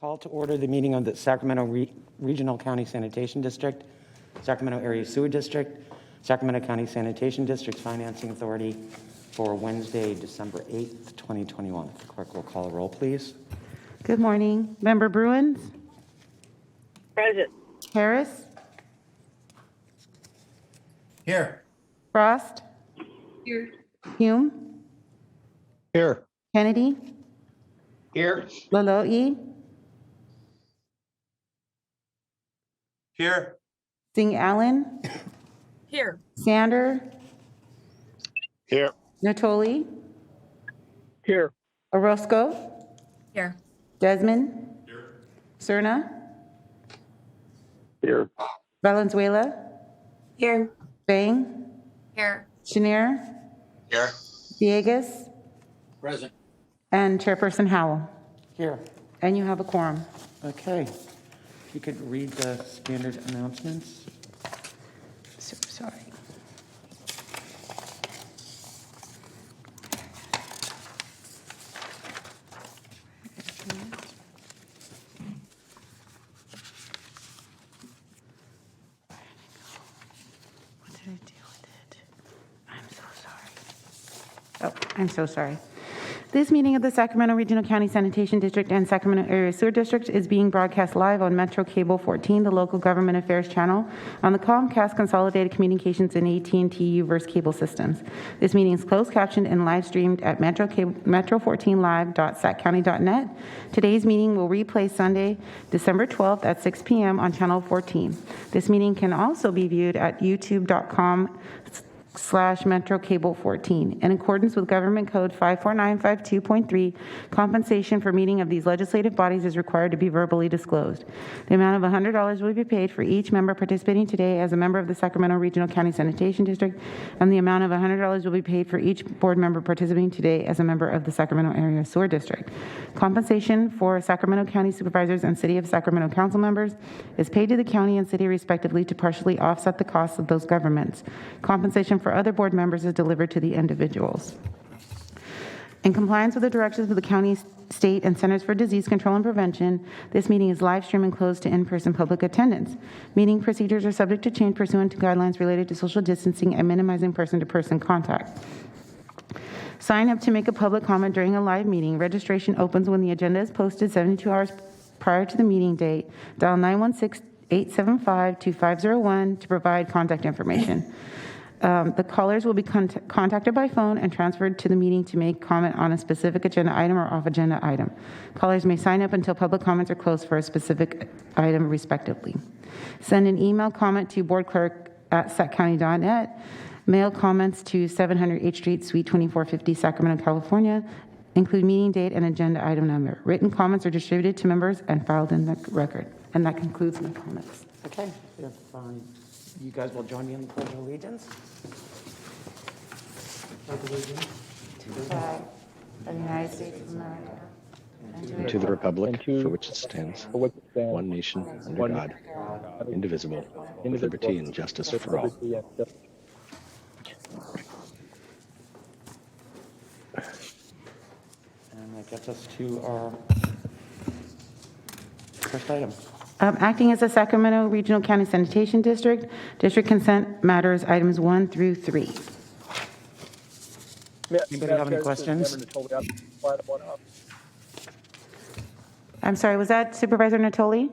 Call to order the meeting of the Sacramento Regional County Sanitation District, Sacramento Area Sewer District, Sacramento County Sanitation District Financing Authority for Wednesday, December 8th, 2021. The clerk will call a roll, please. Good morning. Member Bruins? Present. Harris? Here. Frost? Here. Hume? Here. Kennedy? Here. Lalo'i? Here. Singh Allen? Here. Sander? Here. Natoli? Here. Orozco? Here. Desmond? Here. Cerna? Here. Valenzuela? Here. Bang? Here. Chenier? Here. Villegas? Present. And Chairperson Howell. Here. And you have a quorum. Okay. If you could read the standard announcements. So sorry. What did I do with it? I'm so sorry. Oh, I'm so sorry. This meeting of the Sacramento Regional County Sanitation District and Sacramento Area Sewer District is being broadcast live on Metro Cable 14, the local government affairs channel, on the Comcast Consolidated Communications and AT&T Uverse cable systems. This meeting is closed captioned and live streamed at metro14live.saccounty.net. Today's meeting will replay Sunday, December 12th at 6 p.m. on channel 14. This meeting can also be viewed at youtube.com/Metro Cable 14. In accordance with Government Code 54952.3, compensation for meeting of these legislative bodies is required to be verbally disclosed. The amount of $100 will be paid for each member participating today as a member of the Sacramento Regional County Sanitation District, and the amount of $100 will be paid for each board member participating today as a member of the Sacramento Area Sewer District. Compensation for Sacramento County Supervisors and City of Sacramento council members is paid to the county and city respectively to partially offset the costs of those governments. Compensation for other board members is delivered to the individuals. In compliance with the directives of the county, state, and Centers for Disease Control and Prevention, this meeting is live streamed and closed to in-person public attendance. Meeting procedures are subject to change pursuant to guidelines related to social distancing and minimizing person-to-person contact. Sign up to make a public comment during a live meeting. Registration opens when the agenda is posted 72 hours prior to the meeting date. Dial 916-875-2501 to provide contact information. The callers will be contacted by phone and transferred to the meeting to make comment on a specific agenda item or off-agenda item. Callers may sign up until public comments are closed for a specific item, respectively. Send an email comment to boardclerk@saccounty.net. Mail comments to 700 H Street, Suite 2450, Sacramento, California. Include meeting date and agenda item number. Written comments are distributed to members and filed in the record. And that concludes my comments. Okay. If you guys will join me in the Pledge of Allegiance. To the flag of the United States of America. And to the republic for which it stands, one nation, under God, indivisible, with liberty and justice for all. And that gets us to our first item. Acting as a Sacramento Regional County Sanitation District, District Consent Matters, items 1 through 3. Anybody have any questions? I'm sorry, was that Supervisor Natoli?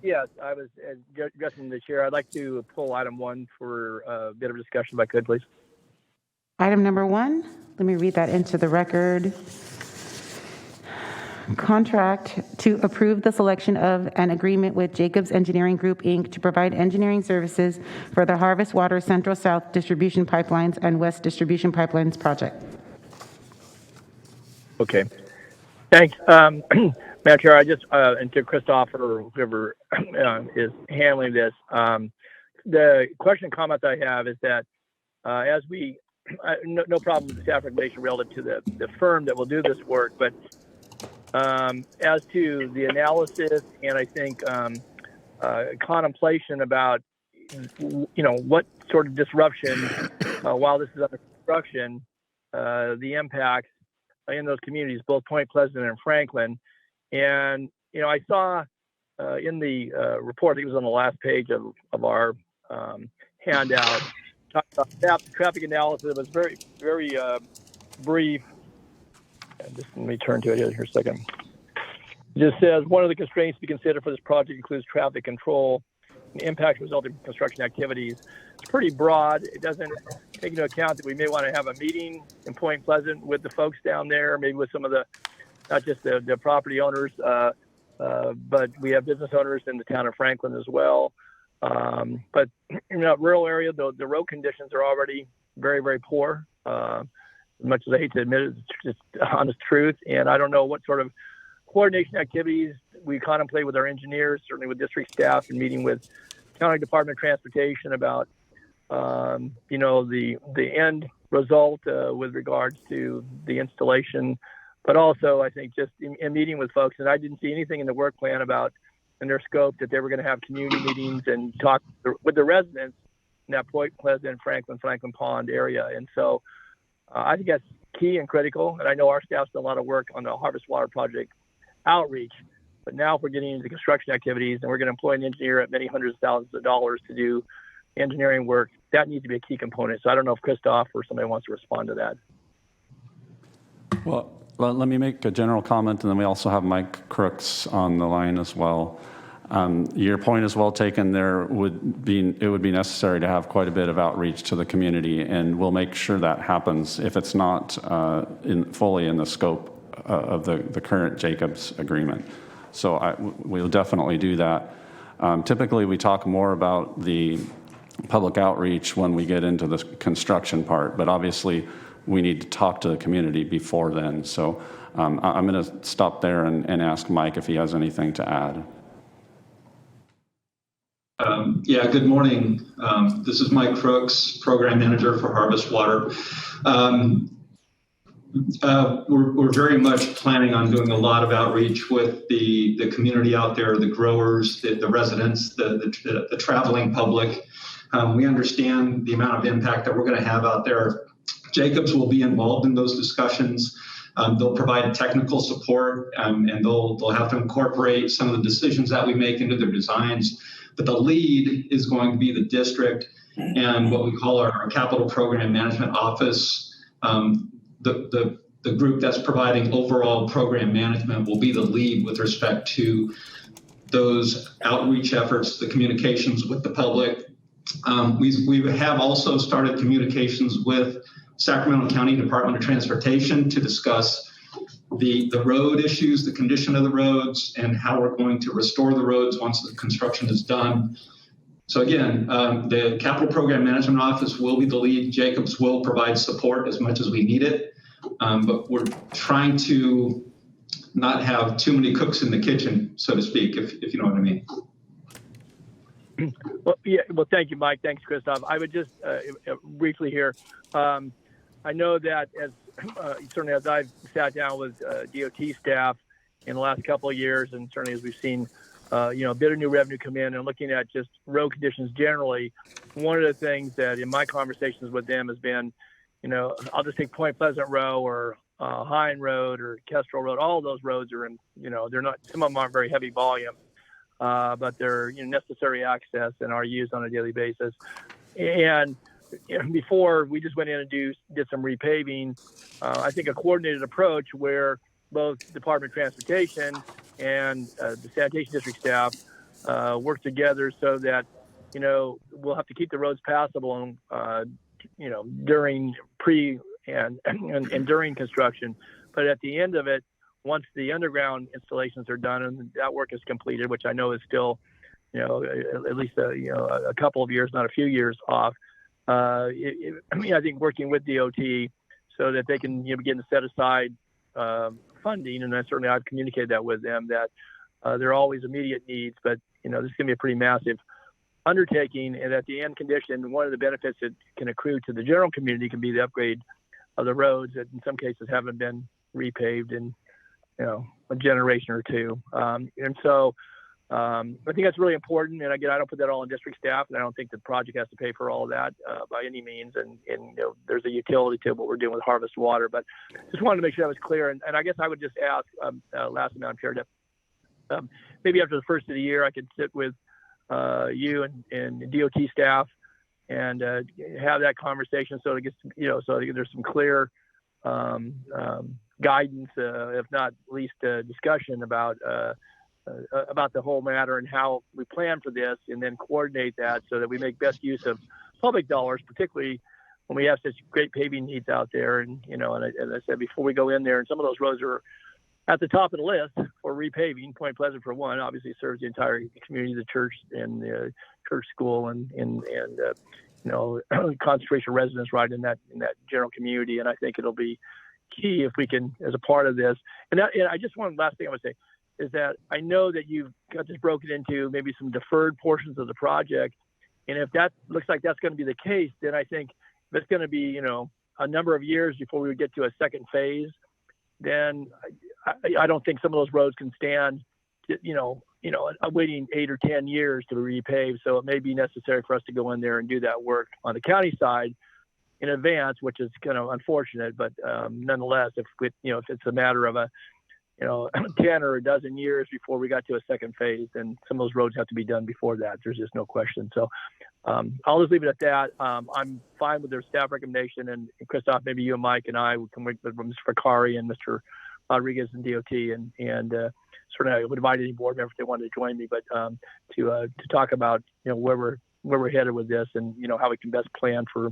Yes, I was addressing the chair. I'd like to pull item 1 for a bit of discussion, if I could, please. Item number 1, let me read that into the record. Contract to approve the selection of an agreement with Jacobs Engineering Group, Inc. to provide engineering services for the Harvest Water Central South Distribution Pipelines and West Distribution Pipelines project. Okay. Thanks. Madam Chair, I just, and to Christoph or whoever is handling this, the question and comment I have is that as we, no problem with the staff recommendation relative to the firm that will do this work, but as to the analysis and I think contemplation about, what sort of disruption while this is under construction, the impacts in those communities, both Point Pleasant and Franklin, and I saw in the report, I think it was on the last page of our handout, talked about traffic analysis. It was very, very brief. And just let me turn to it here a second. It just says, one of the constraints to be considered for this project includes traffic control and impact resulting from construction activities. It's pretty broad. It doesn't take into account that we may want to have a meeting in Point Pleasant with the folks down there, maybe with some of the, not just the property owners, but we have business owners in the town of Franklin as well. But in that rural area, the road conditions are already very, very poor. As much as I hate to admit it, it's just honest truth. And I don't know what sort of coordination activities we contemplate with our engineers, certainly with district staff, and meeting with County Department of Transportation about, the end result with regards to the installation. But also, I think just in meeting with folks, and I didn't see anything in the work plan about in their scope that they were going to have community meetings and talk with the residents in that Point Pleasant, Franklin Pond area. And so I think that's key and critical. And I know our staff's done a lot of work on the Harvest Water Project outreach. But now if we're getting into construction activities and we're going to employ an engineer at many hundreds of thousands of dollars to do engineering work, that needs to be a key component. So I don't know if Christoph or somebody wants to respond to that. Well, let me make a general comment, and then we also have Mike Crooks on the line as well. Your point is well taken. It would be necessary to have quite a bit of outreach to the community, and we'll make sure that happens if it's not fully in the scope of the current Jacobs agreement. So we'll definitely do that. Typically, we talk more about the public outreach when we get into the construction part, but obviously we need to talk to the community before then. So I'm going to stop there and ask Mike if he has anything to add. Good morning. This is Mike Crooks, Program Manager for Harvest Water. We're very much planning on doing a lot of outreach with the community out there, the growers, the residents, the traveling public. We understand the amount of impact that we're going to have out there. Jacobs will be involved in those discussions. They'll provide technical support, and they'll have to incorporate some of the decisions that we make into their designs. But the lead is going to be the district and what we call our Capital Program Management Office. The group that's providing overall program management will be the lead with respect to those outreach efforts, the communications with the public. We have also started communications with Sacramento County Department of Transportation to discuss the road issues, the condition of the roads, and how we're going to restore the roads once the construction is done. So again, the Capital Program Management Office will be the lead. Jacobs will provide support as much as we need it, but we're trying to not have too many cooks in the kitchen, so to speak, if you know what I mean. Well, thank you, Mike. Thanks, Christoph. I would just briefly here. I know that certainly as I've sat down with DOT staff in the last couple of years, and certainly as we've seen, a bit of new revenue come in and looking at just road conditions generally, one of the things that in my conversations with them has been, I'll just take Point Pleasant Row or Hine Road or Kestrel Road. All of those roads are in, they're not, some of them aren't very heavy volume, but they're necessary access and are used on a daily basis. And before we just went in and did some repaving, I think a coordinated approach where both Department of Transportation and the Sanitation District staff work together so that, we'll have to keep the roads passable, during pre and during construction. But at the end of it, once the underground installations are done and that work is completed, which I know is still, at least a couple of years, not a few years off. I think working with DOT so that they can begin to set aside funding, and certainly I've communicated that with them, that there are always immediate needs, but this is going to be a pretty massive undertaking. And at the end condition, one of the benefits that can accrue to the general community can be the upgrade of the roads that in some cases haven't been repaved in a generation or two. And so I think that's really important. And again, I don't put that all on district staff, and I don't think the project has to pay for all of that by any means. And there's a utility to what we're doing with Harvest Water. But just wanted to make sure that was clear. And I guess I would just ask, last Madam Chair, maybe after the first of the year, I could sit with you and DOT staff and have that conversation, so it gets, so there's some clear guidance, if not at least discussion about the whole matter and how we plan for this, and then coordinate that so that we make best use of public dollars, particularly when we have such great paving needs out there. And, and as I said, before we go in there, and some of those roads are at the top of the list for repaving. Point Pleasant, for one, obviously serves the entire community, the church and the church school and concentration of residents right in that general community. And I think it'll be key if we can, as a part of this. And I just want, last thing I would say is that I know that you've got this broken into maybe some deferred portions of the project. And if that looks like that's going to be the case, then I think if it's going to be, a number of years before we would get to a second phase, then I don't think some of those roads can stand, waiting 8 or 10 years to be repaved. So it may be necessary for us to go in there and do that work on the county side in advance, which is kind of unfortunate. But nonetheless, if it's a matter of 10 or a dozen years before we got to a second phase, then some of those roads have to be done before that. There's just no question. So I'll just leave it at that. I'm fine with their staff recommendation, and Christoph, maybe you and Mike and I would come with Mr. Fakari and Mr. Rodriguez and DOT, and certainly I would invite any board member if they wanted to join me, but to talk about where we're headed with this, and how we can best plan for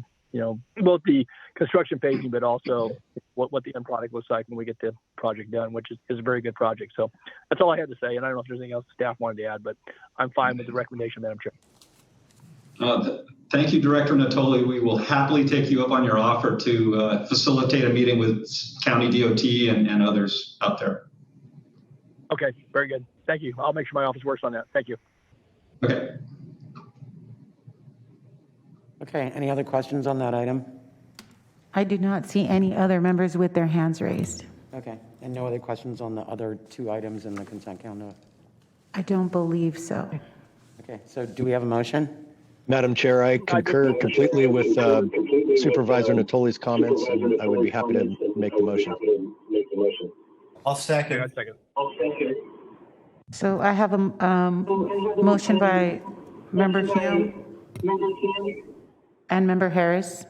both the construction phasing, but also what the end product looks like when we get the project done, which is a very good project. So that's all I had to say. And I don't know if there's anything else staff wanted to add, but I'm fine with the recommendation, Madam Chair. Thank you, Director Natoli. We will happily take you up on your offer to facilitate a meeting with County DOT and others out there. Okay, very good. Thank you. I'll make sure my office works on that. Thank you. Okay. Okay, any other questions on that item? I do not see any other members with their hands raised. Okay, and no other questions on the other two items in the consent calendar? I don't believe so. Okay, so do we have a motion? Madam Chair, I concur completely with Supervisor Natoli's comments, and I would be happy to make the motion. I'll second. Yeah, second. So I have a motion by Member Hume and Member Harris.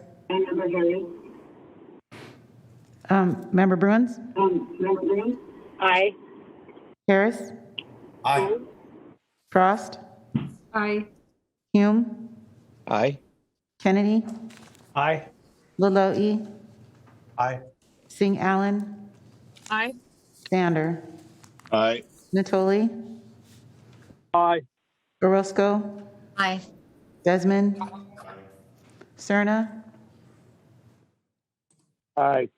Member Bruins? Aye. Harris? Aye. Frost? Aye. Hume? Aye. Kennedy? Aye. Laloe? Aye. Singh Allen? Aye. Sander? Aye. Natoli? Aye. Orozco? Aye. Desmond? Cerna? Aye.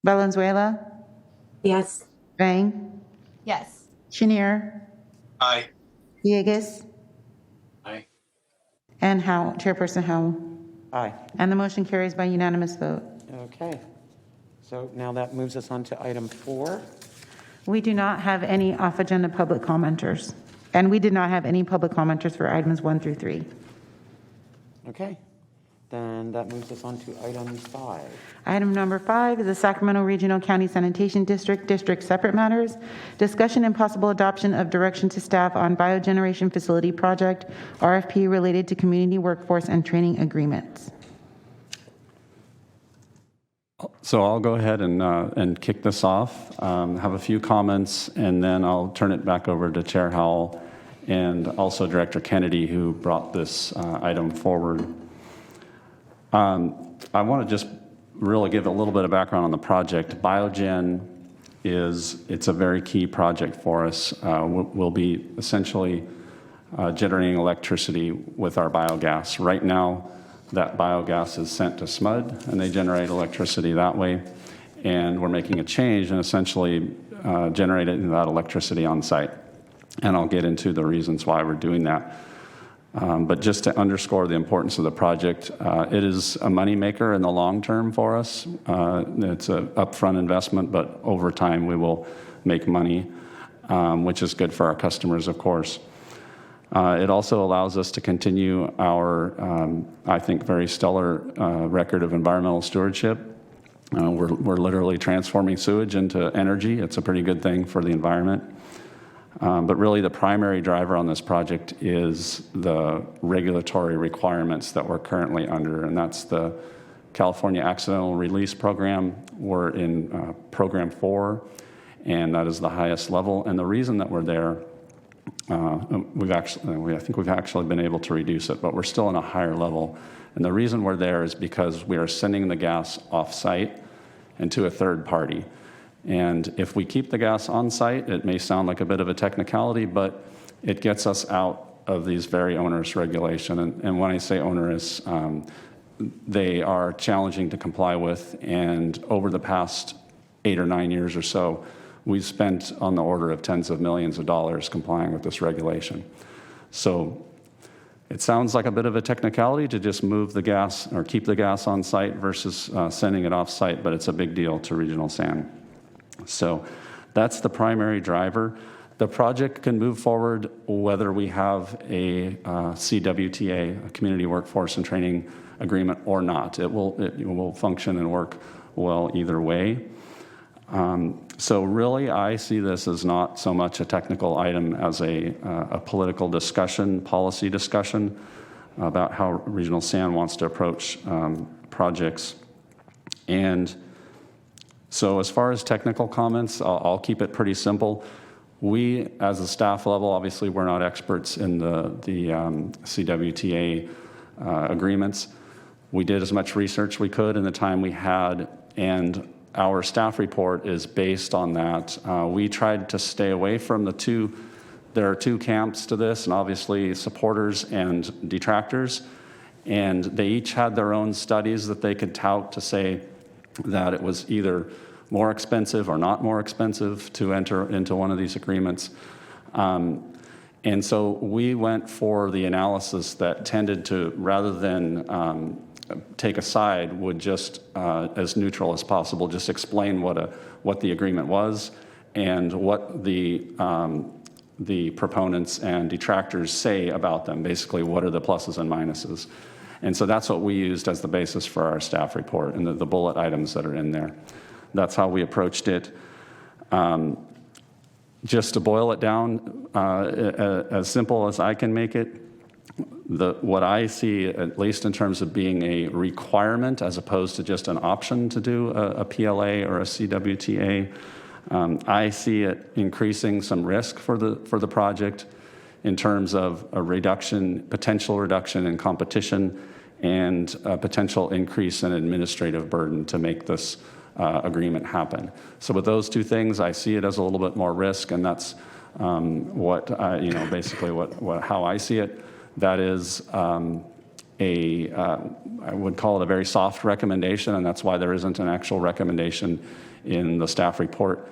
Valenzuela? Yes. Vang? Yes. Chenier? Aye. Villegas? Aye. And Howell, Chairperson Howell. Aye. And the motion carries by unanimous vote. Okay, so now that moves us on to item 4. We do not have any off-agenda public commenters, and we did not have any public commenters for items 1 through 3. Okay, then that moves us on to item 5. Item number 5 is the Sacramento Regional County Sanitation District separate matters. Discussion and possible adoption of direction to staff on Biogeneration Facility Project, RFP related to community workforce and training agreements. So I'll go ahead and kick this off, have a few comments, and then I'll turn it back over to Chair Howell and also Director Kennedy, who brought this item forward. I want to just really give a little bit of background on the project. Biogen it's a very key project for us. We'll be essentially generating electricity with our biogas. Right now, that biogas is sent to SMUD, and they generate electricity that way. And we're making a change and essentially generating that electricity on site. And I'll get into the reasons why we're doing that. But just to underscore the importance of the project, it is a moneymaker in the long term for us. It's an upfront investment, but over time we will make money, which is good for our customers, of course. It also allows us to continue our, I think, very stellar record of environmental stewardship. We're literally transforming sewage into energy. It's a pretty good thing for the environment. But really the primary driver on this project is the regulatory requirements that we're currently under, and that's the California Accidental Release Program. We're in Program 4, and that is the highest level. And the reason that we're there, I think we've actually been able to reduce it, but we're still in a higher level. And the reason we're there is because we are sending the gas off-site and to a third party. And if we keep the gas on site, it may sound like a bit of a technicality, but it gets us out of these very onerous regulation. And when I say onerous, they are challenging to comply with. And over the past 8 or 9 years or so, we've spent on the order of tens of millions of dollars complying with this regulation. So it sounds like a bit of a technicality to just move the gas or keep the gas on site versus sending it off site, but it's a big deal to Regional San. So that's the primary driver. The project can move forward whether we have a CWTA, a Community Workforce and Training Agreement, or not. It will function and work well either way. So really, I see this as not so much a technical item as a political discussion, policy discussion about how Regional San wants to approach projects. And so as far as technical comments, I'll keep it pretty simple. We, as a staff level, obviously we're not experts in the CWTA agreements. We did as much research we could in the time we had, and our staff report is based on that. We tried to stay away from there are two camps to this, and obviously supporters and detractors, and they each had their own studies that they could tout to say that it was either more expensive or not more expensive to enter into one of these agreements. And so we went for the analysis that tended to, rather than take a side, would just, as neutral as possible, just explain what the agreement was and what the proponents and detractors say about them. Basically, what are the pluses and minuses? And so that's what we used as the basis for our staff report and the bullet items that are in there. That's how we approached it. Just to boil it down, as simple as I can make it, what I see, at least in terms of being a requirement as opposed to just an option to do a PLA or a CWTA, I see it increasing some risk for the project in terms of a potential reduction in competition and a potential increase in administrative burden to make this agreement happen. So with those two things, I see it as a little bit more risk, and that's basically how I see it. That is I would call it a very soft recommendation, and that's why there isn't an actual recommendation in the staff report.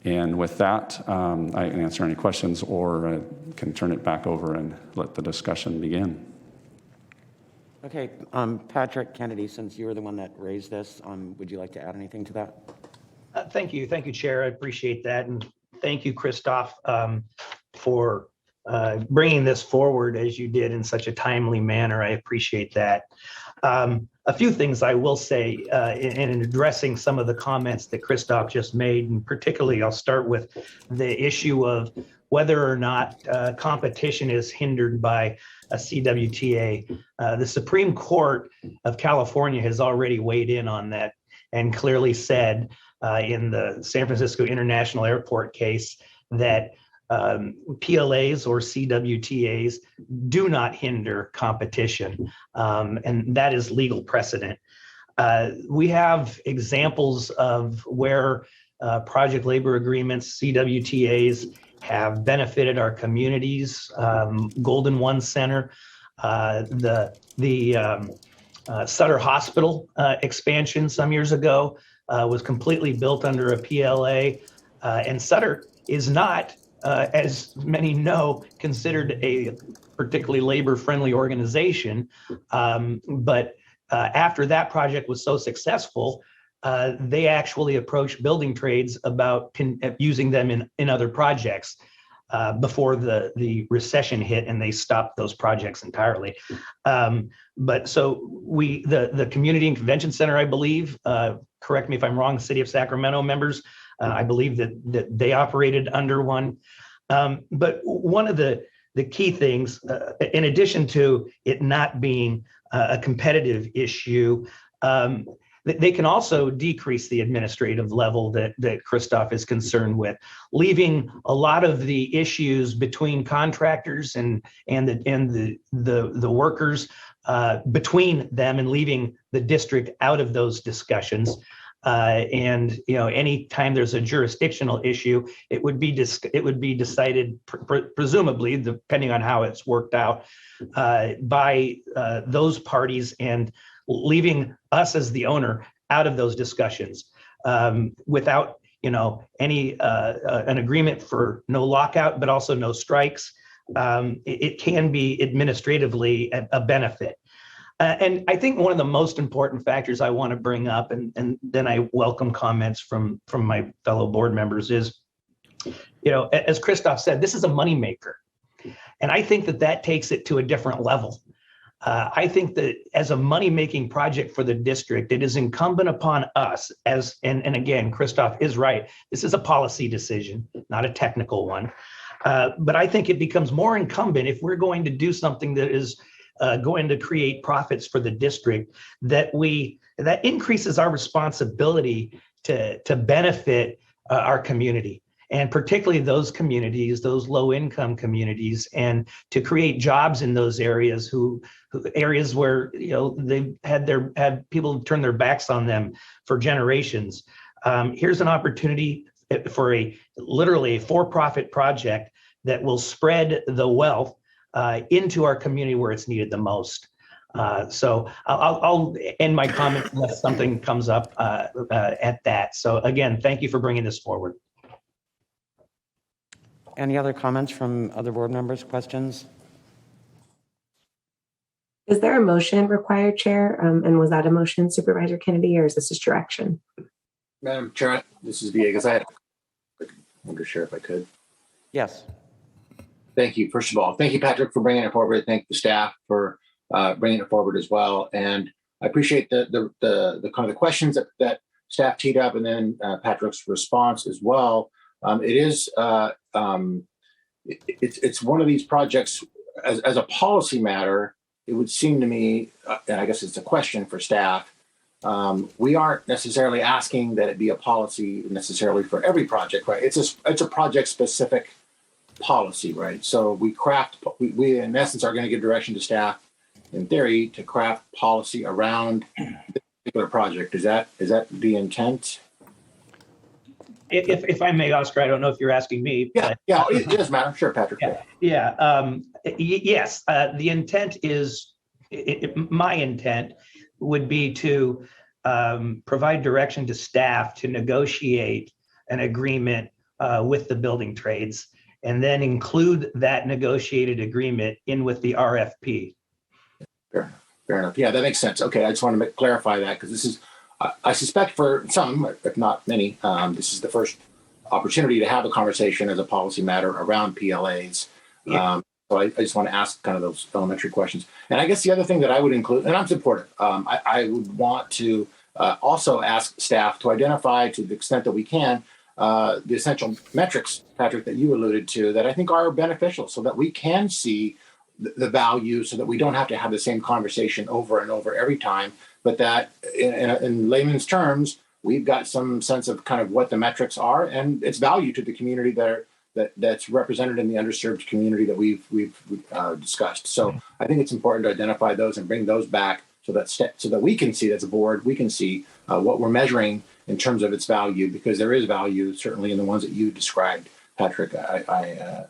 And with that, I can answer any questions or can turn it back over and let the discussion begin. Okay, Patrick Kennedy, since you were the one that raised this, would you like to add anything to that? Thank you, Chair. I appreciate that, and thank you, Christoph, for bringing this forward as you did in such a timely manner. I appreciate that. A few things I will say in addressing some of the comments that Christoph just made, and particularly I'll start with the issue of whether or not competition is hindered by a CWTA. The Supreme Court of California has already weighed in on that and clearly said in the San Francisco International Airport case that PLAs or CWTAs do not hinder competition, and that is legal precedent. We have examples of where project labor agreements, CWTAs, have benefited our communities. Golden One Center, the Sutter Hospital expansion some years ago was completely built under a PLA, and Sutter is not, as many know, considered a particularly labor-friendly organization. But after that project was so successful, they actually approached building trades about using them in other projects before the recession hit, and they stopped those projects entirely. But so the Community and Convention Center, I believe, correct me if I'm wrong, City of Sacramento members, I believe that they operated under one. But one of the key things, in addition to it not being a competitive issue, they can also decrease the administrative level that Christoph is concerned with, leaving a lot of the issues between contractors and the workers between them, and leaving the district out of those discussions. And anytime there's a jurisdictional issue, it would be decided presumably, depending on how it's worked out, by those parties, and leaving us as the owner out of those discussions, without any an agreement for no lockout, but also no strikes. It can be administratively a benefit. And I think one of the most important factors I want to bring up, and then I welcome comments from my fellow board members, is, as Christoph said, this is a moneymaker. And I think that takes it to a different level. I think that as a money-making project for the district, it is incumbent upon us and again, Christoph is right, this is a policy decision, not a technical one. But I think it becomes more incumbent, if we're going to do something that is going to create profits for the district, that increases our responsibility to benefit our community, and particularly those communities, those low-income communities, and to create jobs in those areas areas where they've had people turn their backs on them for generations. Here's an opportunity for literally a for-profit project that will spread the wealth into our community where it's needed the most. So I'll end my comments unless something comes up at that. So again, thank you for bringing this forward. Any other comments from other board members, questions? Is there a motion required, Chair? And was that a motion, Supervisor Kennedy, or is this just direction? Madam Chair, this is Villegas. I wanted to share if I could. Yes. Thank you. First of all, thank you, Patrick, for bringing it forward. Thank the staff for bringing it forward as well. And I appreciate the kind of the questions that staff teed up, and then Patrick's response as well. It's one of these projects as a policy matter. It would seem to me, and I guess it's a question for staff, we aren't necessarily asking that it be a policy necessarily for every project, right? It's a project specific policy, right? So we in essence are going to give direction to staff, in theory, to craft policy around this particular project. Is that the intent? If I may, Oscar, I don't know if you're asking me. Yeah, it does matter. Sure, Patrick. Yeah. Yes, the intent is, my intent would be to provide direction to staff to negotiate an agreement with the building trades, and then include that negotiated agreement in with the RFP. Fair enough. Yeah, that makes sense. Okay, I just want to clarify that, because this is, I suspect for some, if not many, this is the first opportunity to have a conversation as a policy matter around PLAs. Yeah. So I just want to ask kind of those elementary questions. And I guess the other thing that I would include, and I'm supportive, I would want to also ask staff to identify, to the extent that we can, the essential metrics, Patrick, that you alluded to, that I think are beneficial, so that we can see the value, so that we don't have to have the same conversation over and over every time, but that in layman's terms, we've got some sense of kind of what the metrics are and its value to the community that's represented in the underserved community that we've discussed. So I think it's important to identify those and bring those back, so that we can see, as a board, we can see what we're measuring in terms of its value, because there is value certainly in the ones that you described, Patrick. I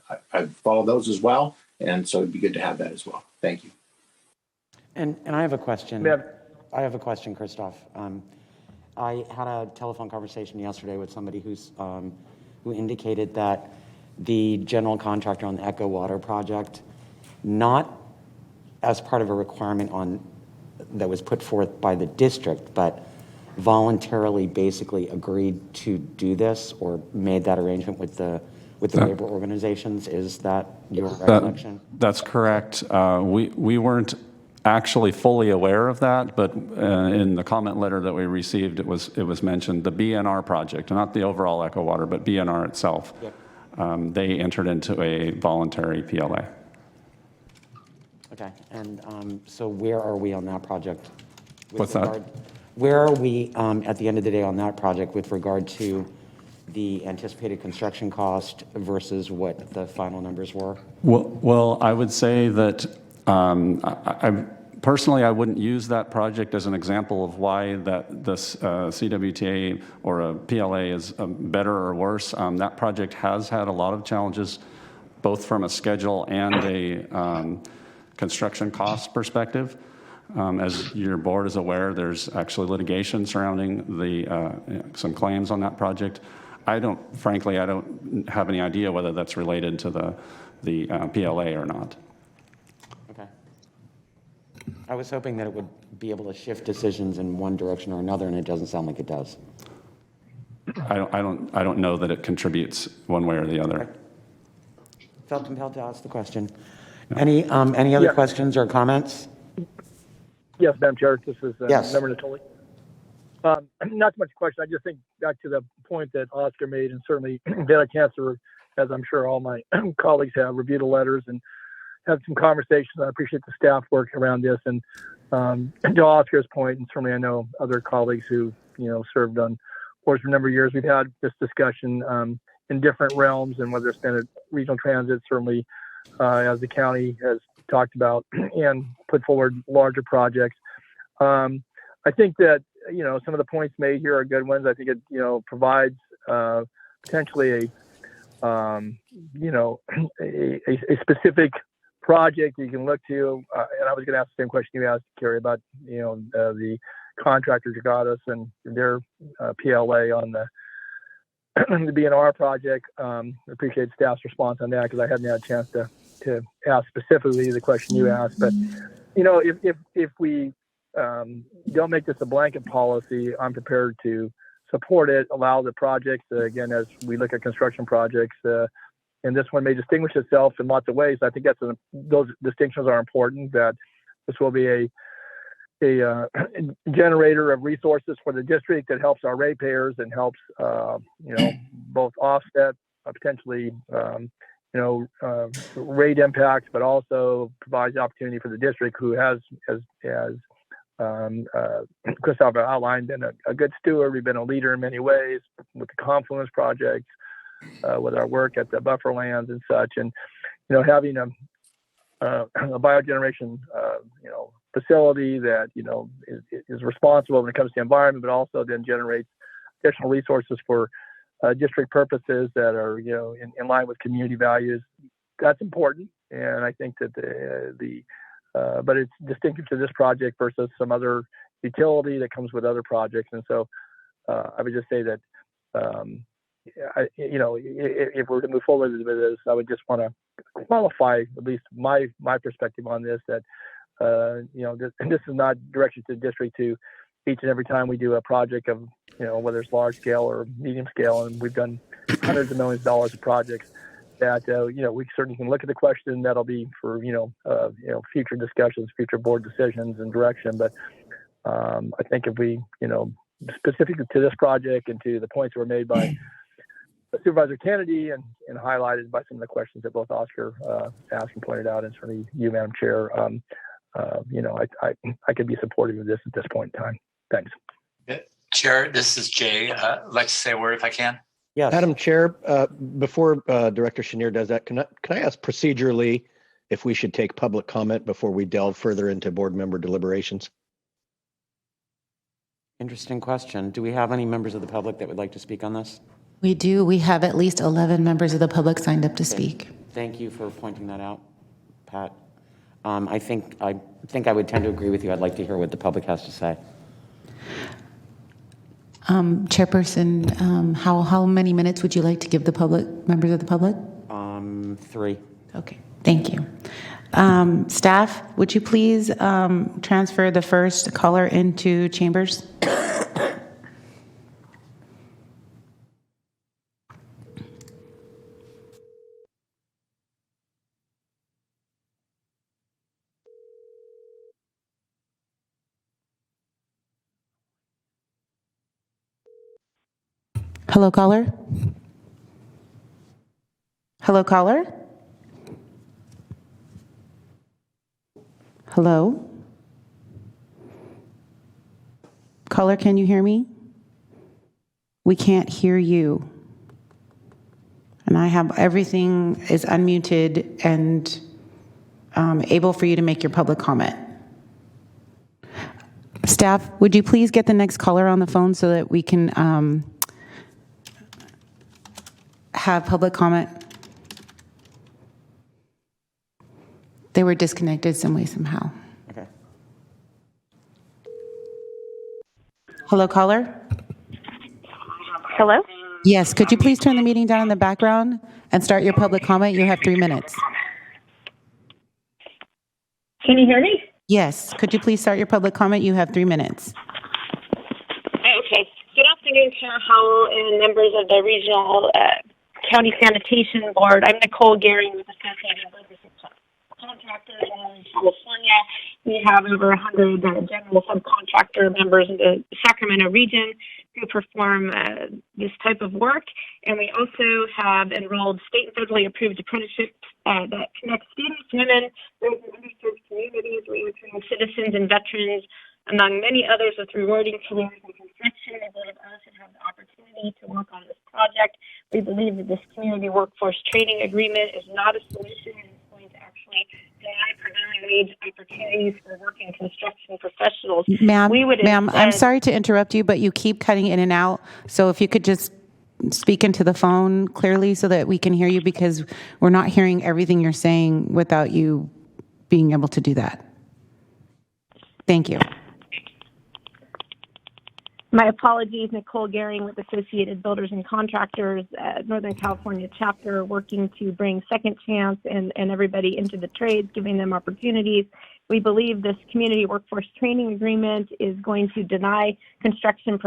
follow those as well, and so it'd be good to have that as well. Thank you. And I have a question. Yeah. I have a question, Christoph. I had a telephone conversation yesterday with somebody who indicated that the general contractor on the Echo Water project, not as part of a requirement that was put forth by the district, but voluntarily basically agreed to do this, or made that arrangement with the labor organizations. Is that your recollection? That's correct. We weren't actually fully aware of that, but in the comment letter that we received, it was mentioned, the BNR project, not the overall Echo Water, but BNR itself. Yep. they entered into a voluntary PLA. Okay, and so where are we on that project? What's that? Where are we at the end of the day on that project with regard to the anticipated construction cost versus what the final numbers were? Well, I would say that personally, I wouldn't use that project as an example of why that this CWTA or a PLA is better or worse. That project has had a lot of challenges, both from a schedule and a construction cost perspective. As your board is aware, there's actually litigation surrounding some claims on that project. Frankly, I don't have any idea whether that's related to the PLA or not. Okay. I was hoping that it would be able to shift decisions in one direction or another, and it doesn't sound like it does. I don't know that it contributes one way or the other. Okay. Felt compelled to ask the question. Any other questions or comments? Yes, Madam Chair, this is Yes. Member Natoli. Not so much a question. I just think back to the point that Oscar made, and certainly had a chance to, as I'm sure all my colleagues have, reviewed the letters and have some conversations. I appreciate the staff work around this. And to Oscar's point, and certainly I know other colleagues who served on boards for a number of years, we've had this discussion in different realms, and whether it's been at regional transit, certainly as the county has talked about and put forward larger projects. I think that some of the points made here are good ones. I think it provides potentially a specific project you can look to. And I was going to ask the same question you asked, Carrie, about the contractor Jagadas and their PLA on the BNR project. Appreciate staff's response on that, because I hadn't had a chance to ask specifically the question you asked. But if we don't make this a blanket policy, I'm prepared to support it, allow the projects, again, as we look at construction projects, and this one may distinguish itself in lots of ways. I think those distinctions are important, that this will be a generator of resources for the district that helps our ratepayers and helps, both offset potentially, rate impacts, but also provides opportunity for the district, who has Christopher outlined, been a good steward. We've been a leader in many ways with the Confluence project, with our work at the buffer lands and such, and having a biogeneration facility that is responsible when it comes to the environment, but also then generates additional resources for district purposes that are in line with community values. That's important, and I think that but it's distinctive to this project versus some other utility that comes with other projects. And so I would just say that, if we're to move forward with this, I would just want to qualify at least my perspective on this, that, this is not directed to the district to each and every time we do a project of, whether it's large scale or medium scale, and we've done hundreds of millions of dollars of projects, that we certainly can look at the question. That'll be for future discussions, future board decisions and direction. But I think if we specific to this project and to the points that were made by Supervisor Kennedy and highlighted by some of the questions that both Oscar asked and pointed out, and certainly you, Madam Chair, I could be supportive of this at this point in time. Thanks. Chair, this is Jay. I'd like to say a word if I can. Yes. Madam Chair, before Director Chenier does that, can I ask procedurally if we should take public comment before we delve further into board member deliberations? Interesting question. Do we have any members of the public that would like to speak on this? We do. We have at least 11 members of the public signed up to speak. Thank you for pointing that out, Pat. I think I would tend to agree with you. I'd like to hear what the public has to say. Chairperson, how many minutes would you like to give the members of the public? 3. Okay, thank you. Staff, would you please transfer the first caller into chambers? Hello, caller. Hello, caller? Hello? Caller, can you hear me? We can't hear you. And I have everything is unmuted and able for you to make your public comment. Staff, would you please get the next caller on the phone so that we can have public comment? They were disconnected some way, somehow. Okay. Hello, caller? Hello? Yes, could you please turn the meeting down in the background and start your public comment? You have 3 minutes. Can you hear me? Yes, could you please start your public comment? You have 3 minutes. Okay. Good afternoon, Chair Howell and members of the Regional County Sanitation Board. I'm Nicole Gehring with Associated Builders Contractors in California. We have over 100 general subcontractor members in the Sacramento region who perform this type of work. And we also have enrolled state and federally approved apprenticeships that connect students, women, those in underserved communities, recruiting citizens and veterans, among many others, with rewarding careers in construction. We believe us should have the opportunity to work on this project. We believe that this community workforce training agreement is not a solution and is going to actually deny prevailing wage opportunities for working construction professionals. Ma'am, I'm sorry to interrupt you, but you keep cutting in and out. So if you could just speak into the phone clearly so that we can hear you, because we're not hearing everything you're saying without you being able to do that. Thank you. My apologies, Nicole Gehring with Associated Builders and Contractors, Northern California chapter, working to bring Second Chance and everybody into the trades, giving them opportunities. We believe this community workforce training agreement is going to deny construction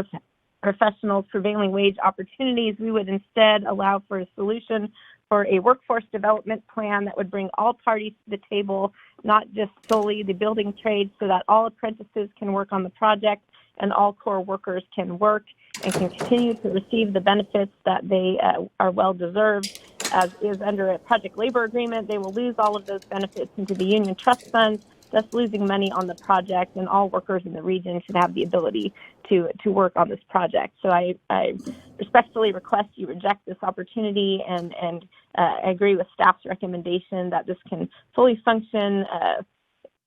professionals prevailing wage opportunities. We would instead allow for a solution for a workforce development plan that would bring all parties to the table, not just solely the building trades, so that all apprentices can work on the project and all core workers can work and can continue to receive the benefits that they are well deserved. As is under a project labor agreement, they will lose all of those benefits into the union trust funds, thus losing money on the project, and all workers in the region should have the ability to work on this project. So I respectfully request you reject this opportunity and I agree with staff's recommendation that this can fully function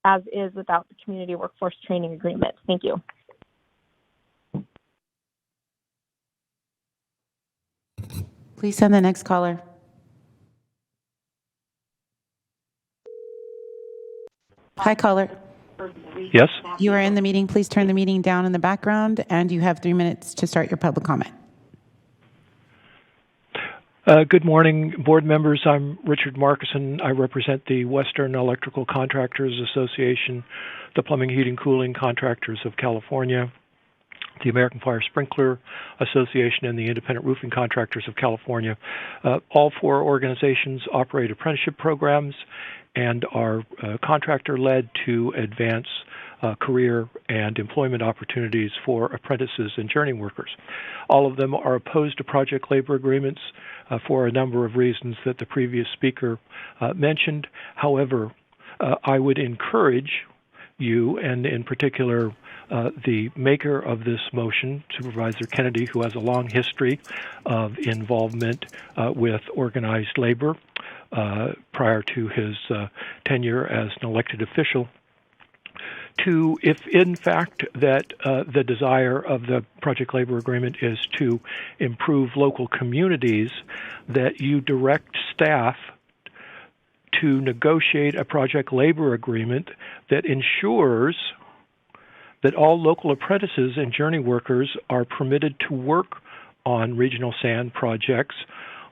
as is without the community workforce training agreement. Thank you. Please send the next caller. Hi, caller. Yes. You are in the meeting. Please turn the meeting down in the background, and you have 3 minutes to start your public comment. Good morning, board members. I'm Richard Markison. I represent the Western Electrical Contractors Association, the Plumbing, Heating, Cooling Contractors of California, the American Fire Sprinkler Association, and the Independent Roofing Contractors of California. All 4 organizations operate apprenticeship programs and are contractor-led to advance career and employment opportunities for apprentices and journey workers. All of them are opposed to project labor agreements for a number of reasons that the previous speaker mentioned. However, I would encourage you, and in particular the maker of this motion, Supervisor Kennedy, who has a long history of involvement with organized labor prior to his tenure as an elected official, to, if in fact that the desire of the project labor agreement is to improve local communities, that you direct staff to negotiate a project labor agreement that ensures that all local apprentices and journey workers are permitted to work on regional sand projects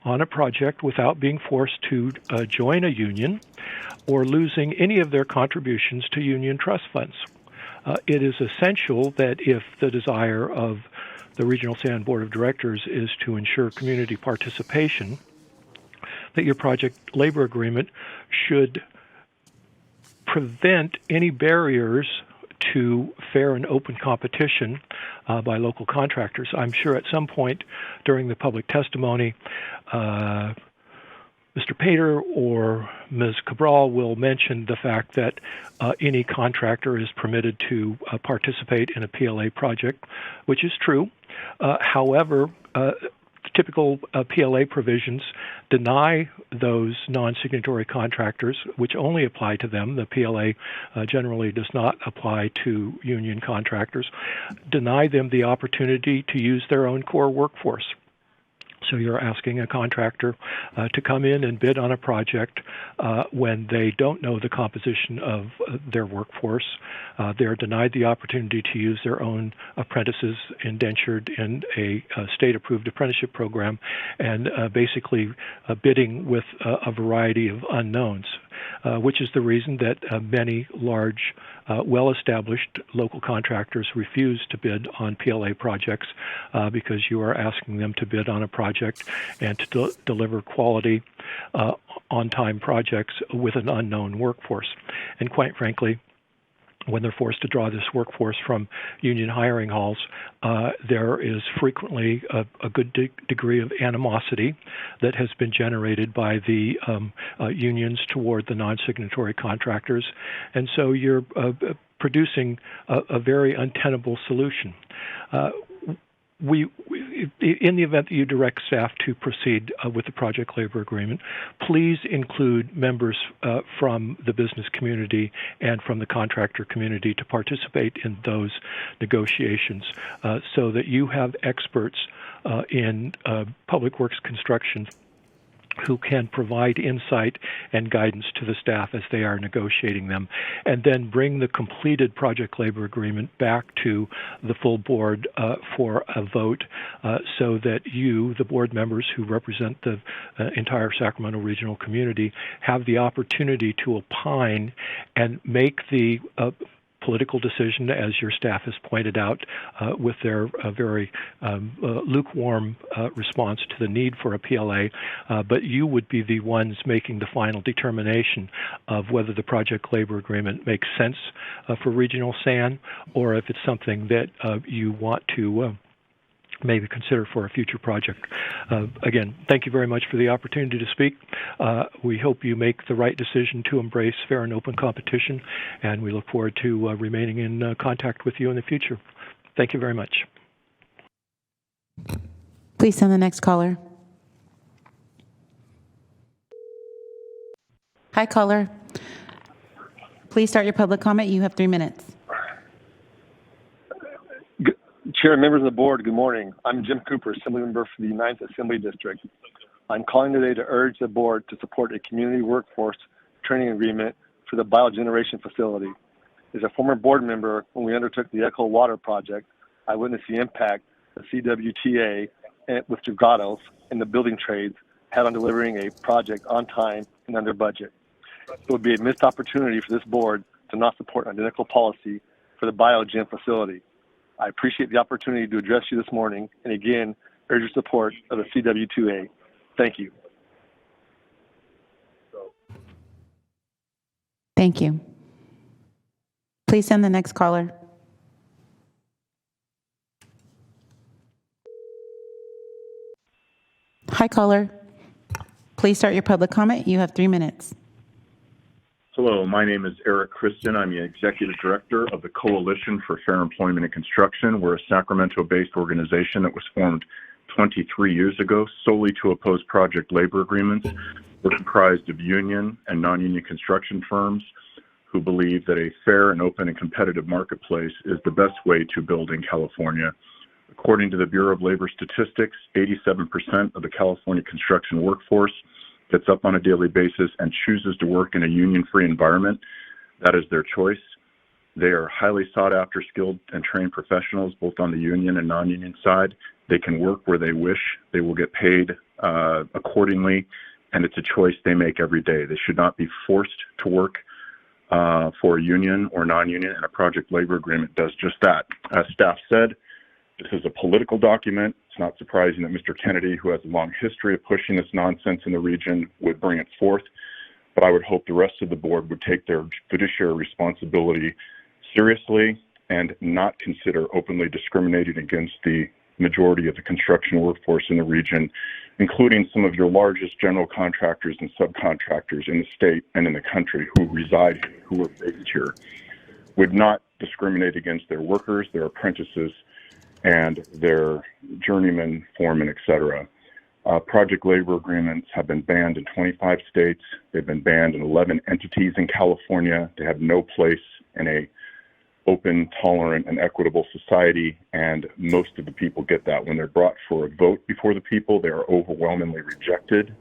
on a project without being forced to join a union or losing any of their contributions to union trust funds. It is essential that if the desire of the Regional Sand Board of Directors is to ensure community participation, that your project labor agreement should prevent any barriers to fair and open competition by local contractors. I'm sure at some point during the public testimony, Mr. Pater or Ms. Cabral will mention the fact that any contractor is permitted to participate in a PLA project, which is true. However, typical PLA provisions deny those non-signatory contractors, which only apply to them. The PLA generally does not apply to union contractors, deny them the opportunity to use their own core workforce. So you're asking a contractor to come in and bid on a project when they don't know the composition of their workforce. They're denied the opportunity to use their own apprentices indentured in a state-approved apprenticeship program, and basically bidding with a variety of unknowns, which is the reason that many large, well-established local contractors refuse to bid on PLA projects because you are asking them to bid on a project and to deliver quality, on-time projects with an unknown workforce. And quite frankly, when they're forced to draw this workforce from union hiring halls, there is frequently a good degree of animosity that has been generated by the unions toward the non-signatory contractors. And so you're producing a very untenable solution. In the event that you direct staff to proceed with the project labor agreement, please include members from the business community and from the contractor community to participate in those negotiations so that you have experts in public works construction who can provide insight and guidance to the staff as they are negotiating them, and then bring the completed project labor agreement back to the full board for a vote so that you, the board members who represent the entire Sacramento regional community, have the opportunity to opine and make the political decision, as your staff has pointed out, with their very lukewarm response to the need for a PLA, but you would be the ones making the final determination of whether the project labor agreement makes sense for regional SAN, or if it's something that you want to maybe consider for a future project. Again, thank you very much for the opportunity to speak. We hope you make the right decision to embrace fair and open competition, and we look forward to remaining in contact with you in the future. Thank you very much. Please send the next caller. Hi, caller. Please start your public comment. You have 3 minutes. Chair, members of the board, good morning. I'm Jim Cooper, Assembly Member for the 9th Assembly District. I'm calling today to urge the board to support a community workforce training agreement for the Biogeneration facility. As a former board member, when we undertook the Echo Water project, I witnessed the impact the CWTA with Dragados and the building trades had on delivering a project on time and under budget. It would be a missed opportunity for this board to not support an identical policy for the Biogen facility. I appreciate the opportunity to address you this morning, and again, urge your support of the CW2A. Thank you. Thank you. Please send the next caller. Hi, caller. Please start your public comment. You have 3 minutes. Hello, my name is Eric Christian. I'm the Executive Director of the Coalition for Fair Employment and Construction. We're a Sacramento-based organization that was formed 23 years ago solely to oppose project labor agreements. We're comprised of union and non-union construction firms who believe that a fair and open and competitive marketplace is the best way to build in California. According to the Bureau of Labor Statistics, 87% of the California construction workforce gets up on a daily basis and chooses to work in a union-free environment. That is their choice. They are highly sought-after, skilled, and trained professionals, both on the union and non-union side. They can work where they wish. They will get paid accordingly, and it's a choice they make every day. They should not be forced to work for a union or non-union, and a project labor agreement does just that. As staff said, this is a political document. It's not surprising that Mr. Kennedy, who has a long history of pushing this nonsense in the region, would bring it forth. But I would hope the rest of the board would take their fiduciary responsibility seriously and not consider openly discriminating against the majority of the construction workforce in the region, including some of your largest general contractors and subcontractors in the state and in the country who reside here, who are based here, would not discriminate against their workers, their apprentices, and their journeymen, foremen, etc. Project labor agreements have been banned in 25 states. They've been banned in 11 entities in California. They have no place in a open, tolerant, and equitable society, and most of the people get that. When they're brought for a vote before the people, they are overwhelmingly rejected.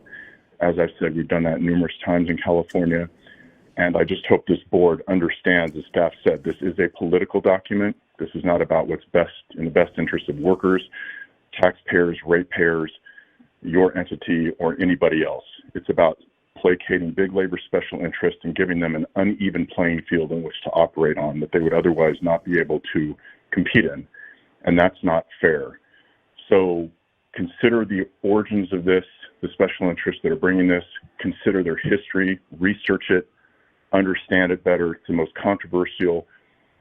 As I've said, we've done that numerous times in California, and I just hope this board understands, as staff said, this is a political document. This is not about what's best in the best interest of workers, taxpayers, ratepayers, your entity, or anybody else. It's about placating big labor special interests and giving them an uneven playing field in which to operate on that they would otherwise not be able to compete in. And that's not fair. So consider the origins of this, the special interests that are bringing this, consider their history, research it, understand it better. It's the most controversial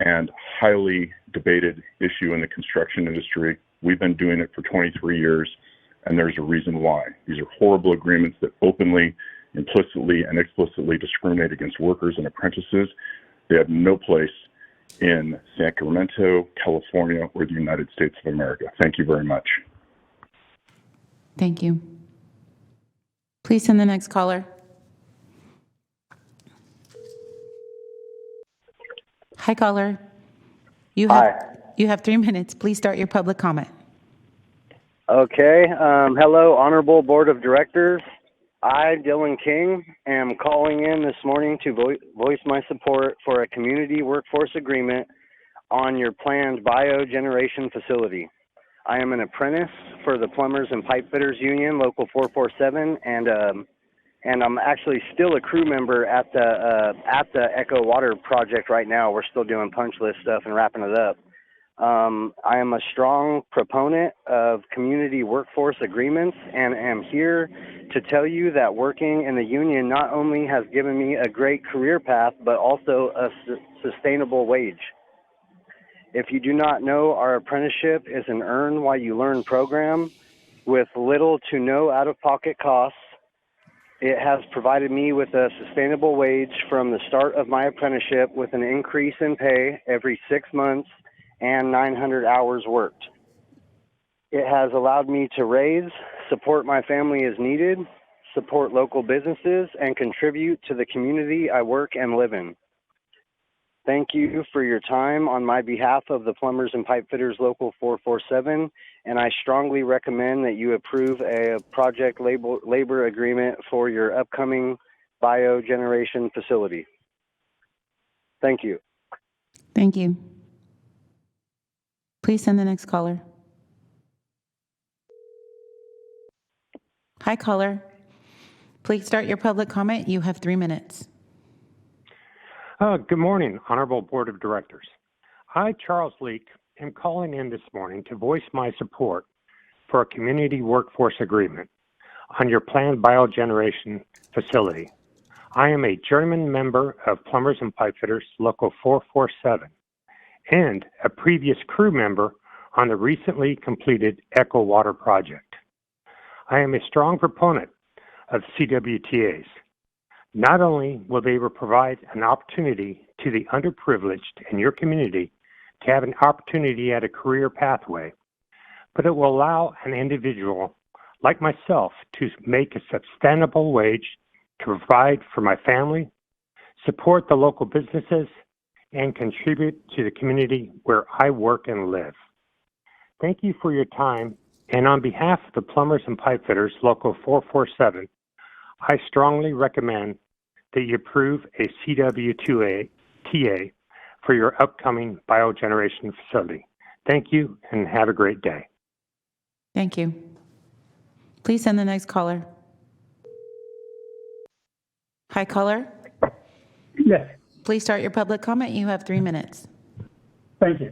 and highly debated issue in the construction industry. We've been doing it for 23 years, and there's a reason why. These are horrible agreements that openly, implicitly, and explicitly discriminate against workers and apprentices. They have no place in Sacramento, California, or the United States of America. Thank you very much. Thank you. Please send the next caller. Hi, caller. You have 3 minutes. Please start your public comment. Okay. Hello, Honorable Board of Directors. I, Dylan King, am calling in this morning to voice my support for a community workforce agreement on your planned biogeneration facility. I am an apprentice for the Plumbers and Pipe Fitters Union, Local 447, and I'm actually still a crew member at the Echo Water project right now. We're still doing punch list stuff and wrapping it up. I am a strong proponent of community workforce agreements and am here to tell you that working in the union not only has given me a great career path, but also a sustainable wage. If you do not know, our apprenticeship is an earn while you learn program with little to no out-of-pocket costs. It has provided me with a sustainable wage from the start of my apprenticeship with an increase in pay every 6 months and 900 hours worked. It has allowed me to raise, support my family as needed, support local businesses, and contribute to the community I work and live in. Thank you for your time on my behalf of the Plumbers and Pipe Fitters Local 447, and I strongly recommend that you approve a project labor agreement for your upcoming biogeneration facility. Thank you. Thank you. Please send the next caller. Hi, caller. Please start your public comment. You have 3 minutes. Good morning, Honorable Board of Directors. I, Charles Leake, am calling in this morning to voice my support for a community workforce agreement on your planned biogeneration facility. I am a journeyman member of Plumbers and Pipe Fitters Local 447 and a previous crew member on the recently completed Echo Water project. I am a strong proponent of CWTAs. Not only will they provide an opportunity to the underprivileged in your community to have an opportunity at a career pathway, but it will allow an individual like myself to make a sustainable wage to provide for my family, support the local businesses, and contribute to the community where I work and live. Thank you for your time, and on behalf of the Plumbers and Pipe Fitters Local 447, I strongly recommend that you approve a CWTA for your upcoming biogeneration facility. Thank you and have a great day. Thank you. Please send the next caller. Hi, caller. Yes, Please start your public comment. You have 3 minutes. thank you.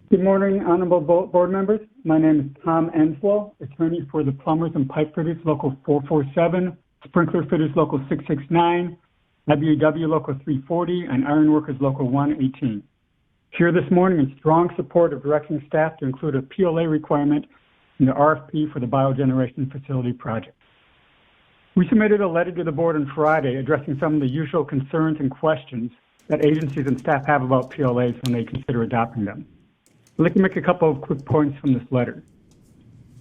Good morning, honorable board members. My name is Tom Enslow, attorney for the Plumbers and Pipe Fitters Local 447, Sprinkler Fitters Local 669, WW Local 340, and Ironworkers Local 118. here this morning in strong support of directing staff to include a PLA requirement in the RFP for the Biogeneration Facility project. We submitted a letter to the board on Friday addressing some of the usual concerns and questions that agencies and staff have about PLAs when they consider adopting them. I'd like to make a couple of quick points from this letter.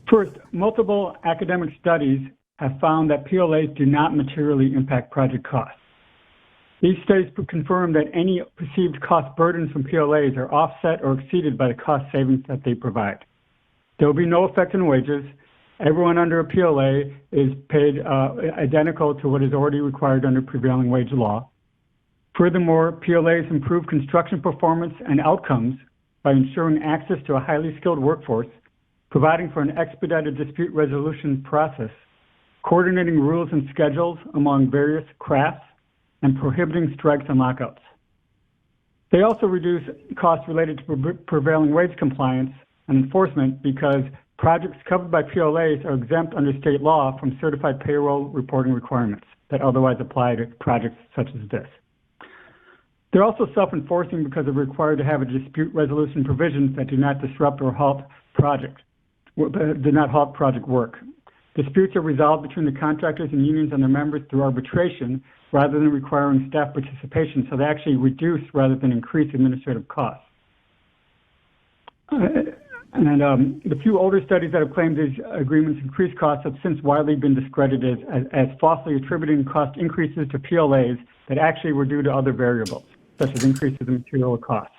First, multiple academic studies have found that PLAs do not materially impact project costs. These studies confirm that any perceived cost burdens from PLAs are offset or exceeded by the cost savings that they provide. There will be no effect on wages. Everyone under a PLA is paid identical to what is already required under prevailing wage law. Furthermore, PLAs improve construction performance and outcomes by ensuring access to a highly skilled workforce, providing for an expedited dispute resolution process, coordinating rules and schedules among various crafts, and prohibiting strikes and lockouts. They also reduce costs related to prevailing wage compliance and enforcement because projects covered by PLAs are exempt under state law from certified payroll reporting requirements that otherwise apply to projects such as this. They're also self-enforcing because they're required to have a dispute resolution provisions that do not disrupt or halt project work. Disputes are resolved between the contractors and unions and their members through arbitration rather than requiring staff participation, so they actually reduce rather than increase administrative costs. The few older studies that have claimed these agreements increase costs have since widely been discredited as falsely attributing cost increases to PLAs that actually were due to other variables, such as increases in material costs.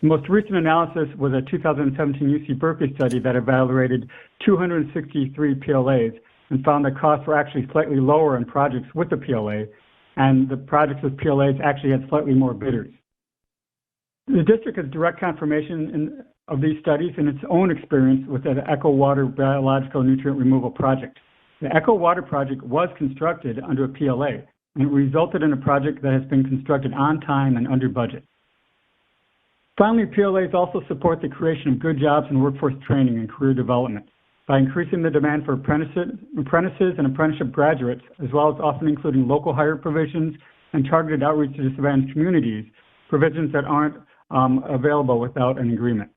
The most recent analysis was a 2017 UC Berkeley study that evaluated 263 PLAs and found that costs were actually slightly lower in projects with a PLA, and the projects with PLAs actually had slightly more bidders. The district has direct confirmation of these studies in its own experience with the Echo Water Biological Nutrient Removal Project. The Echo Water project was constructed under a PLA, and it resulted in a project that has been constructed on time and under budget. Finally, PLAs also support the creation of good jobs and workforce training and career development by increasing the demand for apprentices and apprenticeship graduates, as well as often including local hire provisions and targeted outreach to disadvantaged communities, provisions that aren't available without an agreement.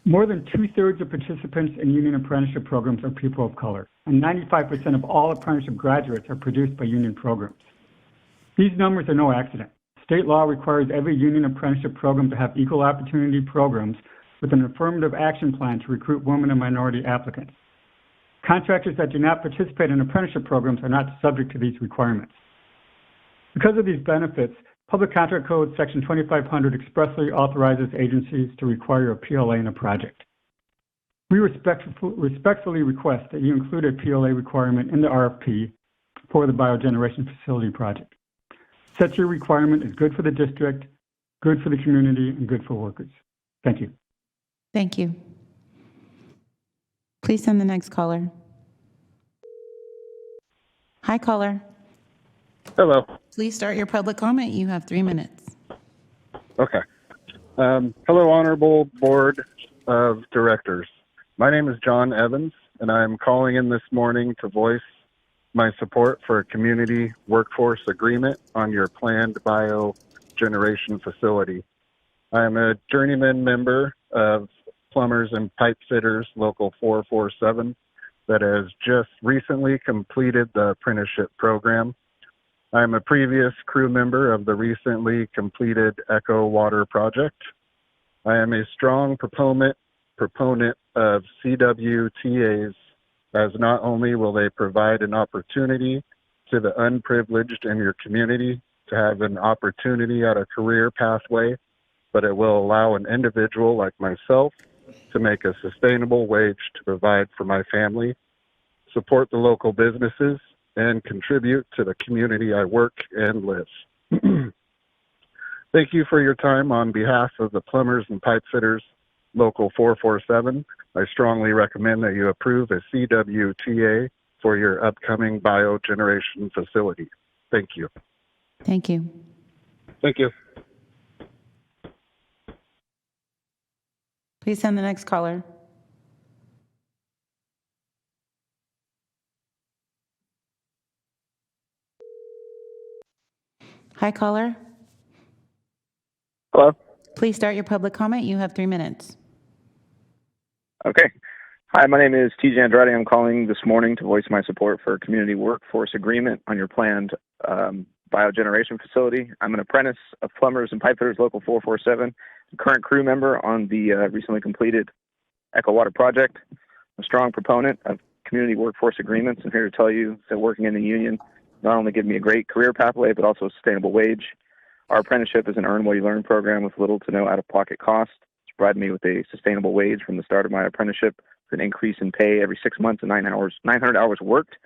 More than 2/3 of participants in union apprenticeship programs are people of color, and 95% of all apprenticeship graduates are produced by union programs. These numbers are no accident. State law requires every union apprenticeship program to have equal opportunity programs with an affirmative action plan to recruit women and minority applicants. Contractors that do not participate in apprenticeship programs are not subject to these requirements. Because of these benefits, Public Contract Code Section 2500 expressly authorizes agencies to require a PLA in a project. We respectfully request that you include a PLA requirement in the RFP for the Biogeneration Facility project. Such a requirement is good for the district, good for the community, and good for workers. Thank you. Thank you. Please send the next caller. Hi, caller. Hello. Please start your public comment. You have 3 minutes. Okay. Hello, Honorable Board of Directors. My name is John Evans, and I'm calling in this morning to voice my support for a community workforce agreement on your planned biogeneration facility. I am a journeyman member of Plumbers and Pipe Fitters Local 447 that has just recently completed the apprenticeship program. I am a previous crew member of the recently completed Echo Water project. I am a strong proponent of CWTAs, as not only will they provide an opportunity to the unprivileged in your community to have an opportunity at a career pathway, but it will allow an individual like myself to make a sustainable wage to provide for my family, support the local businesses, and contribute to the community I work and live. Thank you for your time. On behalf of the Plumbers and Pipe Fitters Local 447, I strongly recommend that you approve a CWTA for your upcoming biogeneration facility. Thank you. Thank you. Thank you. Please send the next caller. Hi, caller. Hello. Please start your public comment. You have 3 minutes. Okay. Hi, my name is TJ Andrade. I'm calling this morning to voice my support for a community workforce agreement on your planned biogeneration facility. I'm an apprentice of plumbers and pipe fitters local 447, current crew member on the recently completed Echo Water project, a strong proponent of community workforce agreements. I'm here to tell you that working in the union not only gives me a great career pathway, but also a sustainable wage. Our apprenticeship is an earn what you learn program with little to no out-of-pocket cost. It's provided me with a sustainable wage from the start of my apprenticeship, with an increase in pay every 6 months and 900 hours worked.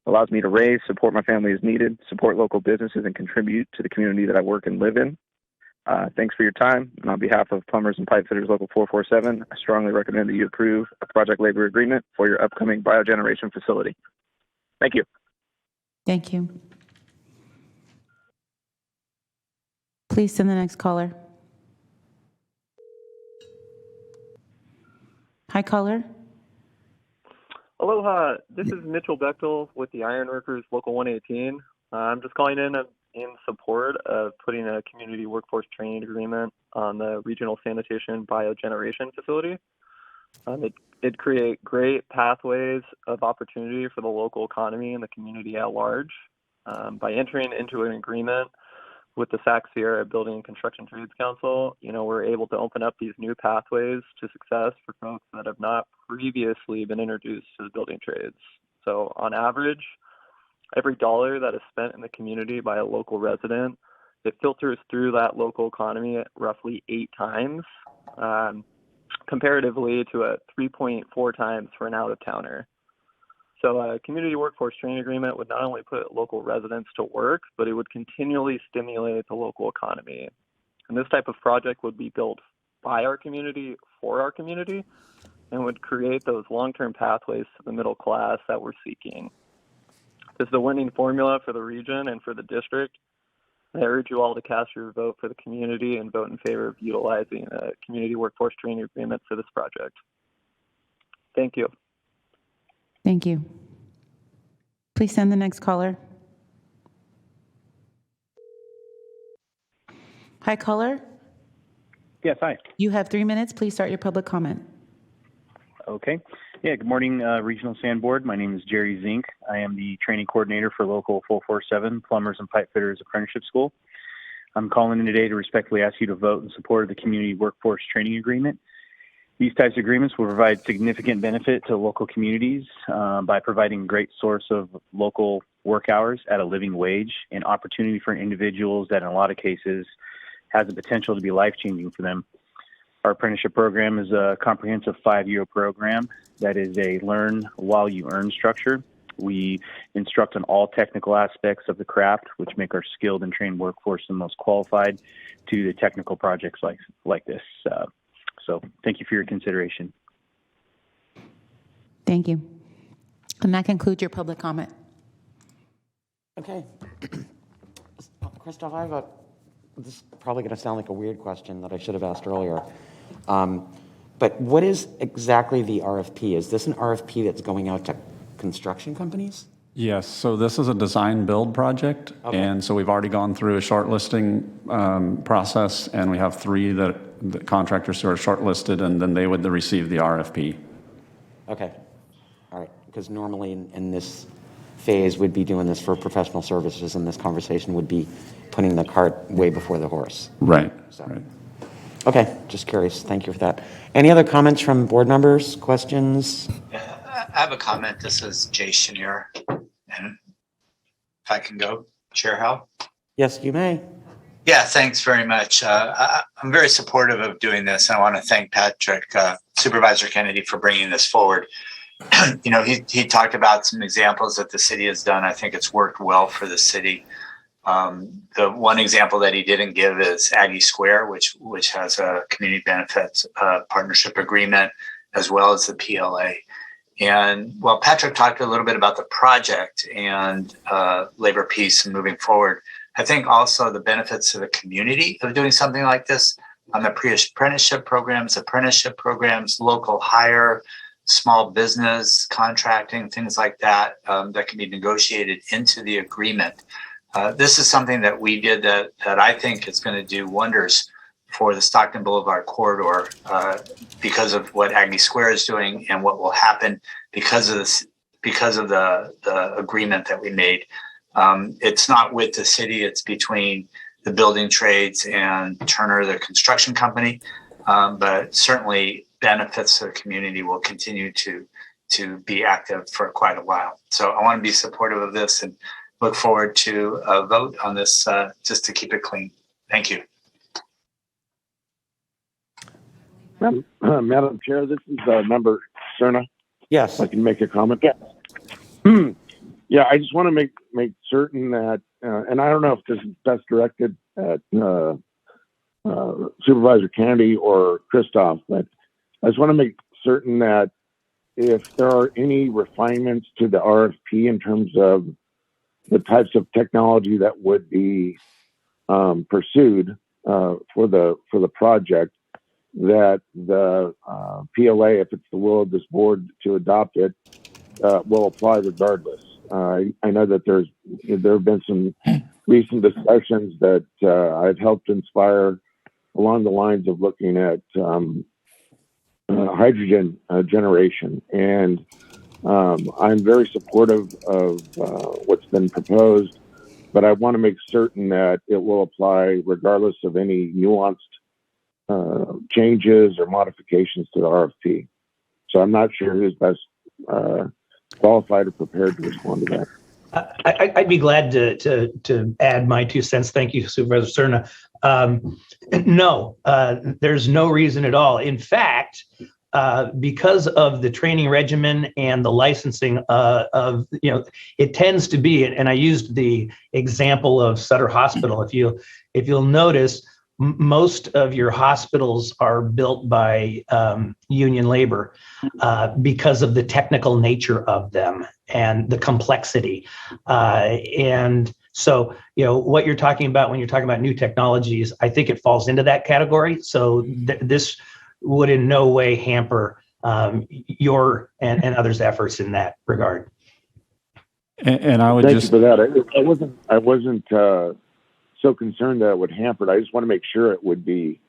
Allows me to raise, support my family as needed, support local businesses, and contribute to the community that I work and live in. Thanks for your time. And on behalf of Plumbers and Pipe Fitters Local 447, I strongly recommend that you approve a project labor agreement for your upcoming biogeneration facility. Thank you. Thank you. Please send the next caller. Hi, caller. Aloha, this is Mitchell Bechtel with the Ironworkers Local 118. I'm just calling in support of putting a community workforce training agreement on the regional sanitation biogeneration facility. It'd create great pathways of opportunity for the local economy and the community at large. By entering into an agreement with the Sac Sierra Building and Construction Trades Council, we're able to open up these new pathways to success for folks that have not previously been introduced to the building trades. So on average, every dollar that is spent in the community by a local resident, it filters through that local economy roughly 8 times, comparatively to a 3.4 times for an out-of-towner. So a community workforce training agreement would not only put local residents to work, but it would continually stimulate the local economy. And this type of project would be built by our community, for our community, and would create those long-term pathways to the middle class that we're seeking. This is the winning formula for the region and for the district. I urge you all to cast your vote for the community and vote in favor of utilizing a community workforce training agreement for this project. Thank you. Thank you. Please send the next caller. Hi, caller. Yes, hi. You have 3 minutes. Please start your public comment. Okay. Yeah, good morning, Regional Sand Board. My name is Jerry Zink. I am the training coordinator for Local 447 Plumbers and Pipe Fitters Apprenticeship School. I'm calling in today to respectfully ask you to vote in support of the Community Workforce Training Agreement. These types of agreements will provide significant benefit to local communities by providing a great source of local work hours at a living wage and opportunity for individuals that in a lot of cases has the potential to be life-changing for them. Our apprenticeship program is a comprehensive 5-year program that is a learn while you earn structure. We instruct on all technical aspects of the craft, which make our skilled and trained workforce the most qualified to the technical projects like this. So thank you for your consideration. Thank you. And that concludes your public comment. Okay. Christoph, this is probably going to sound like a weird question that I should have asked earlier. But what is exactly the RFP? Is this an RFP that's going out to construction companies? Yes, so this is a design build project. Okay. And so we've already gone through a shortlisting process, and we have 3 the contractors who are shortlisted, and then they would receive the RFP. Okay. All right. Because normally in this phase, we'd be doing this for professional services, and this conversation would be putting the cart way before the horse. Right. So. Right. Okay. Just curious. Thank you for that. Any other comments from board members? Questions? I have a comment. This is Jay Chenier. And if I can go, Chair Howell? Yes, you may. Yeah, thanks very much. I'm very supportive of doing this. I want to thank Patrick, Supervisor Kennedy, for bringing this forward. He talked about some examples that the city has done. I think it's worked well for the city. The one example that he didn't give is Aggie Square, which has a community benefits partnership agreement, as well as the PLA. And while Patrick talked a little bit about the project and labor piece and moving forward, I think also the benefits to the community of doing something like this on the apprenticeship programs, local hire, small business contracting, things like that, that can be negotiated into the agreement. This is something that we did that I think is going to do wonders for the Stockton Boulevard corridor because of what Aggie Square is doing and what will happen because of this, because of the agreement that we made. It's not with the city, it's between the building trades and Turner, the construction company, but certainly benefits to the community will continue to be active for quite a while. So I want to be supportive of this and look forward to a vote on this just to keep it clean. Thank you. Madam Chair, this is Member Cerna. Yes. I can make a comment. Yeah. Yeah, I just want to make certain that, and I don't know if this is best directed at Supervisor Kennedy or Christoph, but I just want to make certain that if there are any refinements to the RFP in terms of the types of technology that would be pursued for the project, that the PLA, if it's the will of this board to adopt it, will apply regardless. I know that there have been some recent discussions that I've helped inspire along the lines of looking at hydrogen generation, and I'm very supportive of what's been proposed, but I want to make certain that it will apply regardless of any nuanced changes or modifications to the RFP. So I'm not sure who's best qualified or prepared to respond to that. I'd be glad to add my 2 cents. Thank you, Supervisor Cerna. No, there's no reason at all. In fact, because of the training regimen and the licensing it tends to be, and I used the example of Sutter Hospital. If you'll notice, most of your hospitals are built by union labor because of the technical nature of them and the complexity. And so, what you're talking about when you're talking about new technologies, I think it falls into that category. So this would in no way hamper your and others' efforts in that regard. And I would Thank just you for that. I wasn't so concerned that it would hamper it. I just want to make sure it would be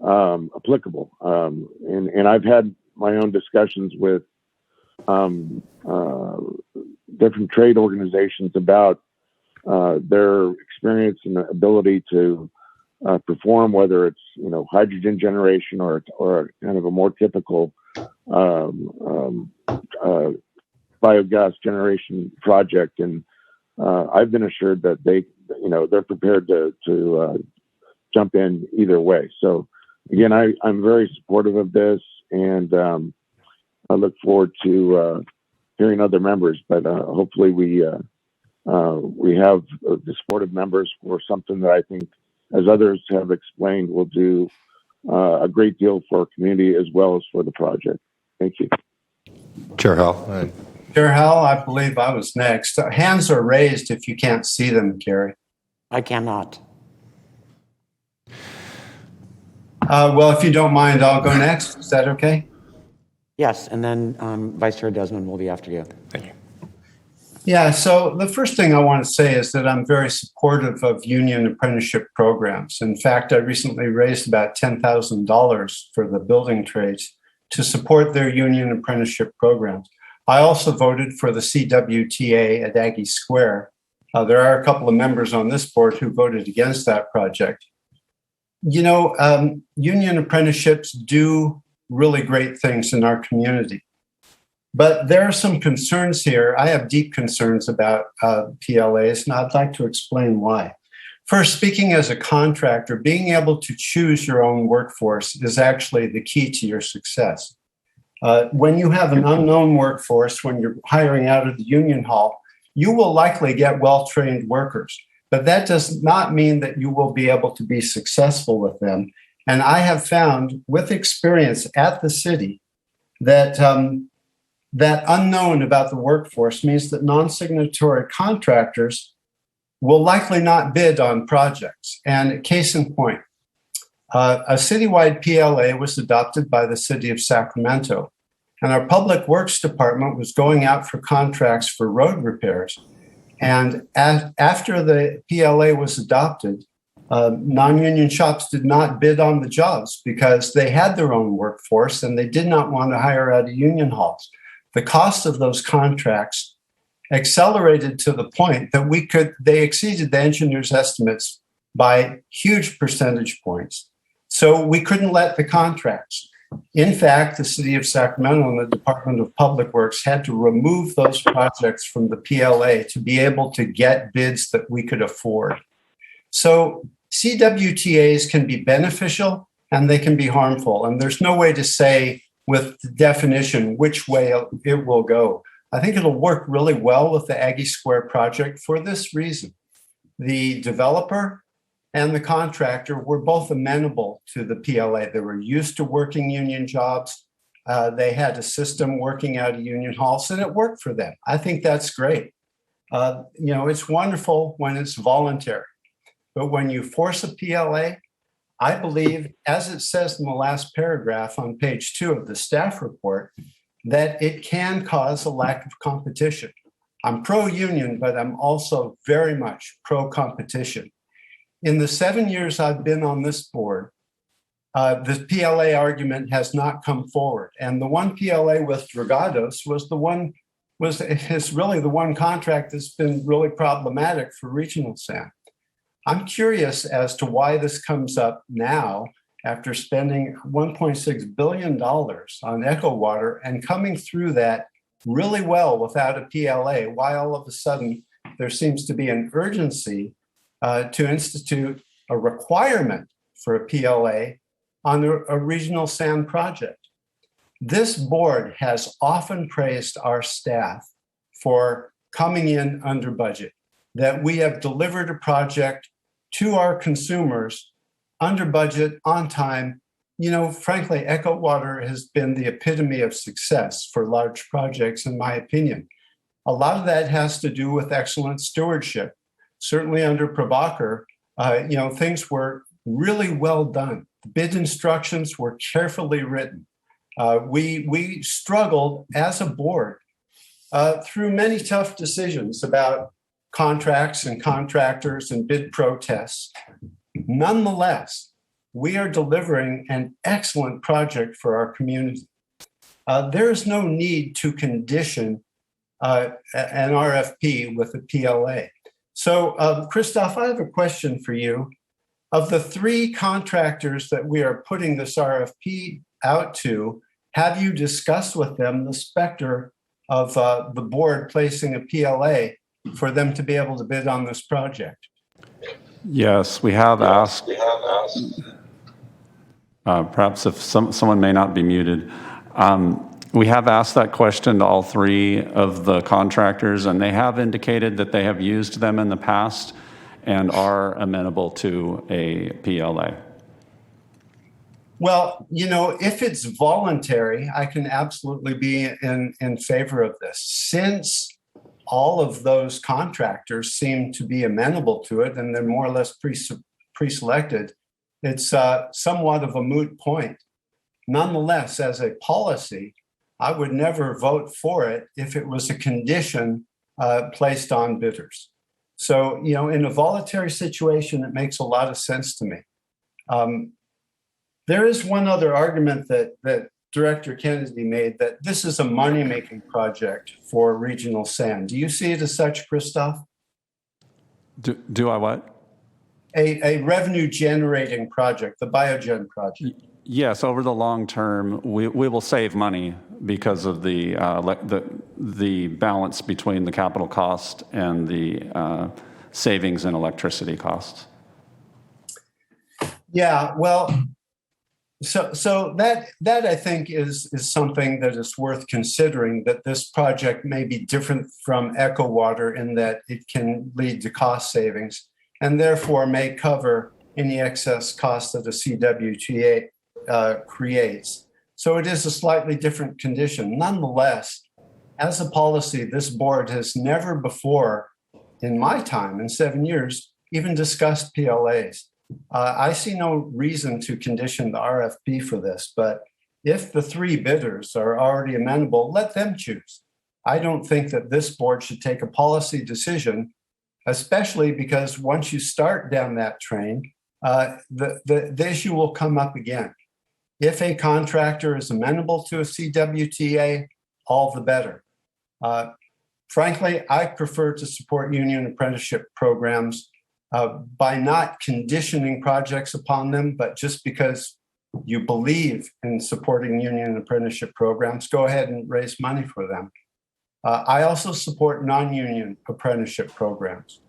applicable. And I've had my own discussions with different trade organizations about their experience and ability to perform, whether it's hydrogen generation or kind of a more typical biogas generation project. And I've been assured that they're prepared to jump in either way. So again, I'm very supportive of this, and I look forward to hearing other members. But hopefully we have the supportive members for something that I think, as others have explained, will do a great deal for our community as well as for the project. Thank you. Chair Howell. Chair Howell, I believe I was next. Hands are raised if you can't see them, Gary. I cannot. Well, if you don't mind, I'll go next. Is that okay? Yes, and then Vice Chair Desmond will be after you. Thank you. Yeah, so the first thing I want to say is that I'm very supportive of union apprenticeship programs. In fact, I recently raised about $10,000 for the building trades to support their union apprenticeship programs. I also voted for the CWTA at Aggie Square. There are a couple of members on this board who voted against that project. Union apprenticeships do really great things in our community. But there are some concerns here. I have deep concerns about PLAs, and I'd like to explain why. First, speaking as a contractor, being able to choose your own workforce is actually the key to your success. When you have an unknown workforce, when you're hiring out of the union hall, you will likely get well-trained workers, but that does not mean that you will be able to be successful with them. And I have found with experience at the city that that unknown about the workforce means that non-signatory contractors will likely not bid on projects. And case in point, a citywide PLA was adopted by the City of Sacramento, and our Public Works Department was going out for contracts for road repairs. And after the PLA was adopted, Non-union shops did not bid on the jobs because they had their own workforce and they did not want to hire out of union halls. The cost of those contracts accelerated to the point that they exceeded the engineers' estimates by huge percentage points. So we couldn't let the contracts. In fact, the City of Sacramento and the Department of Public Works had to remove those projects from the PLA to be able to get bids that we could afford. So CWTAs can be beneficial and they can be harmful. And there's no way to say with definition which way it will go. I think it'll work really well with the Aggie Square project for this reason. The developer and the contractor were both amenable to the PLA. They were used to working union jobs. They had a system working out of union halls and it worked for them. I think that's great. It's wonderful when it's voluntary, but when you force a PLA, I believe, as it says in the last paragraph on page 2 of the staff report, that it can cause a lack of competition. I'm pro-union, but I'm also very much pro-competition. In the 7 years I've been on this board, the PLA argument has not come forward. And the one PLA with Dragados is really the one contract that's been really problematic for regional sand. I'm curious as to why this comes up now after spending $1.6 billion on Echo Water and coming through that really well without a PLA, why all of a sudden there seems to be an urgency to institute a requirement for a PLA on a regional sand project. This board has often praised our staff for coming in under budget, that we have delivered a project to our consumers under budget, on time. Frankly, Echo Water has been the epitome of success for large projects, in my opinion. A lot of that has to do with excellent stewardship. Certainly under Prabhakar, things were really well done. The bid instructions were carefully written. We struggled as a board through many tough decisions about contracts and contractors and bid protests. Nonetheless, we are delivering an excellent project for our community. There is no need to condition an RFP with a PLA. So, Christoph, I have a question for you. Of the 3 contractors that we are putting this RFP out to, have you discussed with them the specter of the board placing a PLA for them to be able to bid on this project? Yes, we have asked. Perhaps if someone may not be muted. We have asked that question to all 3 of the contractors, and they have indicated that they have used them in the past and are amenable to a PLA. Well, if it's voluntary, I can absolutely be in favor of this. Since all of those contractors seem to be amenable to it and they're more or less pre-selected, it's somewhat of a moot point. Nonetheless, as a policy, I would never vote for it if it was a condition placed on bidders. So, in a voluntary situation, it makes a lot of sense to me. There is one other argument that Director Kennedy made, that this is a money-making project for regional sand. Do you see it as such, Christoph? Do I what? A revenue-generating project, the Biogen project. Yes, over the long term, we will save money because of the balance between the capital cost and the savings in electricity costs. Yeah, well, so that I think is something that is worth considering, that this project may be different from Echo Water in that it can lead to cost savings and therefore may cover any excess cost that a CWTA creates. So it is a slightly different condition. Nonetheless, as a policy, this board has never before, in my time, in 7 years, even discussed PLAs. I see no reason to condition the RFP for this, but if the 3 bidders are already amenable, let them choose. I don't think that this board should take a policy decision, especially because once you start down that train, the issue will come up again. If a contractor is amenable to a CWTA, all the better. Frankly, I prefer to support union apprenticeship programs by not conditioning projects upon them, but just because you believe in supporting union apprenticeship programs, go ahead and raise money for them. I also support non-union apprenticeship programs.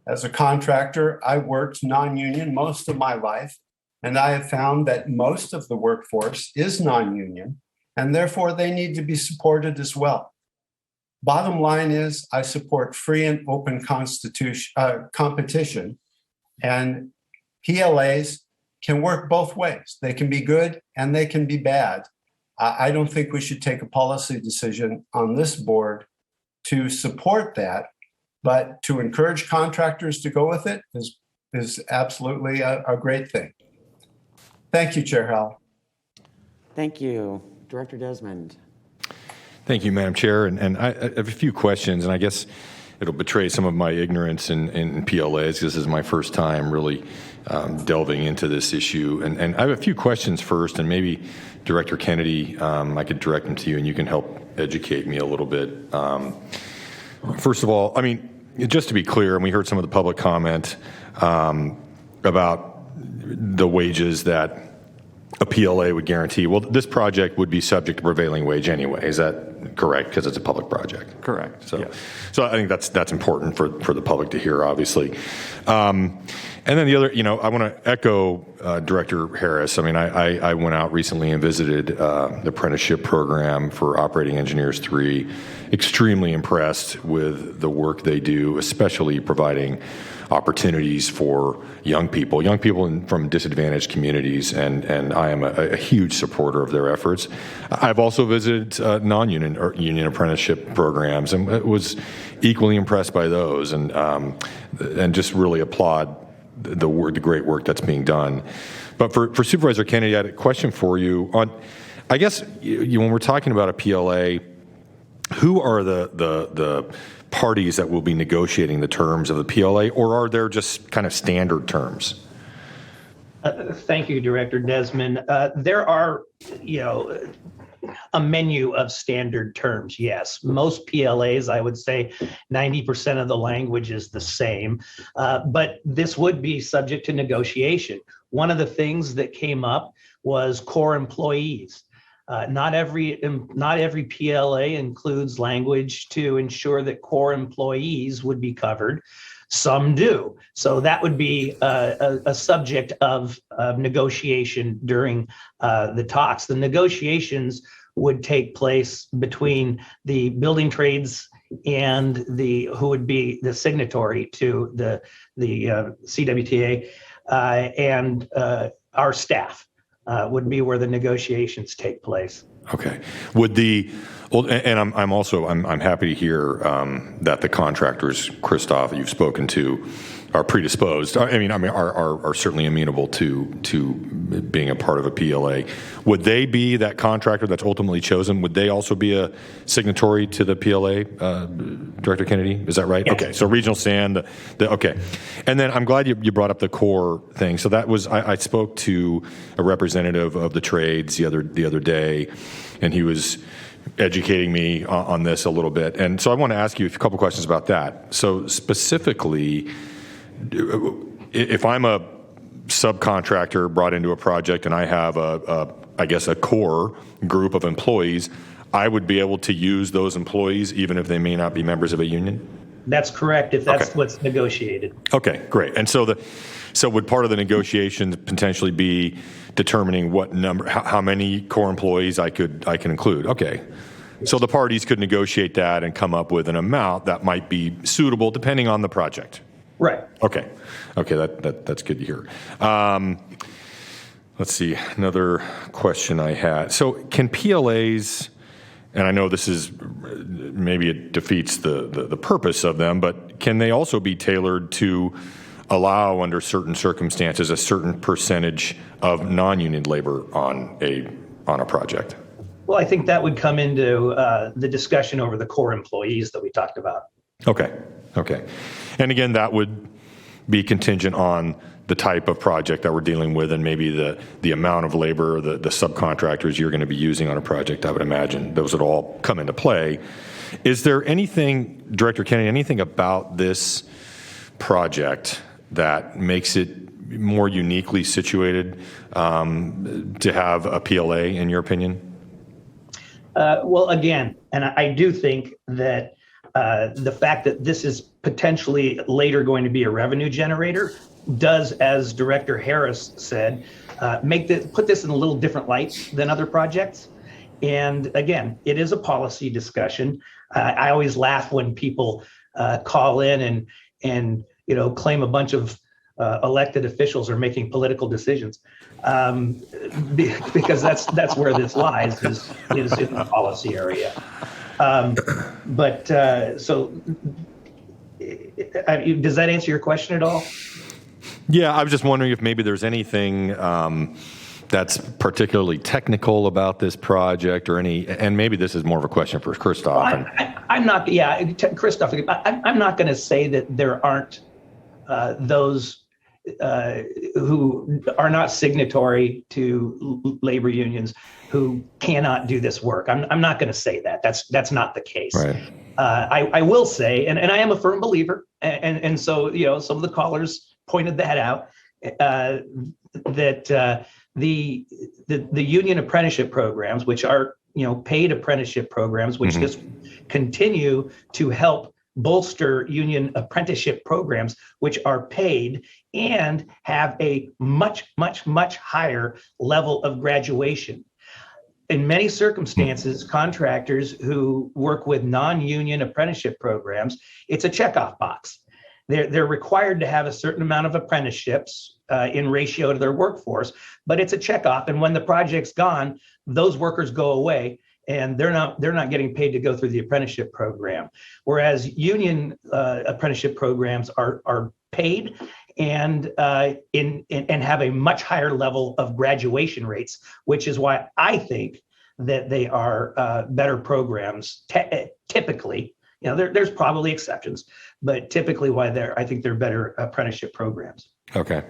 As a contractor, I worked non-union most of my life, and I have found that most of the workforce is non-union, and therefore they need to be supported as well. Bottom line is, I support free and open competition, and PLAs can work both ways. They can be good and they can be bad. I don't think we should take a policy decision on this board to support that, but to encourage contractors to go with it is absolutely a great thing. Thank you, Chair Howell. Thank you. Director Desmond. Thank you, Madam Chair. And I have a few questions, and I guess it'll betray some of my ignorance in PLAs. This is my first time really delving into this issue. And I have a few questions first, and maybe Director Kennedy, I could direct them to you, and you can help educate me a little bit. First of all, I mean, just to be clear, and we heard some of the public comment about the wages that a PLA would guarantee. Well, this project would be subject to prevailing wage anyway. Is that correct? Because it's a public project. Correct. So, yes. So I think that's important for the public to hear, obviously. And then the other, I want to echo Director Harris. I mean, I went out recently and visited the apprenticeship program for Operating Engineers 3. Extremely impressed with the work they do, especially providing opportunities for young people from disadvantaged communities, and I am a huge supporter of their efforts. I've also visited non-union or union apprenticeship programs, and was equally impressed by those, and just really applaud the great work that's being done. But for Supervisor Kennedy, I had a question for you on, I guess, when we're talking about a PLA, who are the parties that will be negotiating the terms of the PLA, or are there just kind of standard terms? Thank you, Director Desmond. There are, a menu of standard terms, yes. Most PLAs, I would say 90% of the language is the same, but this would be subject to negotiation. One of the things that came up was core employees. Not every PLA includes language to ensure that core employees would be covered. Some do. So that would be a subject of negotiation during the talks. The negotiations would take place between the building trades and who would be the signatory to the CWTA, and our staff would be where the negotiations take place. Okay. And I'm happy to hear that the contractors, Christoph, you've spoken to, are predisposed. Are certainly amenable to being a part of a PLA. Would they be that contractor that's ultimately chosen? Would they also be a signatory to the PLA, Director Kennedy? Is that right? Yes. Okay. So Regional Sand. Okay. And then I'm glad you brought up the core thing. So that was I spoke to a representative of the trades the other day, and he was educating me on this a little bit. And so I want to ask you a couple questions about that. So specifically, if I'm a subcontractor brought into a project and I have a core group of employees, I would be able to use those employees even if they may not be members of a union? That's correct, if that's what's negotiated. Okay, great. And so would part of the negotiations potentially be determining what number, how many core employees I can include? Okay. So the parties could negotiate that and come up with an amount that might be suitable depending on the project. Right. Okay, that's good to hear. Let's see, another question I had. So can PLAs, and I know this is, maybe it defeats the purpose of them, but can they also be tailored to allow under certain circumstances a certain percentage of non-union labor on a project? Well, I think that would come into the discussion over the core employees that we talked about. Okay. And again, that would be contingent on the type of project that we're dealing with and maybe the amount of labor, the subcontractors you're going to be using on a project, I would imagine those would all come into play. Is there anything, Director Kennedy, anything about this project that makes it more uniquely situated to have a PLA, in your opinion? Well, again, and I do think that the fact that this is potentially later going to be a revenue generator does, as Director Harris said, put this in a little different light than other projects. And again, it is a policy discussion. I always laugh when people call in and claim a bunch of elected officials are making political decisions, because that's where this lies, is in the policy area. So does that answer your question at all? Yeah, I was just wondering if maybe there's anything that's particularly technical about this project, or and maybe this is more of a question for Christoph. I'm not, Christoph, I'm not going to say that there aren't those who are not signatory to labor unions who cannot do this work. I'm not going to say that. That's not the case. Right. I will say, and I am a firm believer, and so some of the callers pointed that out, that the union apprenticeship programs, which are paid apprenticeship programs, which just continue to help bolster union apprenticeship programs, which are paid and have a much higher level of graduation. In many circumstances, contractors who work with non-union apprenticeship programs, it's a checkoff box. They're required to have a certain amount of apprenticeships in ratio to their workforce, but it's a checkoff. And when the project's gone, those workers go away, and they're not getting paid to go through the apprenticeship program. Whereas union apprenticeship programs are paid and have a much higher level of graduation rates, which is why I think that they are better programs typically. There's probably exceptions, but typically I think they're better apprenticeship programs. Okay.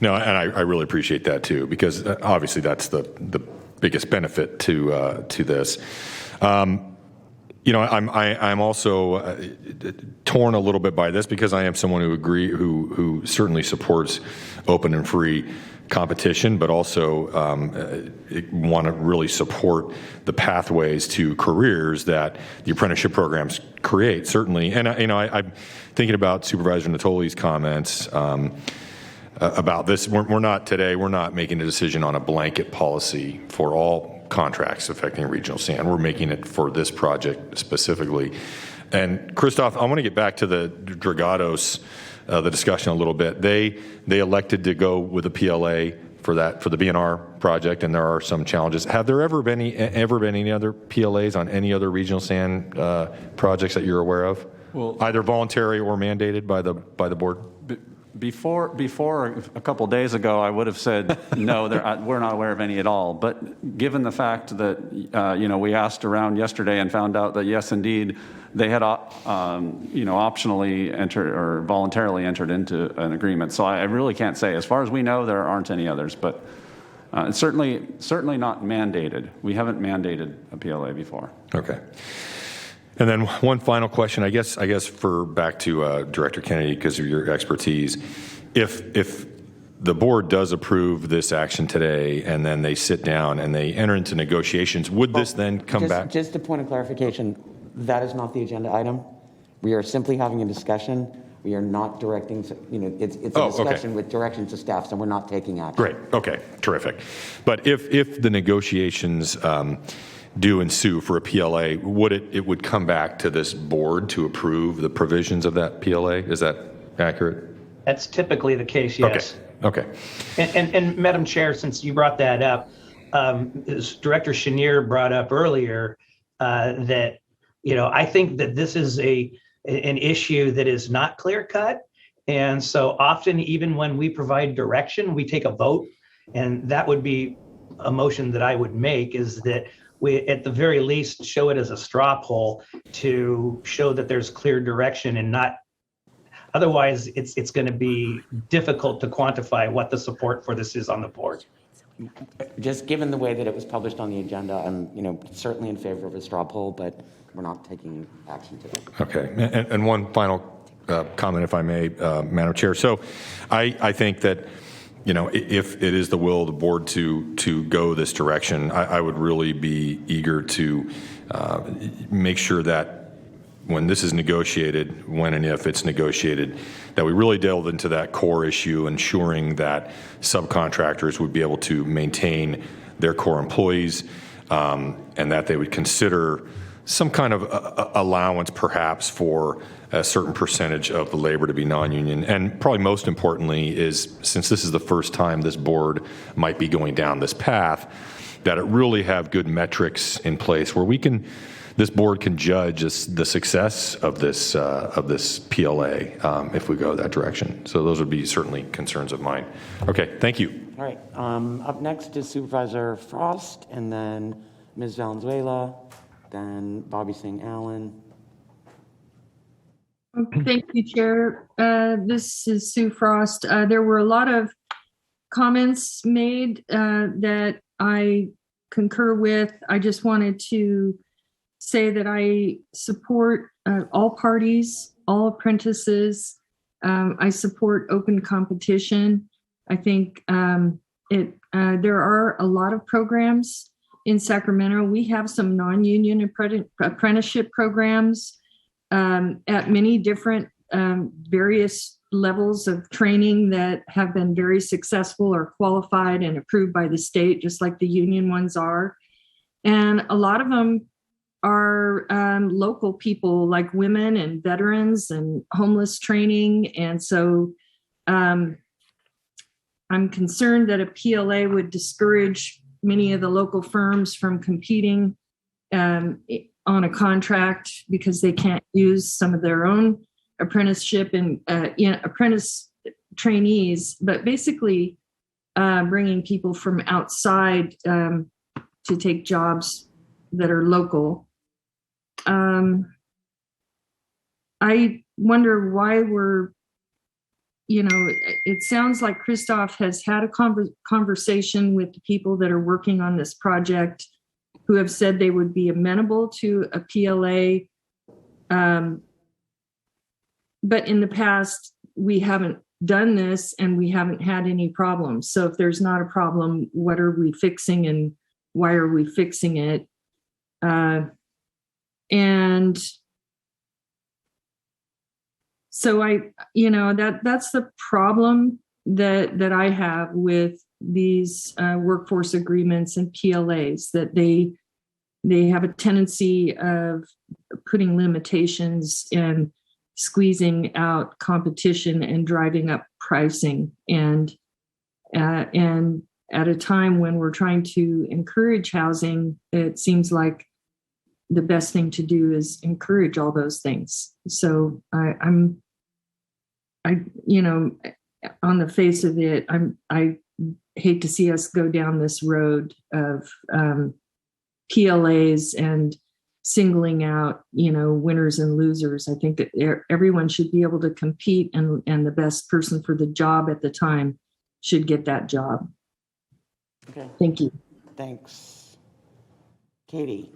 No, and I really appreciate that too, because obviously that's the biggest benefit to this. I'm also torn a little bit by this, because I am someone who certainly supports open and free competition, but also want to really support the pathways to careers that the apprenticeship programs create, certainly. And I'm thinking about Supervisor Natoli's comments about this. We're not making a decision on a blanket policy for all contracts affecting regional sand. We're making it for this project specifically. And Christoph, I want to get back to the Dragados, the discussion a little bit. They elected to go with a PLA for the BNR project, and there are some challenges. Have there ever been any other PLAs on any other regional sand projects that you're aware of? Well, either voluntary or mandated by the board? Before a couple of days ago, I would have said no. We're not aware of any at all. But given the fact that we asked around yesterday and found out that yes, indeed, they had optionally entered or voluntarily entered into an agreement. So I really can't say. As far as we know, there aren't any others. But it's certainly not mandated. We haven't mandated a PLA before. Okay. And then one final question, I guess for back to Director Kennedy, because of your expertise. If the board does approve this action today, and then they sit down and they enter into negotiations, would this then come back? Just a point of clarification, that is not the agenda item. We are simply having a discussion. We are not directing, it's a discussion with direction to staff, so we're not taking action. Great, okay, terrific. But if the negotiations do ensue for a PLA, it would come back to this board to approve the provisions of that PLA? Is that accurate? That's typically the case, yes. Okay. And Madam Chair, since you brought that up, as Director Chenier brought up earlier, that I think that this is an issue that is not clear cut, and so often even when we provide direction, we take a vote, and that would be a motion that I would make, is that we, at the very least, show it as a straw poll to show that there's clear direction and not Otherwise, it's going to be difficult to quantify what the support for this is on the board. Just given the way that it was published on the agenda, I'm, certainly in favor of a straw poll, but we're not taking action today. Okay. And one final comment, if I may, Madam Chair. So I think that, if it is the will of the board to go this direction, I would really be eager to make sure that when this is negotiated, when and if it's negotiated, that we really delve into that core issue, ensuring that subcontractors would be able to maintain their core employees, and that they would consider some kind of allowance perhaps for a certain percentage of the labor to be non-union. And probably most importantly is, since this is the first time this board might be going down this path, that it really have good metrics in place where this board can judge the success of this PLA if we go that direction. So those would be certainly concerns of mine. Okay, thank you. All right. Up next is Supervisor Frost, and then Ms. Valenzuela, then Bobby Singh Allen. Thank you, Chair. This is Sue Frost. There were a lot of comments made that I concur with. I just wanted to say that I support all parties, all apprentices. I support open competition. I think there are a lot of programs in Sacramento. We have some non-union apprenticeship programs at many different various levels of training that have been very successful or qualified and approved by the state, just like the union ones are. And a lot of them are local people, like women and veterans and homeless training. And so I'm concerned that a PLA would discourage many of the local firms from competing on a contract because they can't use some of their own apprenticeship and apprentice trainees, but basically bringing people from outside to take jobs that are local. I wonder why it sounds like Christoph has had a conversation with the people that are working on this project who have said they would be amenable to a PLA. But in the past, we haven't done this and we haven't had any problems. So if there's not a problem, what are we fixing and why are we fixing it? And so that's the problem that I have with these workforce agreements and PLAs, that they have a tendency of putting limitations and squeezing out competition and driving up pricing. And at a time when we're trying to encourage housing, it seems like the best thing to do is encourage all those things. So on the face of it, I hate to see us go down this road of PLAs and singling out, winners and losers. I think that everyone should be able to compete, and the best person for the job at the time should get that job. Okay. Thank you. Thanks. Katie.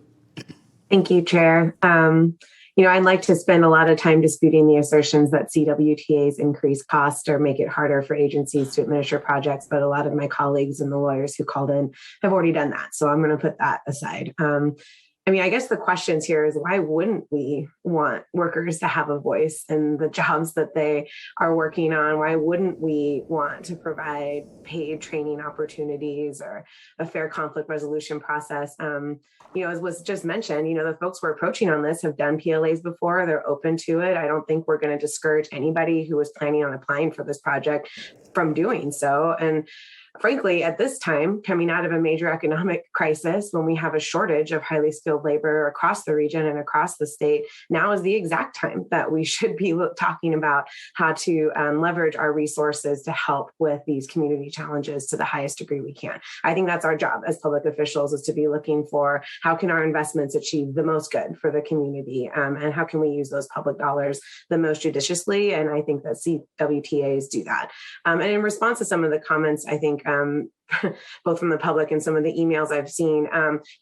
Thank you, Chair. I'd like to spend a lot of time disputing the assertions that CWTAs increase costs or make it harder for agencies to administer projects, but a lot of my colleagues and the lawyers who called in have already done that. So I'm going to put that aside. I guess the questions here is, why wouldn't we want workers to have a voice in the jobs that they are working on? Why wouldn't we want to provide paid training opportunities or a fair conflict resolution process? As was just mentioned, the folks we're approaching on this have done PLAs before. They're open to it. I don't think we're going to discourage anybody who was planning on applying for this project from doing so. And frankly, at this time, coming out of a major economic crisis, when we have a shortage of highly skilled labor across the region and across the state, now is the exact time that we should be talking about how to leverage our resources to help with these community challenges to the highest degree we can. I think that's our job as public officials, is to be looking for how can our investments achieve the most good for the community, and how can we use those public dollars the most judiciously. And I think that CWTAs do that. And in response to some of the comments, I think both from the public and some of the emails I've seen,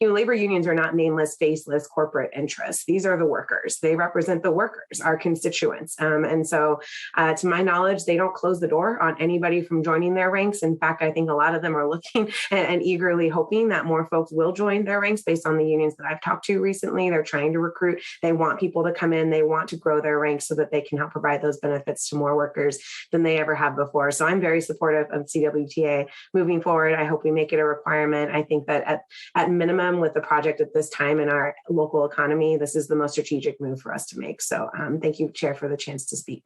labor unions are not nameless, faceless corporate interests. These are the workers. They represent the workers, our constituents. And so to my knowledge, they don't close the door on anybody from joining their ranks. In fact, I think a lot of them are looking and eagerly hoping that more folks will join their ranks based on the unions that I've talked to recently. They're trying to recruit. They want people to come in. They want to grow their ranks so that they can help provide those benefits to more workers than they ever have before. So I'm very supportive of CWTA moving forward. I hope we make it a requirement. I think that at minimum, with the project at this time in our local economy, this is the most strategic move for us to make. So thank you, Chair, for the chance to speak.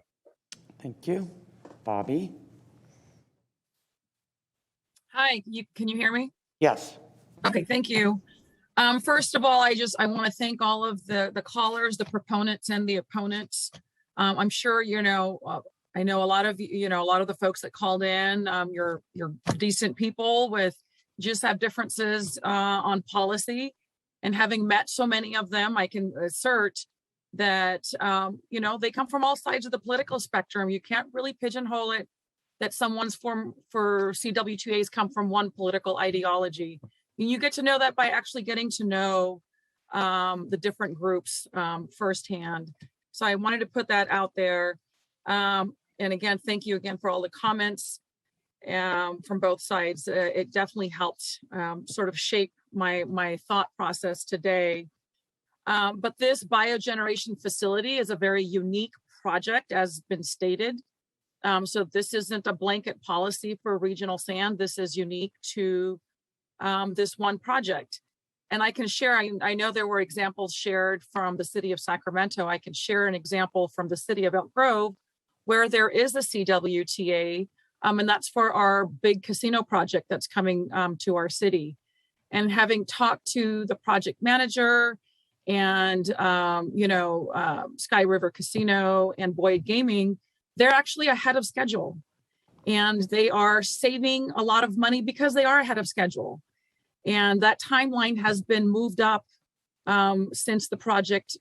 Thank you. Bobby? Hi, can you hear me? Yes. Okay, thank you. First of all, I want to thank all of the callers, the proponents and the opponents. I'm sure, I know a lot of the folks that called in, you're decent people with just have differences on policy, and having met so many of them, I can assert that, they come from all sides of the political spectrum. You can't really pigeonhole it that someone's for CWTAs come from one political ideology. And you get to know that by actually getting to know the different groups firsthand. So I wanted to put that out there. And again, thank you again for all the comments from both sides. It definitely helped sort of shape my thought process today. But this biogeneration facility is a very unique project, as been stated. So this isn't a blanket policy for regional sand. This is unique to this one project. And I can share, I know there were examples shared from the City of Sacramento. I can share an example from the City of Elk Grove, where there is a CWTA, and that's for our big casino project that's coming to our city. And having talked to the project manager and, Sky River Casino and Boyd Gaming, they're actually ahead of schedule. And they are saving a lot of money because they are ahead of schedule. And that timeline has been moved up since the project,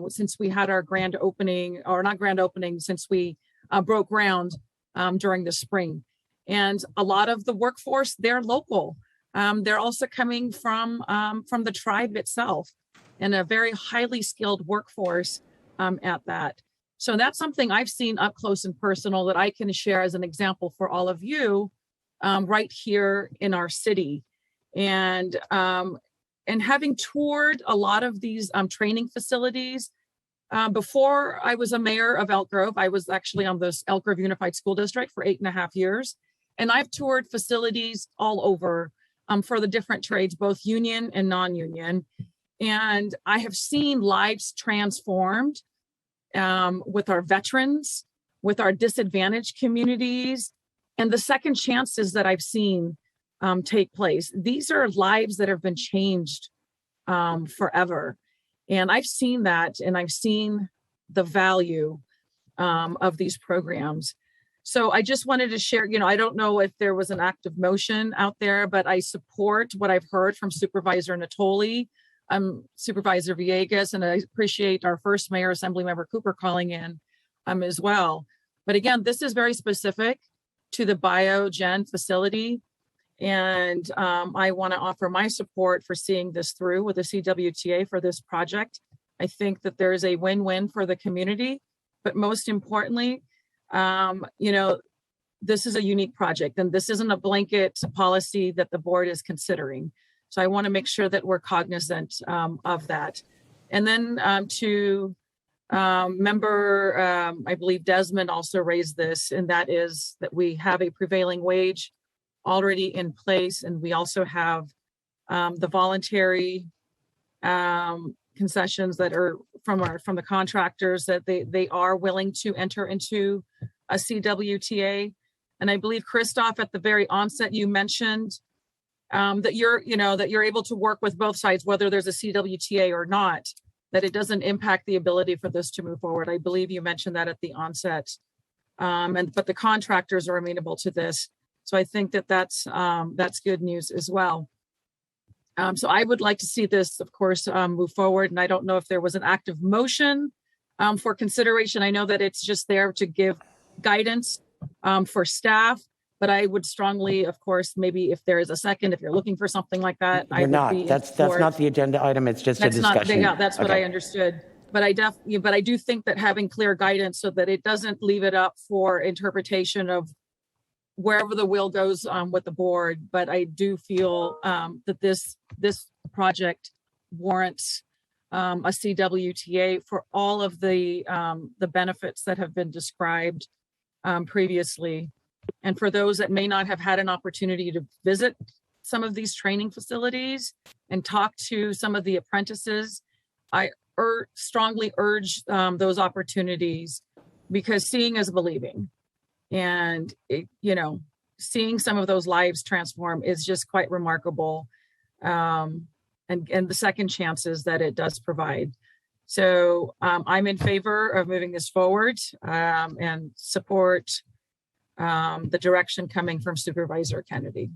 since we had our grand opening, or not grand opening, since we broke ground during the spring. And a lot of the workforce, they're local. They're also coming from the tribe itself, and a very highly skilled workforce at that. So that's something I've seen up close and personal that I can share as an example for all of you right here in our city. And having toured a lot of these training facilities, before I was a mayor of Elk Grove, I was actually on the Elk Grove Unified School District for 8.5 years. And I've toured facilities all over for the different trades, both union and non-union. And I have seen lives transformed with our veterans, with our disadvantaged communities, and the second chances that I've seen take place. These are lives that have been changed forever. And I've seen that, and I've seen the value of these programs. So I just wanted to share, I don't know if there was an active motion out there, but I support what I've heard from Supervisor Natoli, Supervisor Villegas, and I appreciate our first mayor, Assemblymember Cooper, calling in as well. But again, this is very specific to the Biogen facility. And I want to offer my support for seeing this through with the CWTA for this project. I think that there is a win-win for the community, but most importantly, this is a unique project, and this isn't a blanket policy that the board is considering. So I want to make sure that we're cognizant of that. And then to member, I believe Desmond also raised this, and that is that we have a prevailing wage already in place, and we also have the voluntary concessions that are from the contractors, that they are willing to enter into a CWTA. And I believe Christoph, at the very onset, you mentioned that you're able to work with both sides, whether there's a CWTA or not, that it doesn't impact the ability for this to move forward. I believe you mentioned that at the onset. But the contractors are amenable to this. So I think that that's good news as well. So I would like to see this, of course, move forward. And I don't know if there was an active motion for consideration. I know that it's just there to give guidance for staff, but I would strongly, of course, maybe if there is a second, if you're looking for something like that, I We're would not. be in That's support. not the agenda item. It's just a That's not, discussion. yeah, that's what Okay. I understood. But I do think that having clear guidance so that it doesn't leave it up for interpretation of wherever the will goes with the board. But I do feel that this project warrants a CWTA for all of the benefits that have been described previously. And for those that may not have had an opportunity to visit some of these training facilities and talk to some of the apprentices, I strongly urge those opportunities, because seeing is believing. And, seeing some of those lives transform is just quite remarkable. And the second chances that it does provide. So I'm in favor of moving this forward and support the direction coming from Supervisor Kennedy.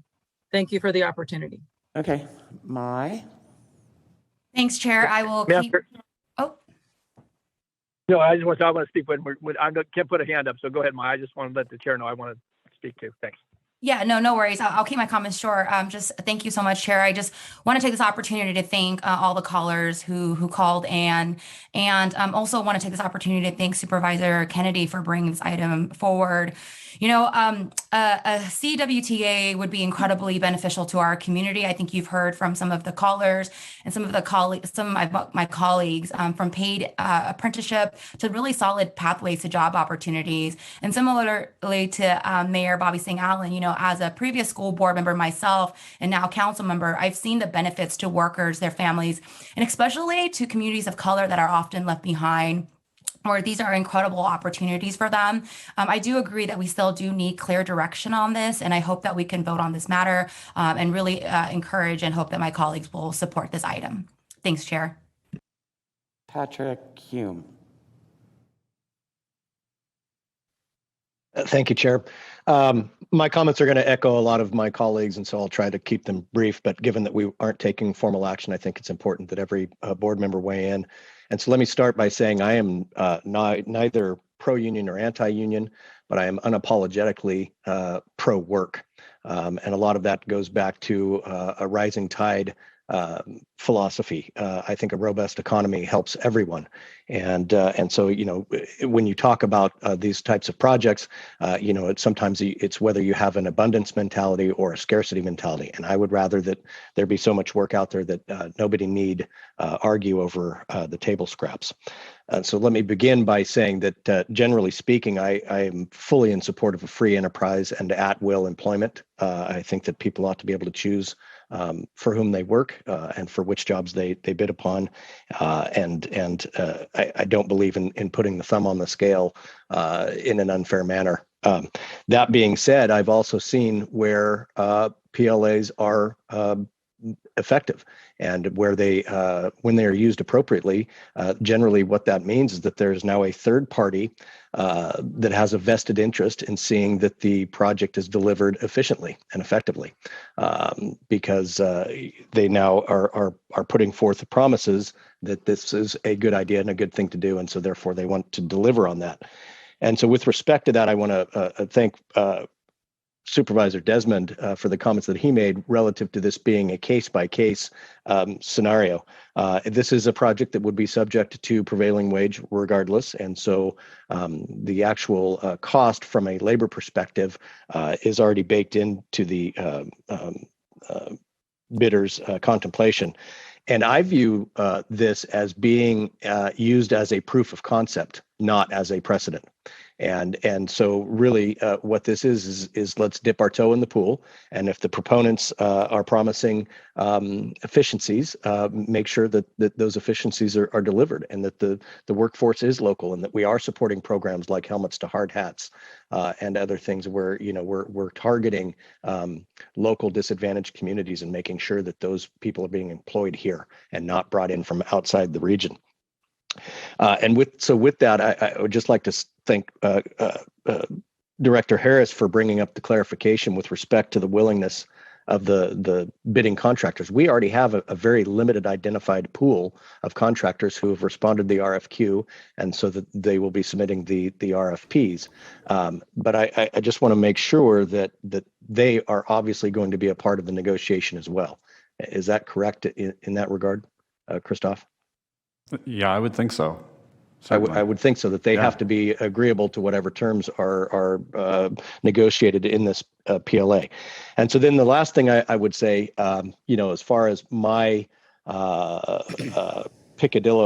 Thank you for the opportunity. Okay, Mai. Thanks, Chair. I will keep. Oh, No, I want to speak when I can't put a hand up, so go ahead, Maya. I just want to let the chair know I want to speak too. Thanks. yeah, no worries. I'll keep my comments short. Just thank you so much, Chair. I just want to take this opportunity to thank all the callers who called and also want to take this opportunity to thank Supervisor Kennedy for bringing this item forward. A CWTA would be incredibly beneficial to our community. I think you've heard from some of the callers and some of my colleagues from paid apprenticeship to really solid pathways to job opportunities. And similarly to Mayor Bobby Singh Allen, as a previous school board member myself and now council member, I've seen the benefits to workers, their families, and especially to communities of color that are often left behind, or these are incredible opportunities for them. I do agree that we still do need clear direction on this, and I hope that we can vote on this matter and really encourage and hope that my colleagues will support this item. Thanks, Chair. Patrick Hume. Thank you, Chair. My comments are going to echo a lot of my colleagues, and so I'll try to keep them brief. But given that we aren't taking formal action, I think it's important that every board member weigh in. And so let me start by saying I am neither pro-union or anti-union, but I am unapologetically pro-work. And a lot of that goes back to a rising tide philosophy. I think a robust economy helps everyone. And so, when you talk about these types of projects, sometimes it's whether you have an abundance mentality or a scarcity mentality. And I would rather that there be so much work out there that nobody need argue over the table scraps. So let me begin by saying that generally speaking, I am fully in support of a free enterprise and at-will employment. I think that people ought to be able to choose for whom they work and for which jobs they bid upon. I don't believe in putting the thumb on the scale in an unfair manner. That being said, I've also seen where PLAs are effective, and where they, when they are used appropriately, generally what that means is that there is now a third party that has a vested interest in seeing that the project is delivered efficiently and effectively, because they now are putting forth the promises that this is a good idea and a good thing to do, and so therefore they want to deliver on that. And so with respect to that, I want to thank Supervisor Desmond for the comments that he made relative to this being a case-by-case scenario. This is a project that would be subject to prevailing wage regardless, and so the actual cost from a labor perspective is already baked into the bidder's contemplation. And I view this as being used as a proof of concept, not as a precedent. And so really what this is let's dip our toe in the pool. And if the proponents are promising efficiencies, make sure that those efficiencies are delivered, and that the workforce is local, and that we are supporting programs like helmets to hard hats and other things where, we're targeting local disadvantaged communities and making sure that those people are being employed here and not brought in from outside the region. And with that, I would just like to thank Director Harris for bringing up the clarification with respect to the willingness of the bidding contractors. We already have a very limited identified pool of contractors who have responded to the RFQ, and so that they will be submitting the RFPs. But I just want to make sure that they are obviously going to be a part of the negotiation as well. Is that correct in that regard, Christoph? Yeah, I would think so. I would think so, that they have to be agreeable to whatever terms are negotiated in this PLA. And so then the last thing I would say, as far as my picadillo,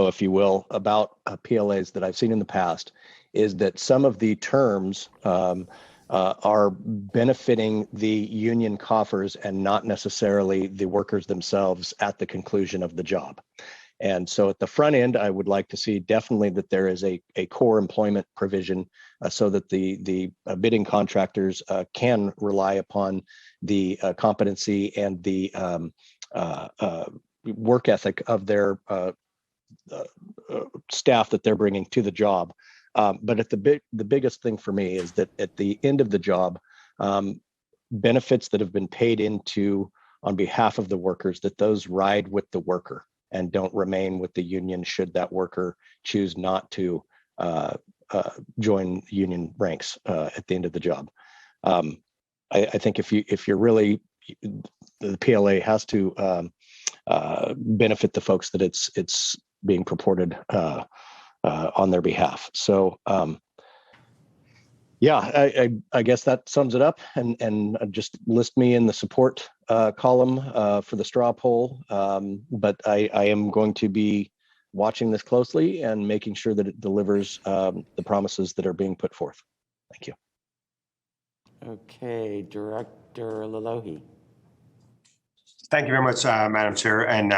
if you will, about PLAs that I've seen in the past, is that some of the terms are benefiting the union coffers and not necessarily the workers themselves at the conclusion of the job. And so at the front end, I would like to see definitely that there is a core employment provision so that the bidding contractors can rely upon the competency and the work ethic of their staff that they're bringing to the job. But at the biggest thing for me is that at the end of the job, benefits that have been paid into on behalf of the workers, that those ride with the worker and don't remain with the union should that worker choose not to join union ranks at the end of the job. I think if you're really, the PLA has to benefit the folks that it's being purported on their behalf. So I guess that sums it up, and just list me in the support column for the straw poll. But I am going to be watching this closely and making sure that it delivers the promises that are being put forth. Thank you. Okay, Director Lalohi. Thank you very much, Madam Chair. And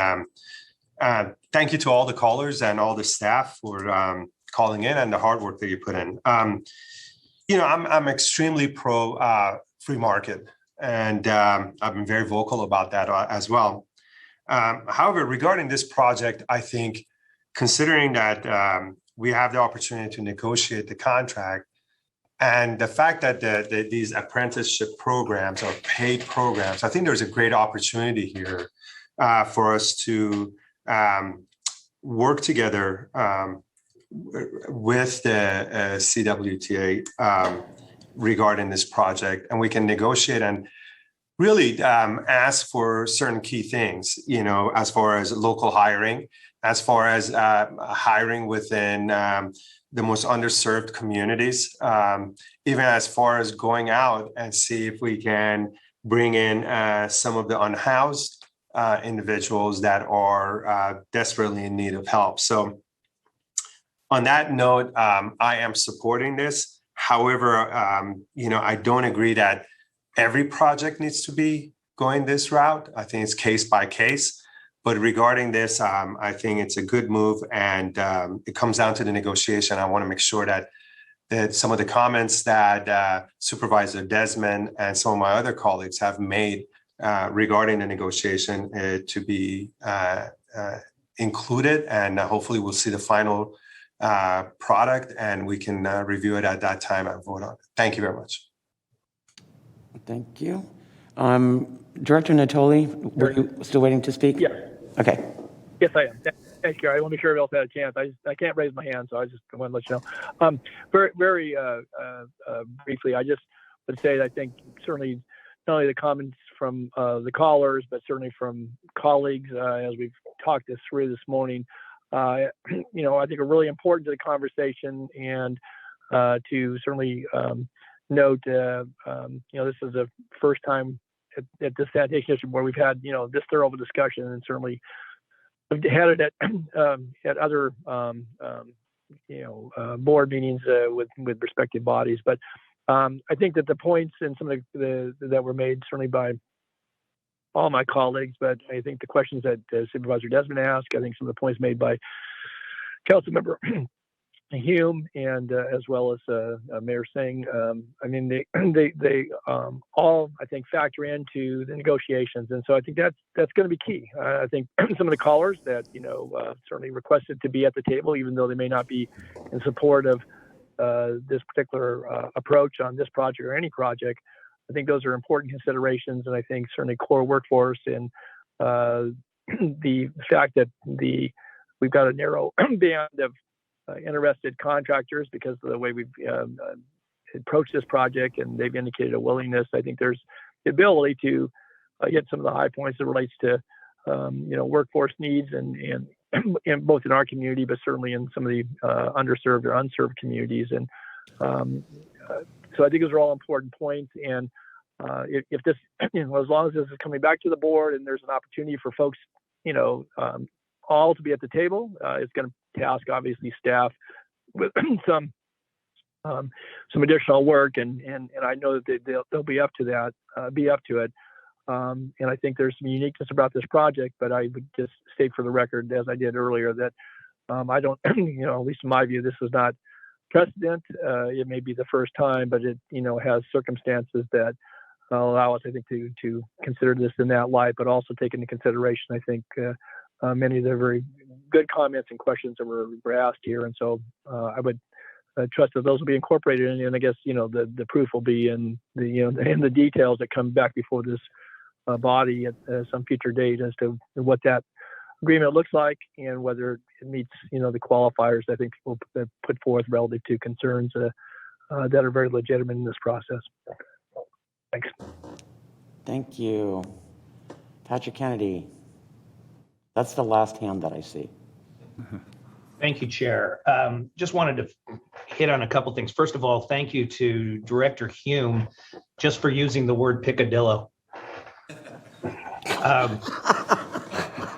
thank you to all the callers and all the staff for calling in and the hard work that you put in. I'm extremely pro free market, and I've been very vocal about that as well. However, regarding this project, I think considering that we have the opportunity to negotiate the contract, and the fact that these apprenticeship programs are paid programs, I think there's a great opportunity here for us to work together with the CWTA regarding this project, and we can negotiate and really ask for certain key things, as far as local hiring, as far as hiring within the most underserved communities, even as far as going out and see if we can bring in some of the unhoused individuals that are desperately in need of help. So on that note, I am supporting this. However, I don't agree that every project needs to be going this route. I think it's case by case. But regarding this, I think it's a good move, and it comes down to the negotiation. I want to make sure that some of the comments that Supervisor Desmond and some of my other colleagues have made regarding the negotiation to be included, and hopefully we'll see the final product, and we can review it at that time and vote on it. Thank you very much. Thank you. Director Natoli, were you still waiting to speak? Yeah. Okay. Yes, I am. Thank you. I want to make sure everybody else had a chance. I can't raise my hand, so I just want to let you know. Very briefly, I just would say that I think certainly not only the comments from the callers, but certainly from colleagues as we've talked this through this morning, I think are really important to the conversation, and to certainly note, this is the first time at this sanitation district where we've had, this thorough of a discussion, and certainly we've had it at other board meetings with respective bodies. But I think that the points and some of the that were made certainly by all my colleagues, but I think the questions that Supervisor Desmond asked, I think some of the points made by Councilmember Hume and as well as Mayor Singh, I mean, they all, I think, factor into the negotiations. And so I think that's going to be key. I think some of the callers that, certainly requested to be at the table, even though they may not be in support of this particular approach on this project or any project, I think those are important considerations. And I think certainly core workforce and the fact that we've got a narrow band of interested contractors because of the way we've approached this project, and they've indicated a willingness. I think there's the ability to hit some of the high points that relates to workforce needs and both in our community, but certainly in some of the underserved or unserved communities. And so I think those are all important points. And if this, as long as this is coming back to the board and there's an opportunity for folks, all to be at the table, it's going to task obviously staff with some additional work, and I know that they'll be up to that, and I think there's some uniqueness about this project. But I would just state for the record, as I did earlier, that I don't, at least in my view, this is not precedent. It may be the first time, but it has circumstances that allow us, I think, to consider this in that light, but also take into consideration, I think, many of the very good comments and questions that were asked here. And so I would trust that those will be incorporated. And I guess, the proof will be in the details that come back before this body at some future date as to what that agreement looks like and whether it meets, the qualifiers I think we'll put forth relative to concerns that are very legitimate in this process. Thanks. Thank you. Patrick Kennedy. That's the last hand that I see. Thank you, Chair. Just wanted to hit on a couple things. First of all, thank you to Director Hume just for using the word picadillo.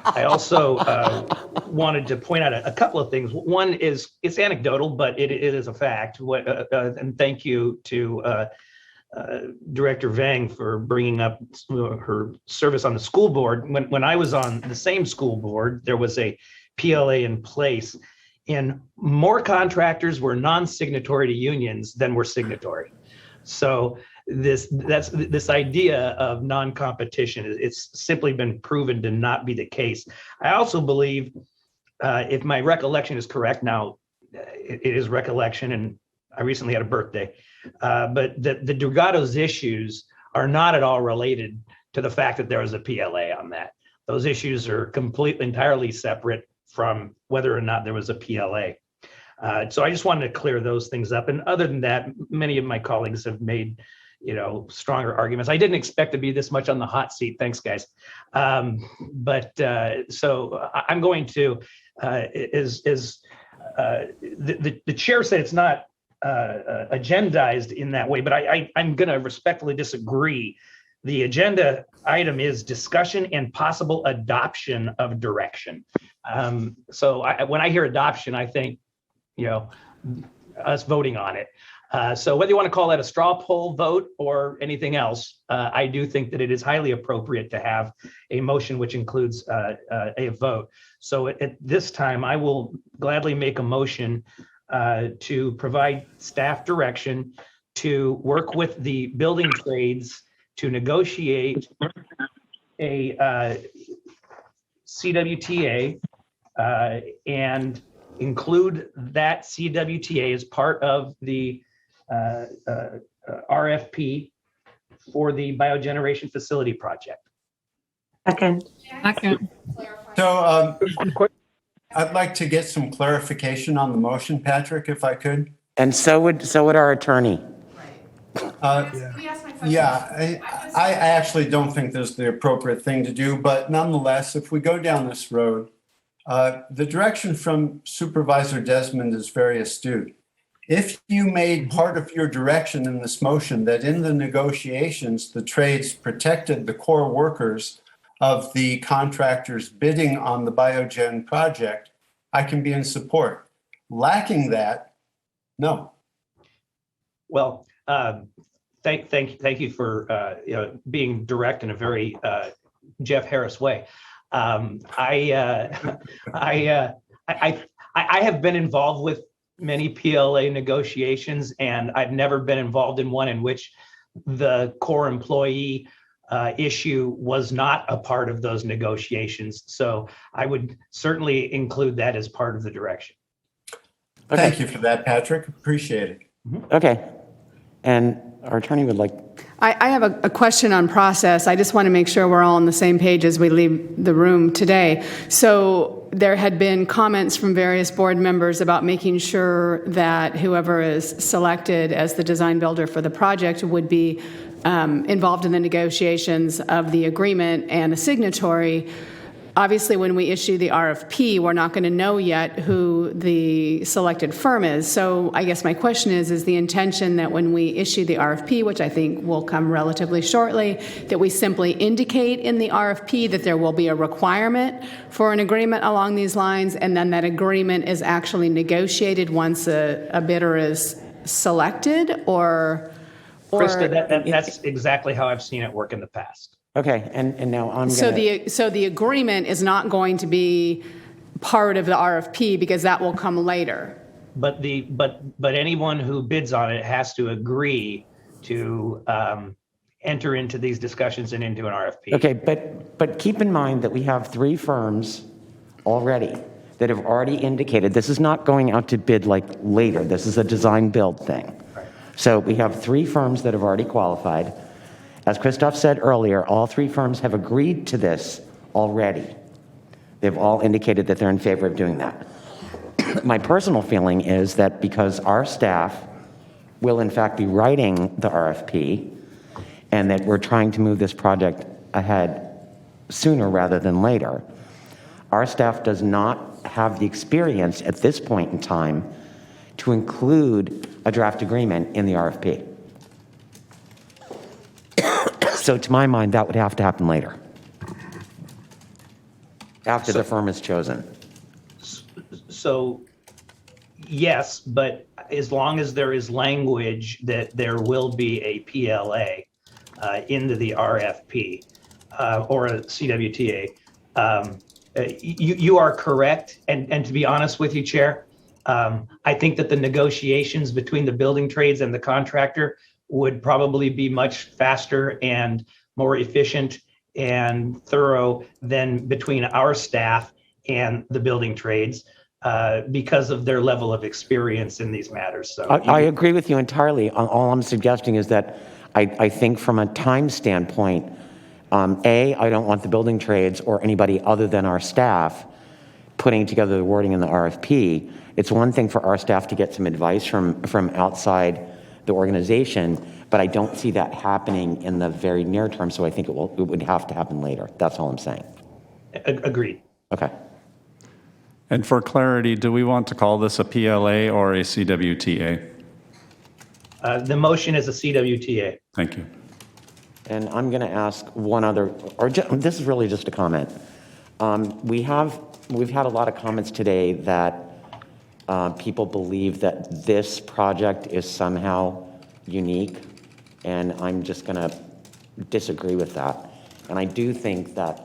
I also wanted to point out a couple of things. One is it's anecdotal, but it is a fact. And thank you to Director Vang for bringing up her service on the school board. When I was on the same school board, there was a PLA in place, and more contractors were non-signatory to unions than were signatory. So this idea of non-competition, it's simply been proven to not be the case. I also believe, if my recollection is correct, now it is recollection, and I recently had a birthday, but the Drugato's issues are not at all related to the fact that there was a PLA on that. Those issues are completely, entirely separate from whether or not there was a PLA. So I just wanted to clear those things up. And other than that, many of my colleagues have made, stronger arguments. I didn't expect to be this much on the hot seat. Thanks, guys. So I'm going to, the chair said it's not agendized in that way, but I'm going to respectfully disagree. The agenda item is discussion and possible adoption of direction. So when I hear adoption, I think, us voting on it. So whether you want to call that a straw poll vote or anything else, I do think that it is highly appropriate to have a motion which includes a vote. So at this time, I will gladly make a motion to provide staff direction to work with the building trades to negotiate a CWTA and include that CWTA as part of the RFP for the biogeneration facility project. Second. So I'd like to get some clarification on the motion, Patrick, if I could. And so would our attorney. Yeah, I actually don't think this is the appropriate thing to do, but nonetheless, if we go down this road, the direction from Supervisor Desmond is very astute. If you made part of your direction in this motion that in the negotiations, the trades protected the core workers of the contractors bidding on the Biogen project, I can be in support. Lacking that, no. Well, thank you for being direct in a very Jeff Harris way. I have been involved with many PLA negotiations, and I've never been involved in one in which the core employee issue was not a part of those negotiations. So I would certainly include that as part of the direction. Okay. Thank you for that, Patrick. Appreciate it. Okay. And our attorney would like. I have a question on process. I just want to make sure we're all on the same page as we leave the room today. So there had been comments from various board members about making sure that whoever is selected as the design builder for the project would be involved in the negotiations of the agreement and a signatory. Obviously, when we issue the RFP, we're not going to know yet who the selected firm is. So I guess my question is the intention that when we issue the RFP, which I think will come relatively shortly, that we simply indicate in the RFP that there will be a requirement for an agreement along these lines, and then that agreement is actually negotiated once a bidder is selected, or Krista, that's exactly how I've seen it work in the past. Okay, and now I'm so going so the agreement is not going to be part of the RFP because that will come later. But anyone who bids on it has to agree to enter into these discussions and into an RFP. Okay, but keep in mind that we have 3 firms already that have already indicated this is not going out to bid like later. This is a design build thing. Right. So we have 3 firms that have already qualified. As Christoph said earlier, all 3 firms have agreed to this already. They've all indicated that they're in favor of doing that. My personal feeling is that because our staff will in fact be writing the RFP and that we're trying to move this project ahead sooner rather than later, our staff does not have the experience at this point in time to include a draft agreement in the RFP. So to my mind, that would have to happen later, after the firm is chosen. So yes, but as long as there is language that there will be a PLA into the RFP or a CWTA, you are correct. And to be honest with you, Chair, I think that the negotiations between the building trades and the contractor would probably be much faster and more efficient and thorough than between our staff and the building trades because of their level of experience in these matters. So I agree with you entirely. All I'm suggesting is that I think from a time standpoint, I don't want the building trades or anybody other than our staff putting together the wording in the RFP. It's one thing for our staff to get some advice from outside the organization, but I don't see that happening in the very near term, so I think it would have to happen later. That's all I'm saying. Agreed. Okay. And for clarity, do we want to call this a PLA or a CWTA? The motion is a CWTA. Thank you. And I'm going to ask one other, this is really just a comment. We've had a lot of comments today that people believe that this project is somehow unique, and I'm just going to disagree with that. And I do think that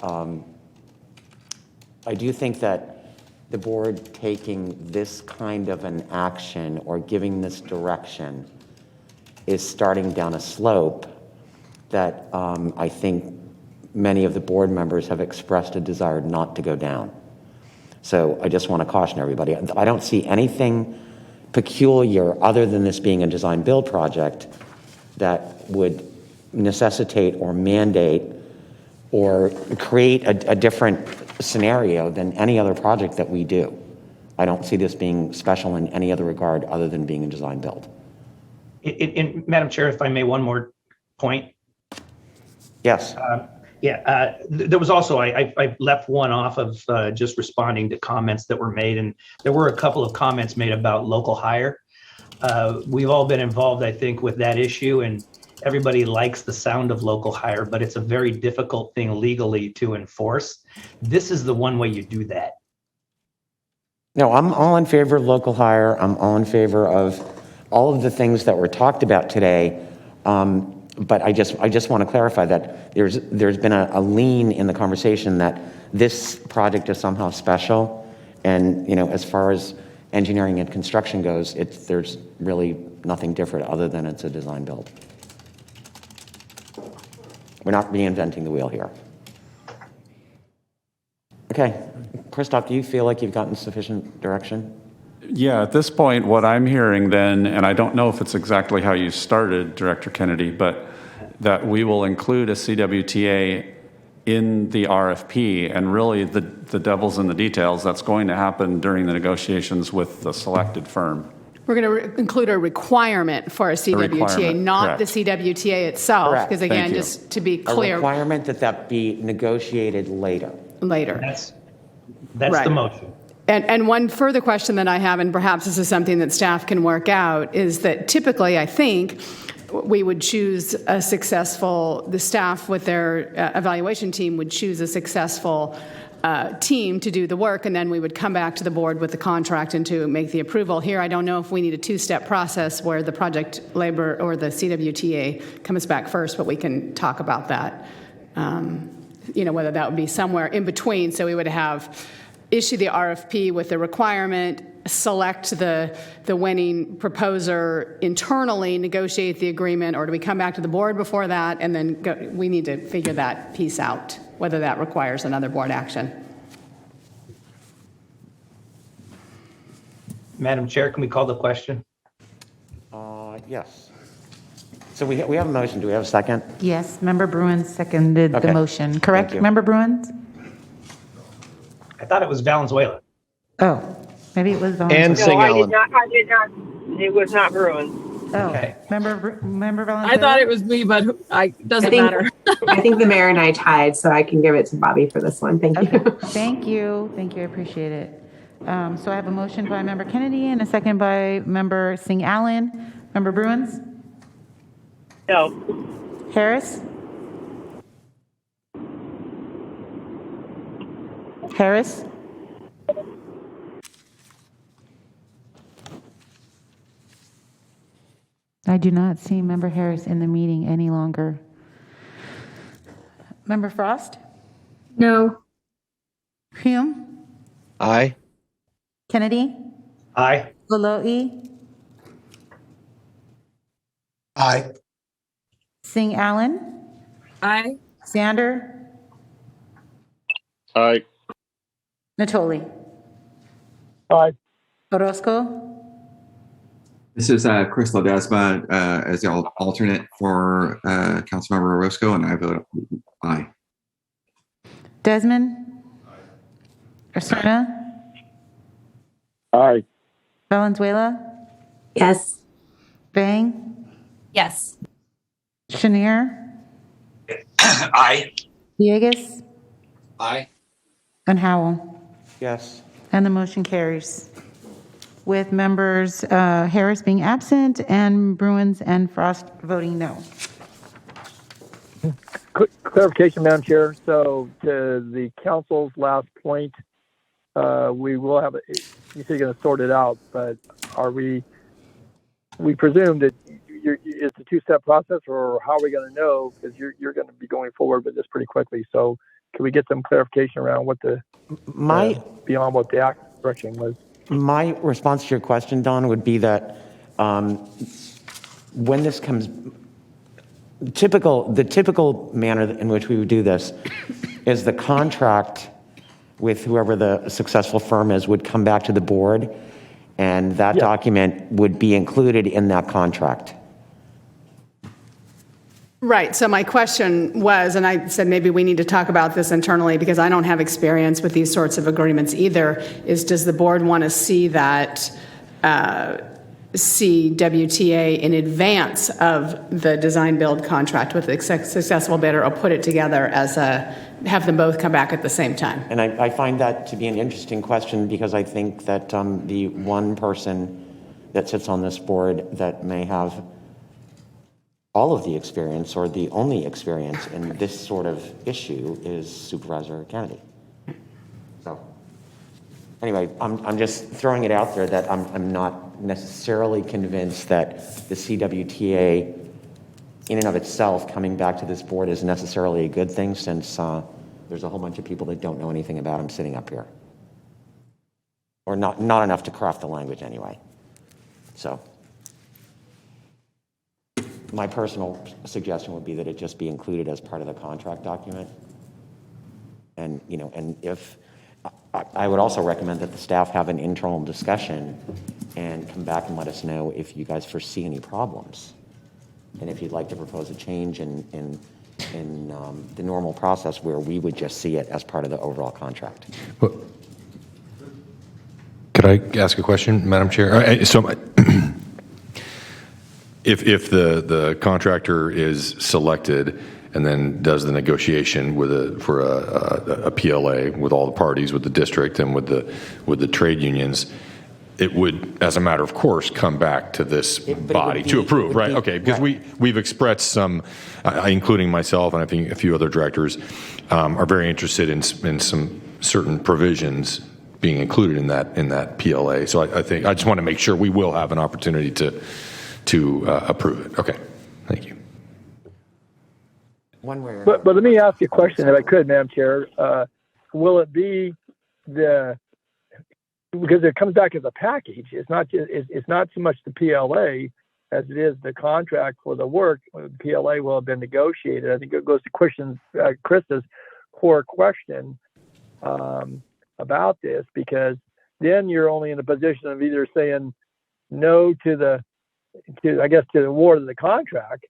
the board taking this kind of an action or giving this direction is starting down a slope that I think many of the board members have expressed a desire not to go down. So I just want to caution everybody. I don't see anything peculiar other than this being a design build project that would necessitate or mandate or create a different scenario than any other project that we do. I don't see this being special in any other regard other than being a design build. Madam Chair, if I may, one more point. Yes. There was also, I left one off of just responding to comments that were made, and there were a couple of comments made about local hire. We've all been involved, I think, with that issue, and everybody likes the sound of local hire, but it's a very difficult thing legally to enforce. This is the one way you do that. No, I'm all in favor of local hire. I'm all in favor of all of the things that were talked about today. But I just want to clarify that there's been a lean in the conversation that this project is somehow special. And, you know, as far as engineering and construction goes, there's really nothing different other than it's a design build. We're not reinventing the wheel here. Okay, Christoph, do you feel like you've gotten sufficient direction? Yeah, at this point, what I'm hearing then, and I don't know if it's exactly how you started, Director Kennedy, but that we will include a CWTA in the RFP, and really the devil's in the details. That's going to happen during the negotiations with the selected firm. We're going to include a requirement for a CWTA, requirement, not correct. the CWTA itself. Correct. Because again, Thank you. just to be A clear, requirement that be negotiated later. later. That's Right. the motion. And one further question that I have, and perhaps this is something that staff can work out, is that typically, I think, we would choose the staff with their evaluation team would choose a successful team to do the work, and then we would come back to the board with the contract and to make the approval. Here, I don't know if we need a two-step process where the project labor or the CWTA comes back first, but we can talk about that. You know, whether that would be somewhere in between. So we would issue the RFP with the requirement, select the winning proposer internally, negotiate the agreement, or do we come back to the board before that? And then we need to figure that piece out, whether that requires another board action. Madam Chair, can we call the question? Yes. So we have a motion. Do we have a second? Yes, Member Bruins seconded Okay. the motion, correct? Thank you. Member Bruins? I thought it was Valenzuela. Oh, maybe it was And Valenzuela. Sing Allen. I did not, it was not Bruin. Oh, Okay. Member Valenzuela? I thought it was me, but doesn't matter. I think the mayor and I tied, so I can give it to Bobby for this one. Thank you. Thank you. Thank you. I appreciate it. So I have a motion by Member Kennedy and a second by Member Sing Allen. Member Bruins? No. Harris? Harris? I do not see Member Harris in the meeting any longer. Member Frost? No. Hume? Aye. Kennedy? Aye. Laloe? Aye. Sing Allen? Aye. Sander? Aye. Natoli? Aye. Orozco? This is Chris Ledesma as the alternate for Councilmember Orozco, and I vote aye. Desmond? Osorna? Aye. Valenzuela? Yes. Bang? Yes. Chenier? Aye. Villegas? Aye. And Howell? Yes. And the motion carries with members Harris being absent and Bruins and Frost voting no. Clarification, Madam Chair. So to the council's last point, we will have, you say you're going to sort it out, but we presume that it's a two-step process, or how are we going to know? Because you're going to be going forward with this pretty quickly. So can we get some clarification around what beyond what the act direction was? My response to your question, Don, would be that when this comes, the typical manner in which we would do this is the contract with whoever the successful firm is would come back to the board, and that document would be included in that contract. Right. So my question was, and I said maybe we need to talk about this internally because I don't have experience with these sorts of agreements either, is does the board want to see that CWTA in advance of the design build contract with the successful bidder, or put it together as have them both come back at the same time? And I find that to be an interesting question because I think that the one person that sits on this board that may have all of the experience or the only experience in this sort of issue is Supervisor Kennedy. So Anyway, I'm just throwing it out there that I'm not necessarily convinced that the CWTA in and of itself coming back to this board is necessarily a good thing, since there's a whole bunch of people that don't know anything about them sitting up here. Or not enough to craft the language anyway. So my personal suggestion would be that it just be included as part of the contract document. And, you know, and if, I would also recommend that the staff have an internal discussion and come back and let us know if you guys foresee any problems. And if you'd like to propose a change in the normal process where we would just see it as part of the overall contract. Well, could I ask a question, Madam Chair? So if the contractor is selected and then does the negotiation for a PLA with all the parties, with the district and with the trade unions, it would, as a matter of course, come back to this body to approve, right? Okay, because we've expressed some, including myself and I think a few other directors, are very interested in some certain provisions being included in that PLA. So I think I just want to make sure we will have an opportunity to approve it. Okay, thank you. One way or But let me ask you a question, if I could, Madam Chair. Will it be because it comes back as a package? It's not so much the PLA as it is the contract for the work. The PLA will have been negotiated. I think it goes to Krista's core question about this, because then you're only in a position of either saying no to the award of the contract.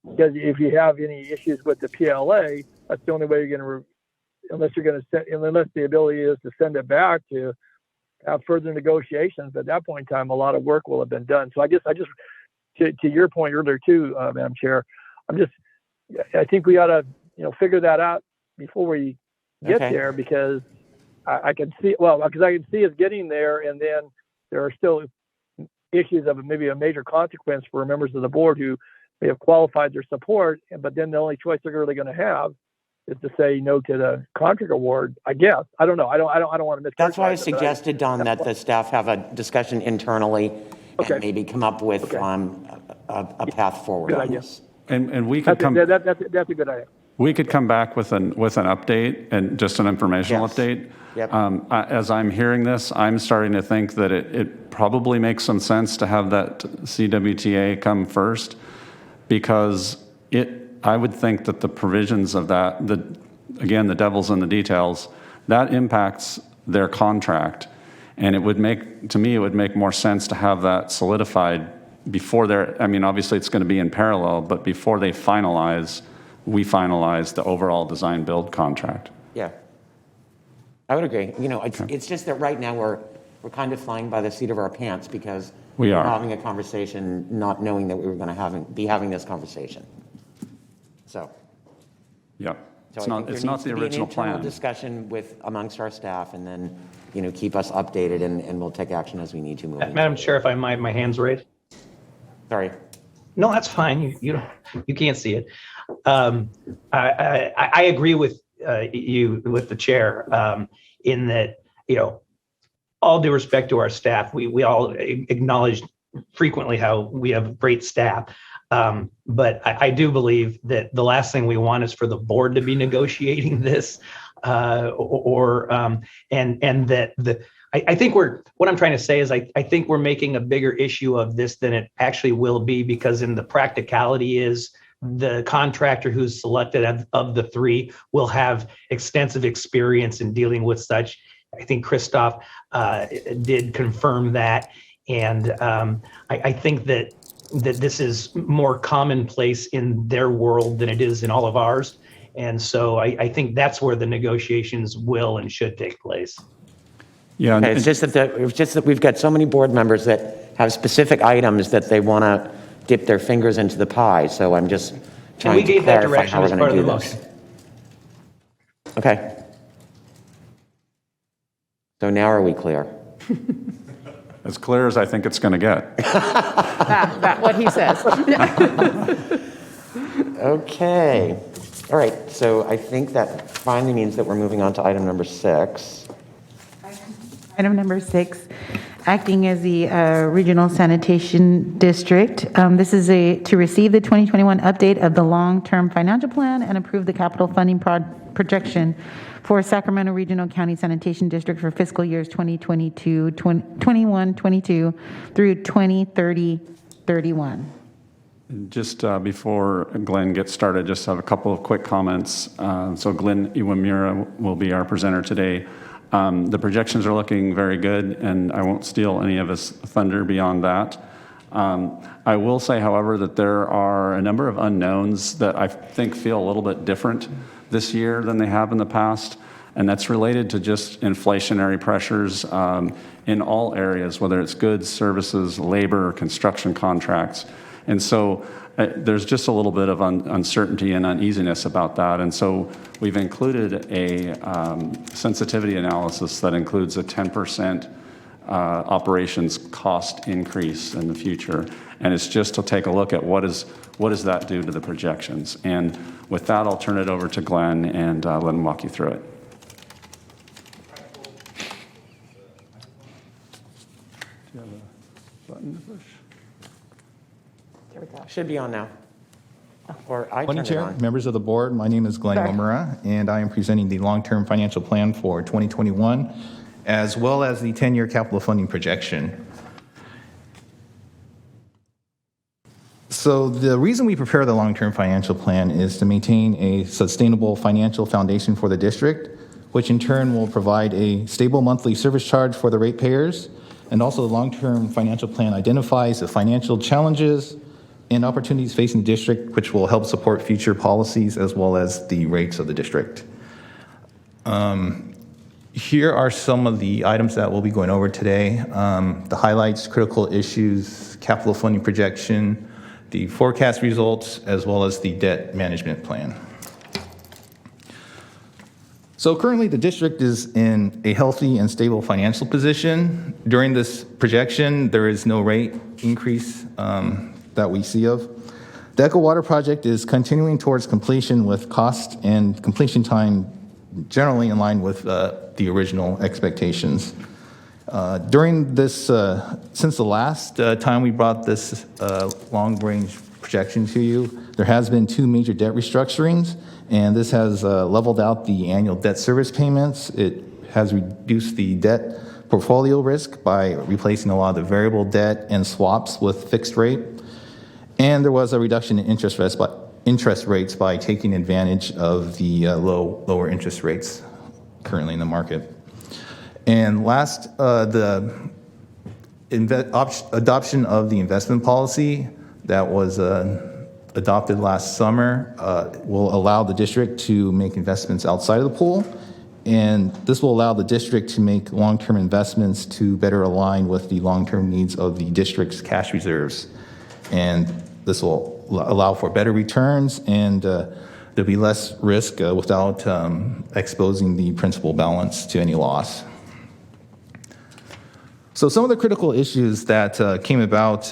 Because if you have any issues with the PLA, that's the only way you're going to, unless the ability is to send it back to have further negotiations. At that point in time, a lot of work will have been done. So I just to your point earlier too, Madam Chair, I think we ought to figure that out before we get there, because I can see us getting there, and then there are still issues of maybe a major consequence for members of the board who may have qualified their support, but then the only choice they're really going to have is to say no to the contract award. I guess I don't know. I don't want to miss. That's why I suggested, Don, that the staff have a discussion internally and maybe come up with a path forward on this. And we could come. That's a good idea. We could come back with an update and just an informational update. Yep. As I'm hearing this, I'm starting to think that it probably makes some sense to have that CWTA come first, because I would think that the provisions of that, again, the devil's in the details, that impacts their contract. And it would make more sense to have that solidified before obviously it's going to be in parallel, but before we finalize the overall design build contract. Yeah, I would agree. It's just that right now we're kind of flying by the seat of our pants, because we're having a conversation not knowing that we were going to be having this conversation. So. Yeah, It's not the original plan. Discussion amongst our staff, and then keep us updated, and we'll take action as we need to. Madam Chair, if I might, my hand's raised. Sorry. No, that's fine. You can't see it. I agree with you, with the chair, in that, all due respect to our staff, we all acknowledge frequently how we have great staff. But I do believe that the last thing we want is for the board to be negotiating this, I think what I'm trying to say is I think we're making a bigger issue of this than it actually will be, because in the practicality is the contractor who's selected of the three will have extensive experience in dealing with such. I think Christoph did confirm that. And I think that this is more commonplace in their world than it is in all of ours. And so I think that's where the negotiations will and should take place. Yeah, it's just that we've got so many board members that have specific items that they want to dip their fingers into the pie. So I'm just trying to clarify how we're going to do this. Okay. So now are we clear? As clear as I think it's going to get. That's what he says. Okay. All right. So I think that finally means that we're moving on to item number 6. Item number 6, acting as the Regional Sanitation District. This is to receive the 2021 update of the long-term financial plan and approve the capital funding projection for Sacramento Regional County Sanitation District for fiscal years 2022, 21-22 through 2030-31. Just before Glenn gets started, just have a couple of quick comments. So Glenn Iwamura will be our presenter today. The projections are looking very good, and I won't steal any of his thunder beyond that. I will say, however, that there are a number of unknowns that I think feel a little bit different this year than they have in the past, and that's related to just inflationary pressures in all areas, whether it's goods, services, labor, construction contracts. And so there's just a little bit of uncertainty and uneasiness about that. And so we've included a sensitivity analysis that includes a 10% operations cost increase in the future. And it's just to take a look at what does that do to the projections. And with that, I'll turn it over to Glenn and let him walk you through it. Do you have a button to push? There we go. Should be on now. Or I Morning, turn it Chair, on. members of the board. My name is Glenn Omura, and I am presenting the long-term financial plan for 2021, as well as the 10-year capital funding projection. So the reason we prepare the long-term financial plan is to maintain a sustainable financial foundation for the district, which in turn will provide a stable monthly service charge for the ratepayers. And also the long-term financial plan identifies the financial challenges and opportunities facing the district, which will help support future policies as well as the rates of the district. Here are some of the items that we'll be going over today. The highlights, critical issues, capital funding projection, the forecast results, as well as the debt management plan. So currently the district is in a healthy and stable financial position. During this projection, there is no rate increase that we see of. The Echo Water project is continuing towards completion with cost and completion time generally in line with the original expectations. During this, since the last time we brought this long-range projection to you, there has been 2 major debt restructurings, and this has leveled out the annual debt service payments. It has reduced the debt portfolio risk by replacing a lot of the variable debt and swaps with fixed rate. And there was a reduction in interest rates by taking advantage of the lower interest rates currently in the market. And last, the adoption of the investment policy that was adopted last summer will allow the district to make investments outside of the pool. And this will allow the district to make long-term investments to better align with the long-term needs of the district's cash reserves. And this will allow for better returns, and there'll be less risk without exposing the principal balance to any loss. So some of the critical issues that came about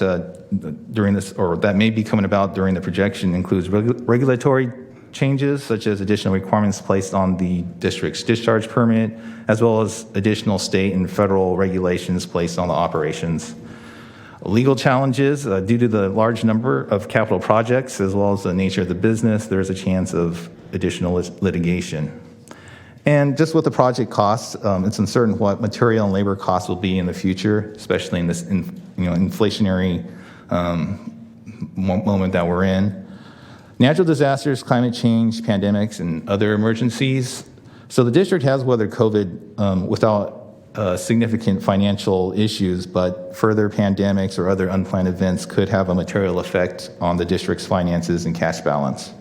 during this, or that may be coming about during the projection, includes regulatory changes, such as additional requirements placed on the district's discharge permit, as well as additional state and federal regulations placed on the operations. Legal challenges, due to the large number of capital projects, as well as the nature of the business, there's a chance of additional litigation. And just with the project costs, it's uncertain what material and labor costs will be in the future, especially in this inflationary moment that we're in. Natural disasters, climate change, pandemics, and other emergencies. So the district has weathered COVID without significant financial issues, but further pandemics or other unplanned events could have a material effect on the district's finances and cash balance.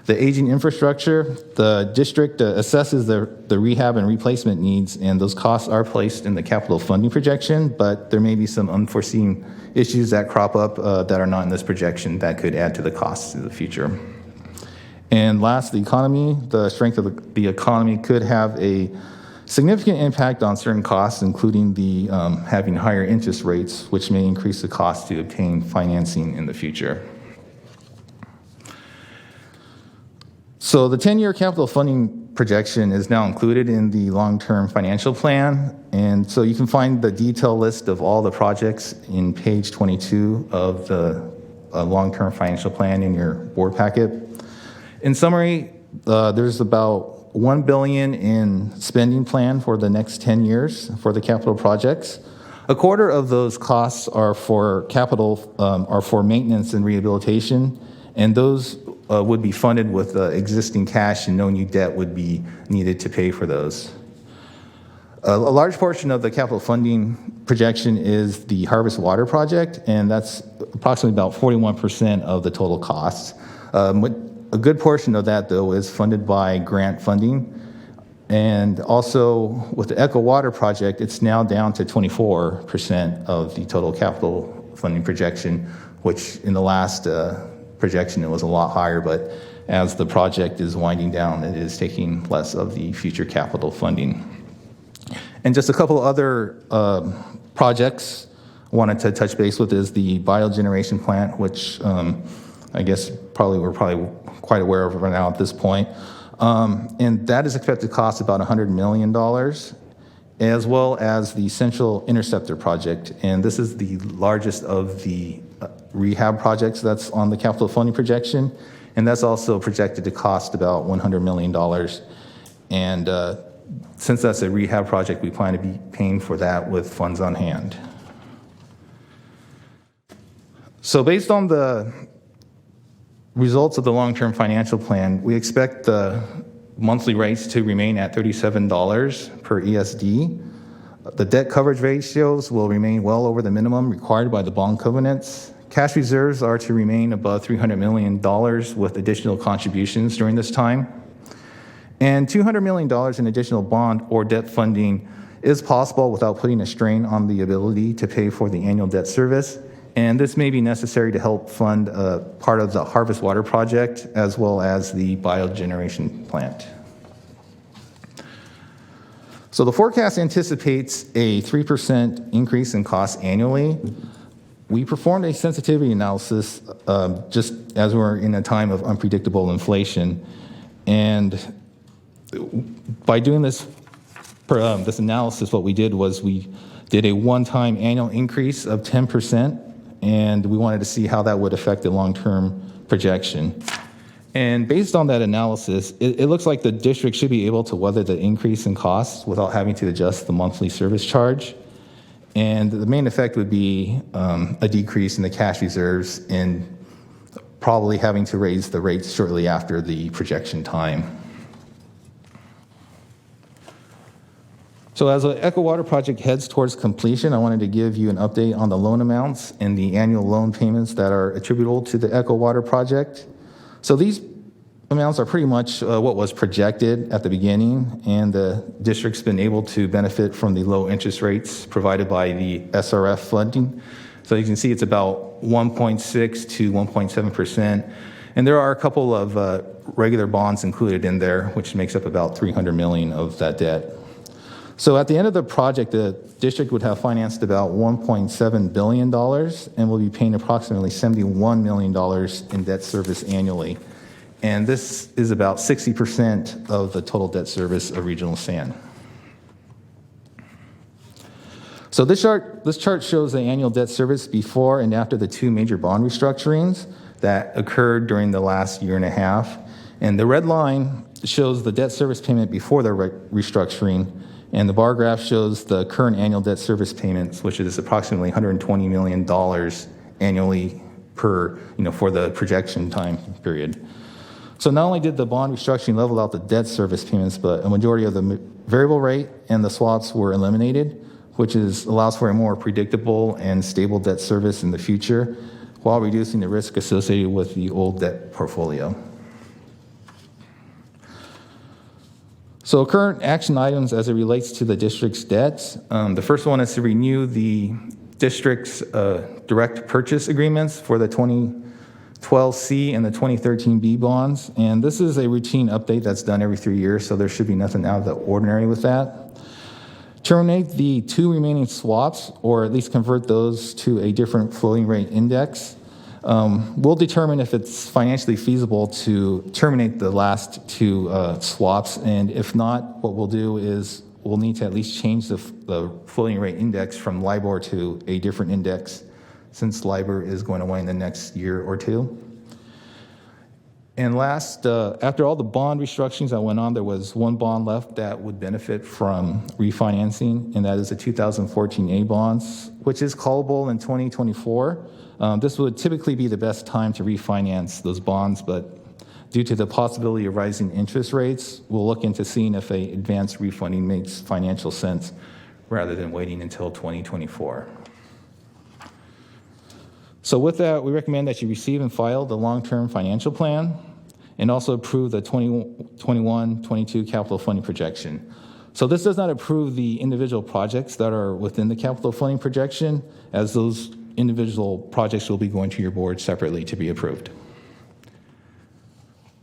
The aging infrastructure, the district assesses the rehab and replacement needs, and those costs are placed in the capital funding projection, but there may be some unforeseen issues that crop up that are not in this projection that could add to the costs in the future. And last, the economy. The strength of the economy could have a significant impact on certain costs, including the having higher interest rates, which may increase the cost to obtain financing in the future. So the 10-year capital funding projection is now included in the long-term financial plan. And so you can find the detailed list of all the projects in page 22 of the long-term financial plan in your board packet. In summary, there's about $1 billion in spending plan for the next 10 years for the capital projects. A quarter of those costs are for capital, are for maintenance and rehabilitation, and those would be funded with existing cash, and no new debt would be needed to pay for those. A large portion of the capital funding projection is the Harvest Water Project, and that's approximately about 41% of the total costs. A good portion of that, though, is funded by grant funding. And also with the Echo Water Project, it's now down to 24% of the total capital funding projection, which in the last projection it was a lot higher, but as the project is winding down, it is taking less of the future capital funding. And just a couple other projects I wanted to touch base with is the Biogeneration Plant, which I guess we're probably quite aware of right now at this point. And that is expected to cost about $100 million, as well as the Central Interceptor Project. And this is the largest of the rehab projects that's on the capital funding projection. And that's also projected to cost about $100 million. And since that's a rehab project, we plan to be paying for that with funds on hand. So based on the results of the long-term financial plan, we expect the monthly rates to remain at $37 per ESD. The debt coverage ratios will remain well over the minimum required by the bond covenants. Cash reserves are to remain above $300 million with additional contributions during this time. And $200 million in additional bond or debt funding is possible without putting a strain on the ability to pay for the annual debt service. And this may be necessary to help fund part of the Harvest Water Project as well as the Biogeneration Plant. So the forecast anticipates a 3% increase in costs annually. We performed a sensitivity analysis just as we're in a time of unpredictable inflation. And by doing this analysis, what we did was we did a one-time annual increase of 10%, and we wanted to see how that would affect the long-term projection. And based on that analysis, it looks like the district should be able to weather the increase in costs without having to adjust the monthly service charge. And the main effect would be a decrease in the cash reserves and probably having to raise the rates shortly after the projection time. So as the Echo Water Project heads towards completion, I wanted to give you an update on the loan amounts and the annual loan payments that are attributable to the Echo Water Project. So these amounts are pretty much what was projected at the beginning, and the district's been able to benefit from the low interest rates provided by the SRF funding. So you can see it's about 1.6 to 1.7%. And there are a couple of regular bonds included in there, which makes up about $300 million of that debt. So at the end of the project, the district would have financed about $1.7 billion and will be paying approximately $71 million in debt service annually. And this is about 60% of the total debt service of Regional San. So this chart shows the annual debt service before and after the two major bond restructurings that occurred during the last year and a half. And the red line shows the debt service payment before the restructuring, and the bar graph shows the current annual debt service payments, which is approximately $120 million annually for the projection time period. So not only did the bond restructuring level out the debt service payments, but a majority of the variable rate and the swaps were eliminated, which allows for a more predictable and stable debt service in the future, while reducing the risk associated with the old debt portfolio. So current action items as it relates to the district's debts. The first one is to renew the district's direct purchase agreements for the 2012C and the 2013B bonds. And this is a routine update that's done every 3 years, so there should be nothing out of the ordinary with that. Terminate the two remaining swaps, or at least convert those to a different floating rate index. We'll determine if it's financially feasible to terminate the last two swaps, and if not, what we'll do is we'll need to at least change the floating rate index from LIBOR to a different index, since LIBOR is going away in the next year or two. And last, after all the bond restructurings that went on, there was one bond left that would benefit from refinancing, and that is the 2014 A bonds, which is callable in 2024. This would typically be the best time to refinance those bonds, but due to the possibility of rising interest rates, we'll look into seeing if a advanced refunding makes financial sense rather than waiting until 2024. So with that, we recommend that you receive and file the long-term financial plan and also approve the 21-22 capital funding projection. So this does not approve the individual projects that are within the capital funding projection, as those individual projects will be going to your board separately to be approved.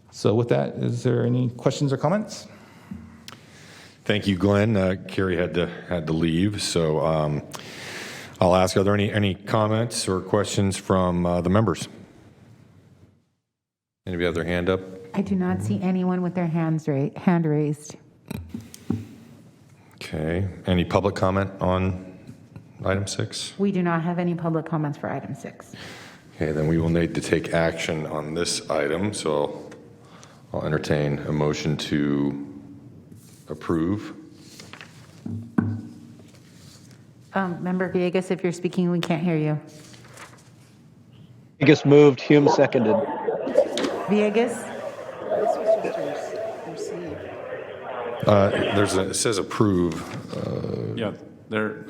So with that, is there any questions or comments? Thank you, Glenn. Carrie had to leave, so I'll ask, are there any comments or questions from the members? Anybody have their hand up? I do not see anyone with their hand raised. Okay. Any public comment on item 6? We do not have any public comments for item 6. Okay, then we will need to take action on this item, so I'll entertain a motion to approve. Member Villegas, if you're speaking, we can't hear you. Villegas moved, Hume seconded. Villegas? It says approve. Yeah,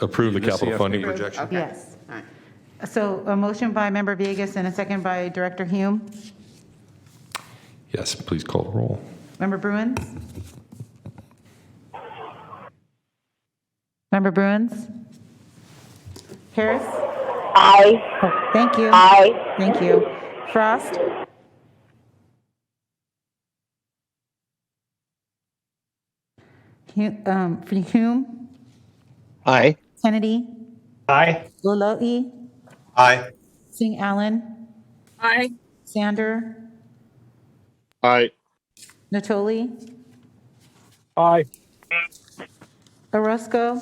approve the capital funding projection. Okay. Yes. All right. So a motion by Member Villegas and a second by Director Hume. Yes, please call the roll. Member Bruins? Member Bruins? Harris? Aye. Oh, thank you. Aye. Thank you. Frost? Hume? Aye. Kennedy? Aye. Loloe? Aye. Singh Allen? Aye. Sander? Aye. Natoli? Aye. Orozco?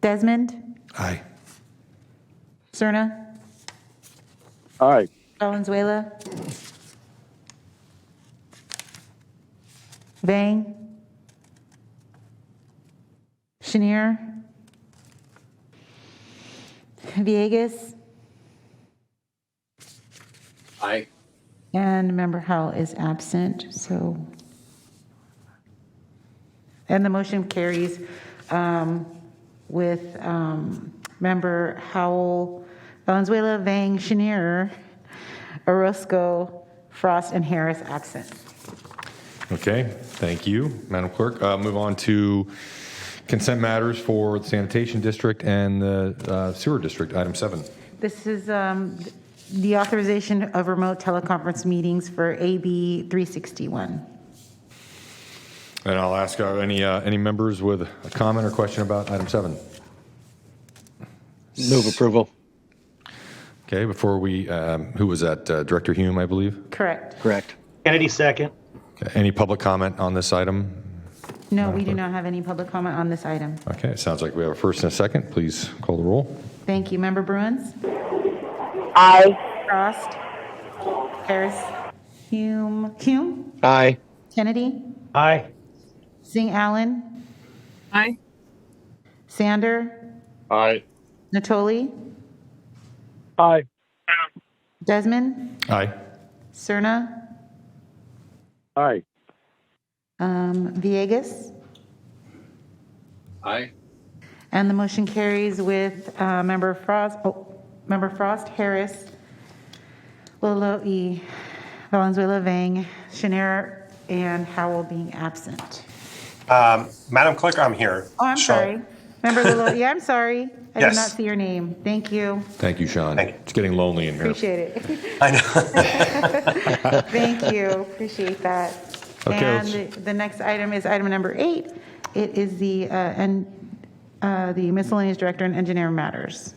Desmond? Aye. Cerna? Aye. Valenzuela? Vang? Chenier? Villegas? Aye. And Member Howell is absent, so. And the motion carries with Member Howell, Valenzuela, Vang, Chenier, Orozco, Frost, and Harris absent. Okay, thank you, Madam Clerk. Move on to consent matters for the Sanitation District and the Sewer District, item 7. This is the authorization of remote teleconference meetings for AB 361. And I'll ask any members with a comment or question about item 7. Move approval. Okay, before we, who was that? Director Hume, I believe? Correct. Correct. Kennedy second. Okay, any public comment on this item? No, we do not have any public comment on this item. Okay, it sounds like we have a first and a second. Please call the roll. Thank you. Member Bruins? Aye. Frost? Harris? Hume? Aye. Kennedy? Aye. Singh Allen? Aye. Sander? Aye. Natoli? Aye. Desmond? Aye. Cerna? Aye. Villegas? Aye. And the motion carries with Member Frost, Harris, Loloe, Valenzuela, Vang, Chenier, and Howell being absent. Madam Clerk, I'm here. Oh, I'm sorry. Member Loloe, yeah, I'm sorry. I Yes. did not see your name. Thank you. Thank you, Sean. Thank you. It's getting lonely in here. Appreciate it. I know. Thank you. Appreciate that. Okay, And the next item is item number 8. It is the The miscellaneous director and engineer matters.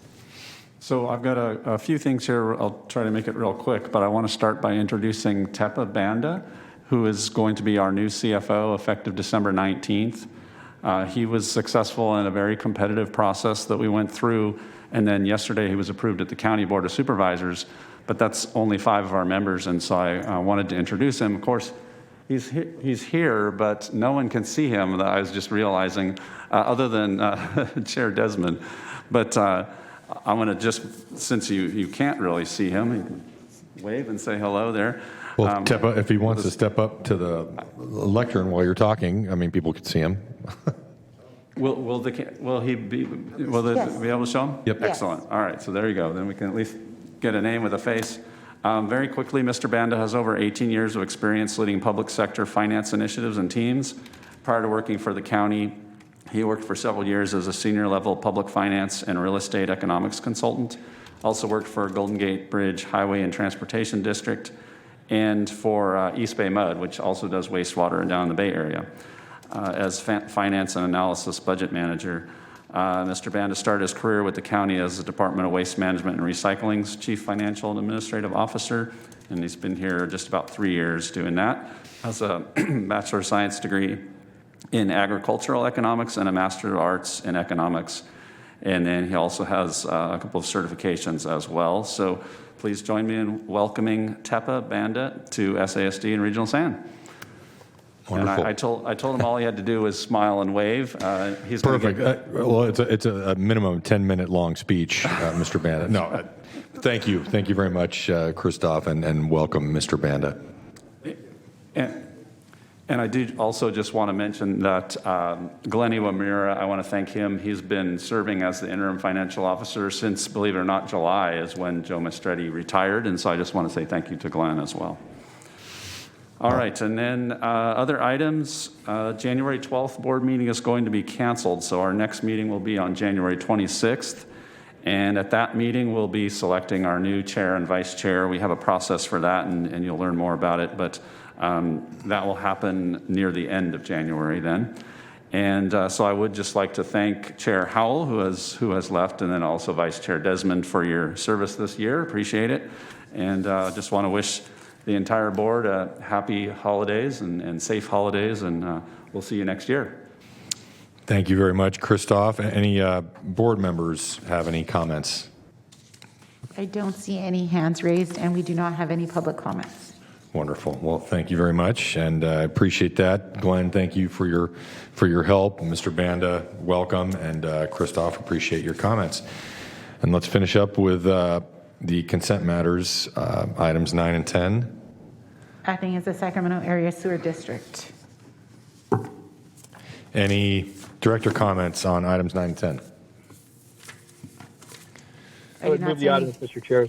So I've got a few things here. I'll try to make it real quick, but I want to start by introducing Tepa Banda, who is going to be our new CFO effective December 19th. He was successful in a very competitive process that we went through, and then yesterday he was approved at the County Board of Supervisors, but that's only 5 of our members, and so I wanted to introduce him. Of course, he's here, but no one can see him, I was just realizing, other than Chair Desmond. But I'm going to just, since you can't really see him, you can wave and say hello there. Well, Tepa, if he wants to step up to the lectern while you're talking, I mean, people could see him. Will they be able to show him? Yep. Excellent. All right, so there you go. Then we can at least get a name with a face. Very quickly, Mr. Banda has over 18 years of experience leading public sector finance initiatives and teams. Prior to working for the county, he worked for several years as a senior level public finance and real estate economics consultant. Also worked for Golden Gate Bridge Highway and Transportation District and for East Bay Mud, which also does wastewater down in the Bay Area. As finance and analysis budget manager, Mr. Banda started his career with the county as the Department of Waste Management and Recycling's Chief Financial and Administrative Officer, and he's been here just about 3 years doing that. Has a Bachelor of Science degree in agricultural economics and a Master of Arts in economics. And then he also has a couple of certifications as well. So please join me in welcoming Tepa Banda to SASD and Regional SAN. Wonderful. And I told him all he had to do was smile and wave. He's Perfect. Well, it's a minimum 10-minute long speech, Mr. Banda. No, thank you. Thank you very much, Christoph, and welcome, Mr. Banda. And I do also just want to mention that Glenn Iwamura, I want to thank him. He's been serving as the interim financial officer since, believe it or not, July is when Joe Mastretti retired. And so I just want to say thank you to Glenn as well. All right, and then other items. January 12th board meeting is going to be canceled. So our next meeting will be on January 26th. And at that meeting, we'll be selecting our new chair and vice chair. We have a process for that, and you'll learn more about it. But that will happen near the end of January then. And so I would just like to thank Chair Howell, who has left, and then also Vice Chair Desmond for your service this year. Appreciate it. And just want to wish the entire board happy holidays and safe holidays, and we'll see you next year. Thank you very much, Christoph. Any board members have any comments? I don't see any hands raised, and we do not have any public comments. Wonderful. Well, thank you very much, and I appreciate that. Glenn, thank you for your help. Mr. Banda, welcome, and Christoph, appreciate your comments. And let's finish up with the consent matters, items 9 and 10. Acting as the Sacramento Area Sewer District. Any director comments on items 9 and 10? I would move the items, Mr. Chair.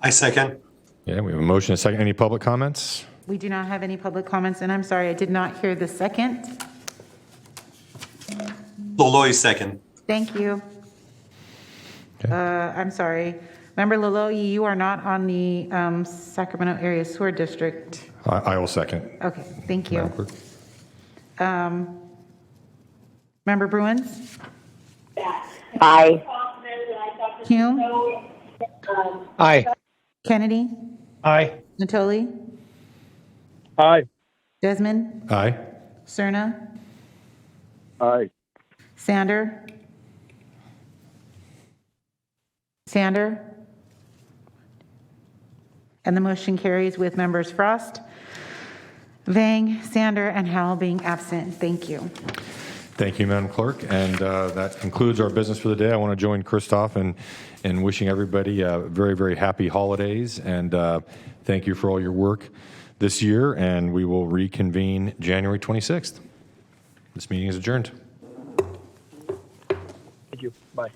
I second. Yeah, we have a motion and a second. Any public comments? We do not have any public comments, and I'm sorry, I did not hear the second. Loloy second. Thank you. Okay. I'm sorry. Member Laloyi, you are not on the Sacramento Area Sewer District. I will second. Okay, thank you. Madam Clerk. Member Bruins? Aye. Hume? Aye. Kennedy? Aye. Natoli? Aye. Desmond? Aye. Cerna? Aye. Sander? Sander? And the motion carries with members Frost, Vang, Sander, and Howell being absent. Thank you. Thank you, Madam Clerk. And that concludes our business for the day. I want to join Christoph in wishing everybody very, very happy holidays. And thank you for all your work this year. And we will reconvene January 26th. This meeting is adjourned. Thank you. Bye.